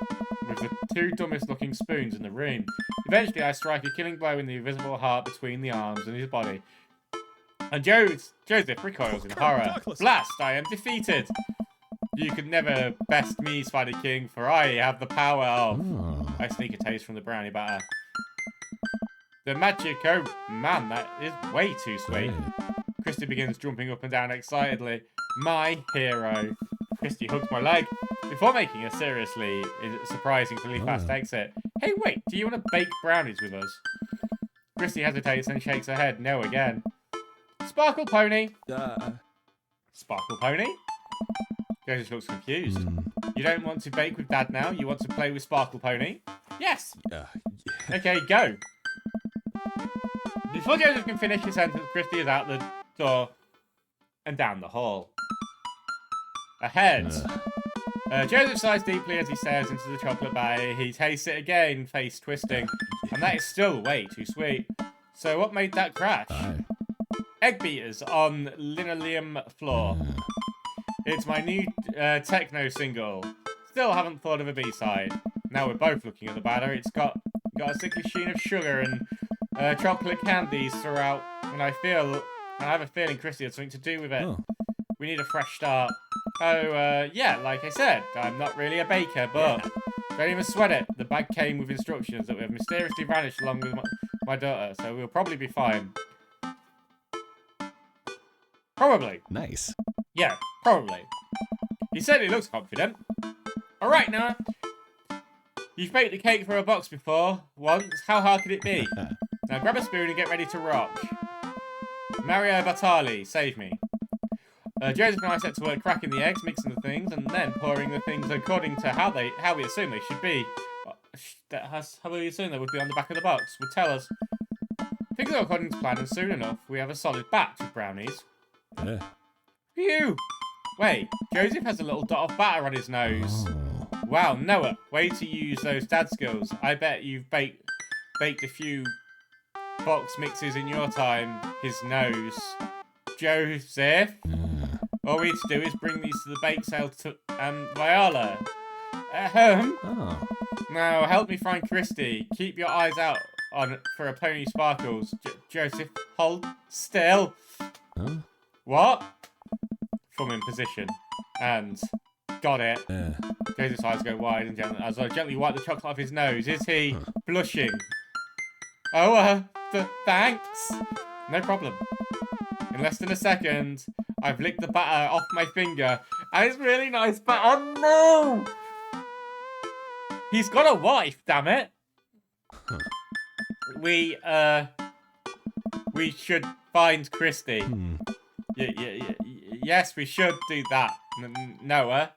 with the two dumbest looking spoons in the room. Eventually, I strike a killing blow in the invisible heart between the arms and his body. And Joseph recoils in horror. Blast! I am defeated! You could never best me, Spider King, for I have the power of... Oh. I sneak a taste from the brownie batter. The magic, oh man, that is way too sweet. Christy begins jumping up and down excitedly. My hero. Christy hugs my leg before making a seriously surprisingly fast exit. Hey, wait, do you want to bake brownies with us? Christy hesitates and shakes her head no again. Sparkle Pony. Sparkle Pony? Joseph looks confused. You don't want to bake with Dad now? You want to play with Sparkle Pony? Yes! Okay, go. Before Joseph can finish his sentence, Christy is out the door and down the hall. Ahead. Joseph sighs deeply as he stares into the chocolate bay. He tastes it again, face twisting. And that is still way too sweet. So what made that crash? Egg beaters on linoleum floor. It's my new techno single. Still haven't thought of a B-side. Now we're both looking at the batter. It's got a sickly sheen of sugar and chocolate candies throughout. And I have a feeling Christy had something to do with it. Oh. We need a fresh start. Oh, yeah, like I said, I'm not really a baker, but don't even sweat it. The bag came with instructions that have mysteriously vanished along with my daughter, so we'll probably be fine. Probably. Nice. Yeah, probably. He certainly looks confident. Alright, now. You've baked the cake for a box before, once. How hard could it be? Now grab a spoon and get ready to rock. Mario Batali, save me. Joseph and I set to work cracking the eggs, mixing the things, and then pouring the things according to how we assume they should be. How we assume they would be on the back of the box would tell us. Things are according to plan, and soon enough, we have a solid batch of brownies. Yeah. Phew! Wait, Joseph has a little dot of batter on his nose. Oh. Wow, Noah, way to use those dad skills. I bet you've baked a few box mixes in your time. His nose. Joseph, all we need to do is bring these to the bake sale to Viola. Oh. Now help me find Christy. Keep your eyes out for a Pony Sparkles. Joseph, hold still. Huh? What? Thumb in position. And got it. Yeah. Joseph's eyes go wide and gentle as I gently wipe the chocolate off his nose. Is he blushing? Oh, thanks. No problem. In less than a second, I've licked the batter off my finger. And it's really nice, but oh no! He's got a wife, damn it. Huh. We should find Christy. Yes, we should do that, Noah.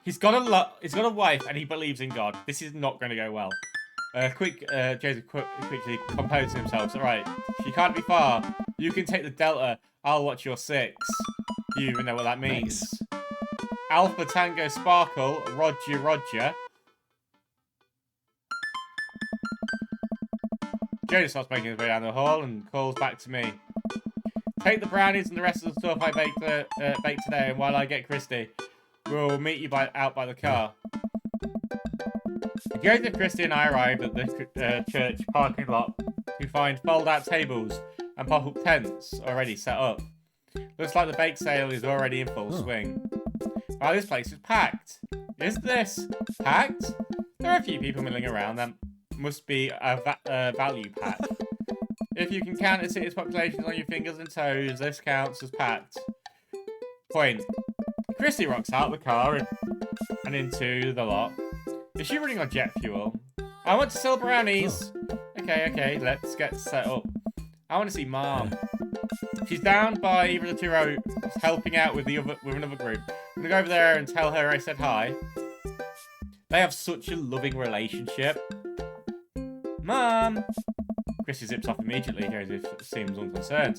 He's got a wife, and he believes in God. This is not going to go well. Joseph quickly composed himself. All right, she can't be far. You can take the Delta. I'll watch your 6. Do you even know what that means? Nice. Alpha Tango Sparkle, Roger. Joseph starts making his way down the hall and calls back to me. Take the brownies and the rest of the stuff I baked today, and while I get Christy, we'll meet you out by the car. Joseph, Christy, and I arrived at the church parking lot to find fold-out tables and pop-up tents already set up. Looks like the bake sale is already in full swing. Wow, this place is packed. Is this packed? There are a few people milling around. That must be a value pack. If you can count the city's population on your fingers and toes, this counts as packed. Point. Christy rocks out of the car and into the lot. Is she running on jet fuel? I want to sell brownies. Okay, let's get set up. I want to see Mom. She's down by either of the 2 rows, helping out with another group. I'm gonna go over there and tell her I said hi. They have such a loving relationship. Mom! Chrissy zips off immediately. Joseph seems unconcerned.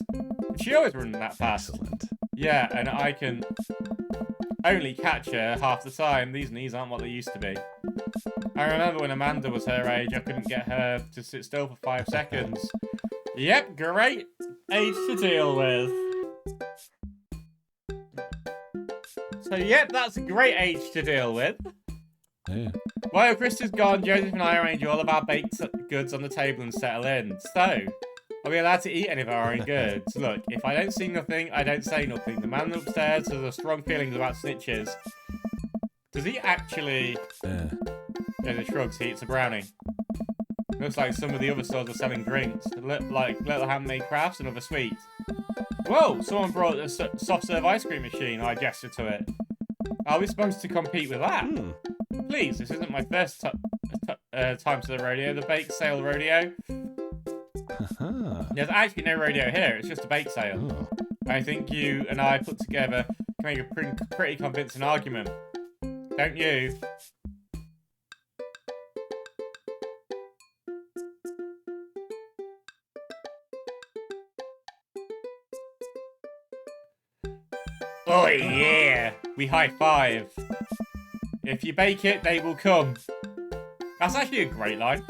She always runs that fast. Excellent. Yeah, and I can only catch her half the time. These knees aren't what they used to be. I remember when Amanda was her age, I couldn't get her to sit still for 5 seconds. Yep, great age to deal with. So, yep, that's a great age to deal with. Yeah. While Christy's gone, Joseph and I arrange all of our baked goods on the table and settle in. So, are we allowed to eat any of our own goods? Look, if I don't see nothing, I don't say nothing. The man upstairs has a strong feelings about snitches. Does he actually... Joseph shrugs, he eats a brownie. Looks like some of the other stores are selling drinks, like little handmade crafts and other sweets. Whoa, someone brought a soft serve ice cream machine. I gestured to it. Are we supposed to compete with that? Please, this isn't my first time to the rodeo, the bake sale rodeo. There's actually no rodeo here, it's just a bake sale. I think you and I put together can make a pretty convincing argument. Don't you? Oh yeah! We high five. If you bake it, they will come. That's actually a great line.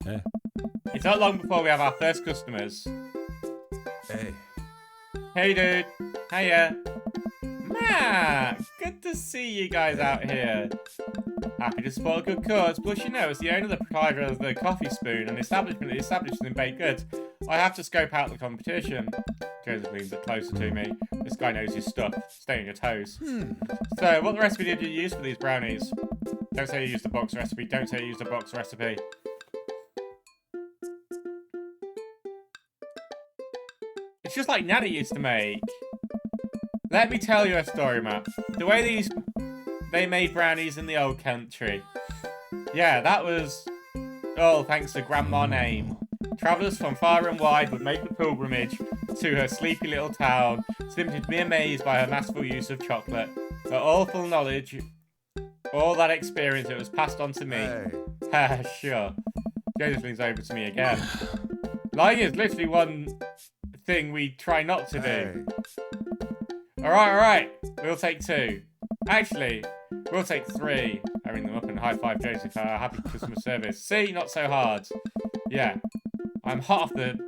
Yeah. It's not long before we have our first customers. Hey. Hey dude. Hiya. Matt! Good to see you guys out here. Happy to support a good cause. Plus, you know, as the owner, the proprietor of the Coffee Spoon, an establishment that establishes in baked goods, I have to scope out the competition. Joseph leans closer to me. This guy knows his stuff. Stay on your toes. So, what recipe did you use for these brownies? Don't say you used a box recipe. Don't say you used a box recipe. It's just like Nana used to make. Let me tell you a story, Matt. The way they made brownies in the old country. Yeah, that was all thanks to Grandma Name. Travellers from far and wide would make the pilgrimage to her sleepy little town, simply to be amazed by her masterful use of chocolate. Her awful knowledge, all that experience, it was passed on to me. Hey. Sure. Joseph leans over to me again. Lying is literally one thing we try not to do. Alright. We'll take 2. Actually, we'll take 3. I ring them up and high five Joseph. Happy customer service. See, not so hard. Yeah. I'm hot off the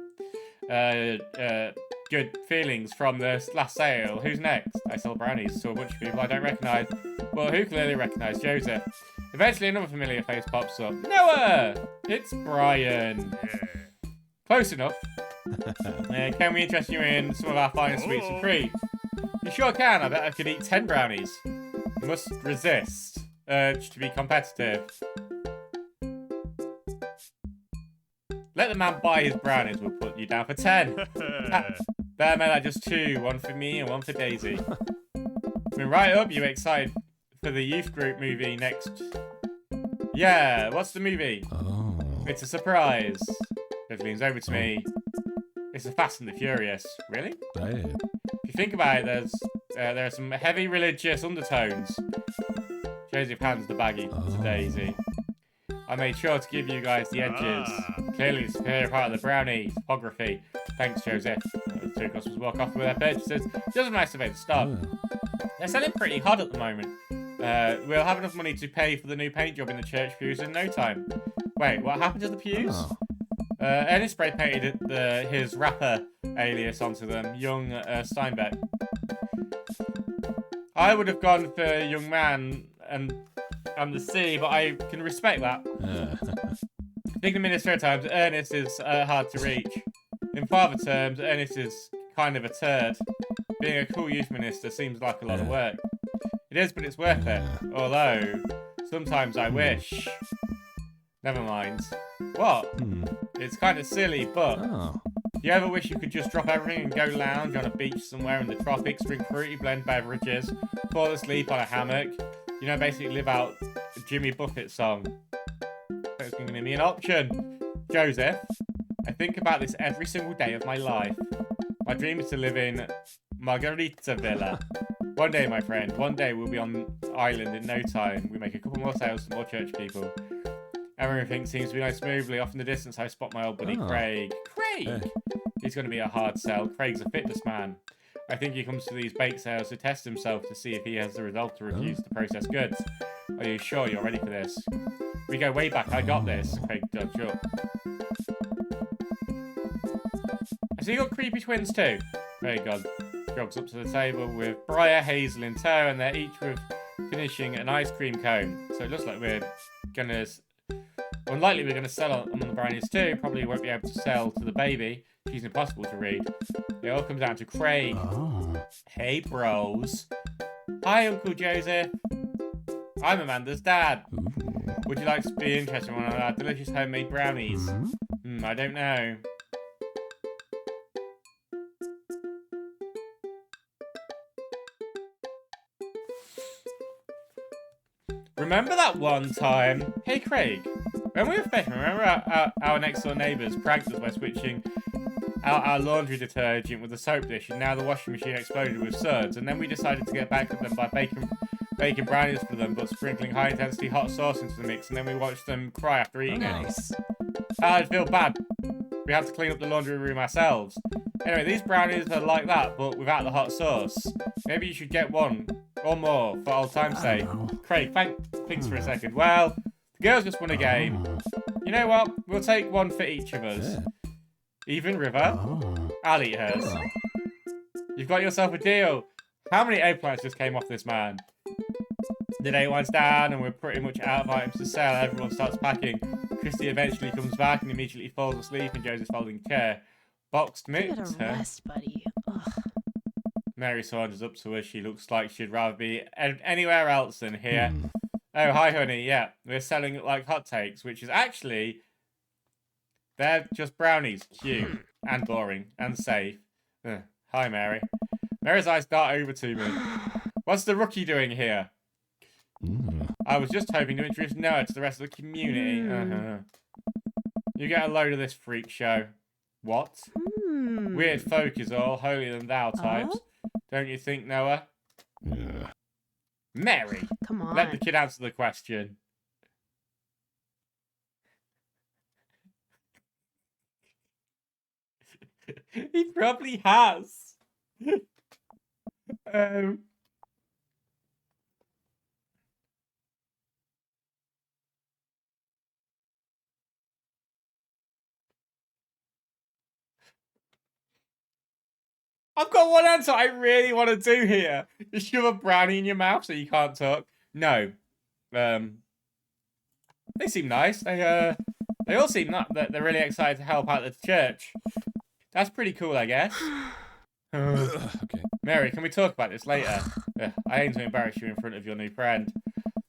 good feelings from the last sale. Who's next? I sell brownies to a bunch of people I don't recognise. Well, who clearly recognised Joseph? Eventually another familiar face pops up. Noah! It's Brian. Close enough. Can we interest you in some of our finest sweets and treats? You sure can. I bet I could eat 10 brownies. You must resist urge to be competitive. Let the man buy his brownies. We'll put you down for 10. Better make that just 2. 1 for me and 1 for Daisy. I mean, right up. You excited for the youth group movie next? Yeah. What's the movie? Oh. It's a surprise. It leans over to me. It's the Fast and the Furious. Really? Hey. If you think about it, there are some heavy religious undertones. Joseph hands the baggie to Daisy. I made sure to give you guys the edges. Clearly, it's a superior part of the brownie topography. Thanks, Joseph. The 2 customers walk off with their purchases. Just a nice way to start. They're selling pretty hot at the moment. We'll have enough money to pay for the new paint job in the church pews in no time. Wait, what happened to the pews? Oh. Ernest spray painted his rapper alias onto them, young Steinbeck. I would have gone for young man and the sea, but I can respect that. Speaking of minister terms, Ernest is hard to reach. In father terms, Ernest is kind of a turd. Being a cool youth minister seems like a lot of work. It is, but it's worth it. Although, sometimes I wish. Never mind. What? It's kind of silly, but Oh. you ever wish you could just drop everything and go lounge on a beach somewhere in the tropics, drink fruity blend beverages, fall asleep on a hammock? You know, basically live out a Jimmy Buffett song. That's going to be an option. Joseph, I think about this every single day of my life. My dream is to live in Margarita Villa. One day, my friend, one day we'll be on the island in no time. We make a couple more sales to more church people. Everything seems to be going smoothly. Off in the distance, I spot my old buddy Craig. Craig! He's going to be a hard sell. Craig's a fitness man. I think he comes to these bake sales to test himself to see if he has the resolve to refuse to process goods. Are you sure you're ready for this? We go way back. I got this. Craig dodged up. So you got creepy twins too? Craig jogs up to the table with Briar, Hazel in tow, and they're each with finishing an ice cream cone. So it looks like we're going to... Unlikely we're going to sell them on the brownies too. Probably won't be able to sell to the baby. She's impossible to read. It all comes down to Craig. Oh. Hey, bros. Hi, Uncle Joseph. I'm Amanda's dad. Ooh. Would you like to be interested in one of our delicious homemade brownies? I don't know. Remember that one time? Hey, Craig. When we were fishing, remember our next door neighbours pranked us by switching out our laundry detergent with a soap dish, and now the washing machine exploded with suds, and then we decided to get back at them by baking brownies for them, but sprinkling high-intensity hot sauce into the mix, and then we watched them cry after eating it. I'd feel bad. We had to clean up the laundry room ourselves. Anyway, these brownies are like that, but without the hot sauce. Maybe you should get one, or more, for old time's sake. Craig, thanks for a second. Well, the girls just won a game. You know what? We'll take one for each of us. Yeah. Even River? I'll eat hers. You've got yourself a deal. How many eggplants just came off this man? The day winds down and we're pretty much out of items to sell. Everyone starts packing. Christy eventually comes back and immediately falls asleep and Joseph's folding a chair. Boxed meat, Get a rest, buddy. Ugh. Mary saunters up to her. She looks like she'd rather be anywhere else than here. Oh, hi, honey. Yeah, we're selling it like hotcakes, which is actually... They're just brownies. Cute. And boring. And safe. Hi, Mary. Mary's eyes dart over to me. What's the rookie doing here? I was just hoping to introduce Noah to the rest of the community. You get a load of this freak show. What? Weird folk is all, holier than thou types. Don't you think, Noah? Yeah. Mary! Come on. Let the kid answer the question. He probably has. I've got one answer I really want to do here. Just shove a brownie in your mouth so you can't talk. No. They seem nice. They all seem that they're really excited to help out the church. That's pretty cool, I guess. Okay. Mary, can we talk about this later? I aim to embarrass you in front of your new friend.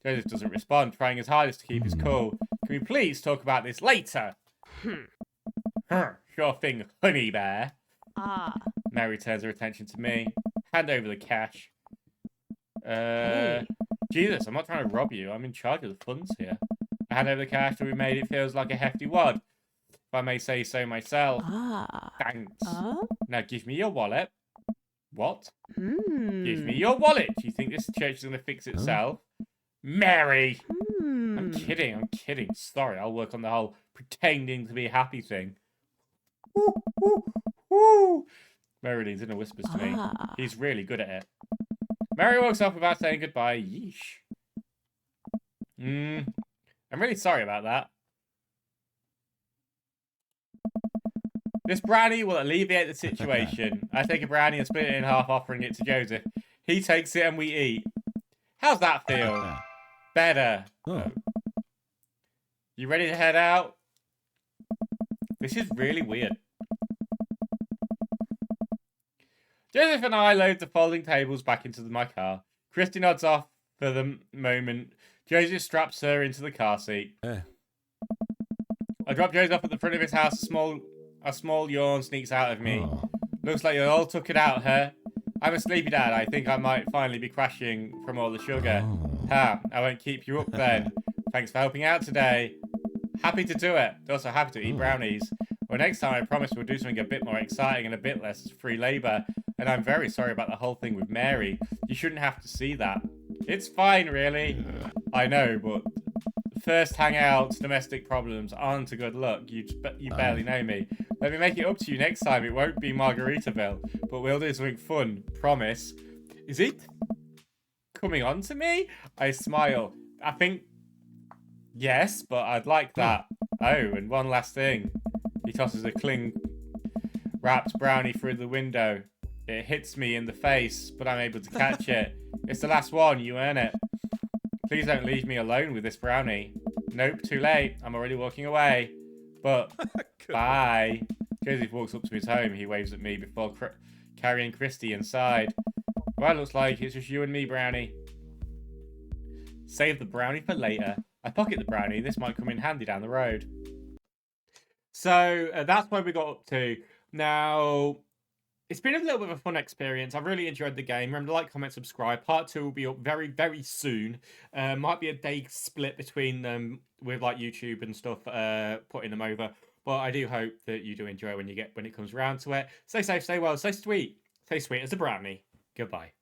Joseph doesn't respond, trying his hardest to keep his cool. Can we please talk about this later? Sure thing, honey bear. Mary turns her attention to me. Hand over the cash. Hey. Jesus, I'm not trying to rob you. I'm in charge of the funds here. I hand over the cash and we made it feels like a hefty wad. If I may say so myself. Thanks. Now give me your wallet. What? Give me your wallet. Do you think this church is going to fix itself? Mary! I'm kidding. Sorry, I'll work on the whole pretending to be happy thing. Woo. Mary leans in and whispers to me. He's really good at it. Mary walks off without saying goodbye. Yeesh. I'm really sorry about that. This brownie will alleviate the situation. I take a brownie and split it in half, offering it to Joseph. He takes it and we eat. How's that feel? Better. Oh. You ready to head out? This is really weird. Joseph and I load the folding tables back into my car. Christy nods off for the moment. Joseph straps her into the car seat. I drop Joseph off at the front of his house. A small yawn sneaks out of me. Oh. Looks like you all took it out, huh? I'm a sleepy dad. I think I might finally be crashing from all the sugar. Oh. Ha, I won't keep you up then. Thanks for helping out today. Happy to do it. Also happy to eat brownies. Well, next time I promise we'll do something a bit more exciting and a bit less free labor. And I'm very sorry about the whole thing with Mary. You shouldn't have to see that. It's fine, really. I know, but first hangouts, domestic problems aren't a good look. You barely know me. Let me make it up to you next time. It won't be Margaritaville, but we'll do something fun. Promise. Is it coming on to me? I smile. I think yes, but I'd like that. Oh, and one last thing. He tosses a cling-wrapped brownie through the window. It hits me in the face, but I'm able to catch it. It's the last one. You earn it. Please don't leave me alone with this brownie. Nope, too late. I'm already walking away. But, bye. Joseph walks up to his home. He waves at me before carrying Christy inside. Well, it looks like it's just you and me, brownie. Save the brownie for later. I pocket the brownie. This might come in handy down the road. So, that's where we got up to. Now, it's been a little bit of a fun experience. I've really enjoyed the game. Remember to like, comment, subscribe. Part 2 will be up very, very soon. Might be a day split between them with like YouTube and stuff, putting them over. But I do hope that you do enjoy when it comes around to it. Stay safe, stay well, stay sweet. Stay sweet as a brownie. Goodbye.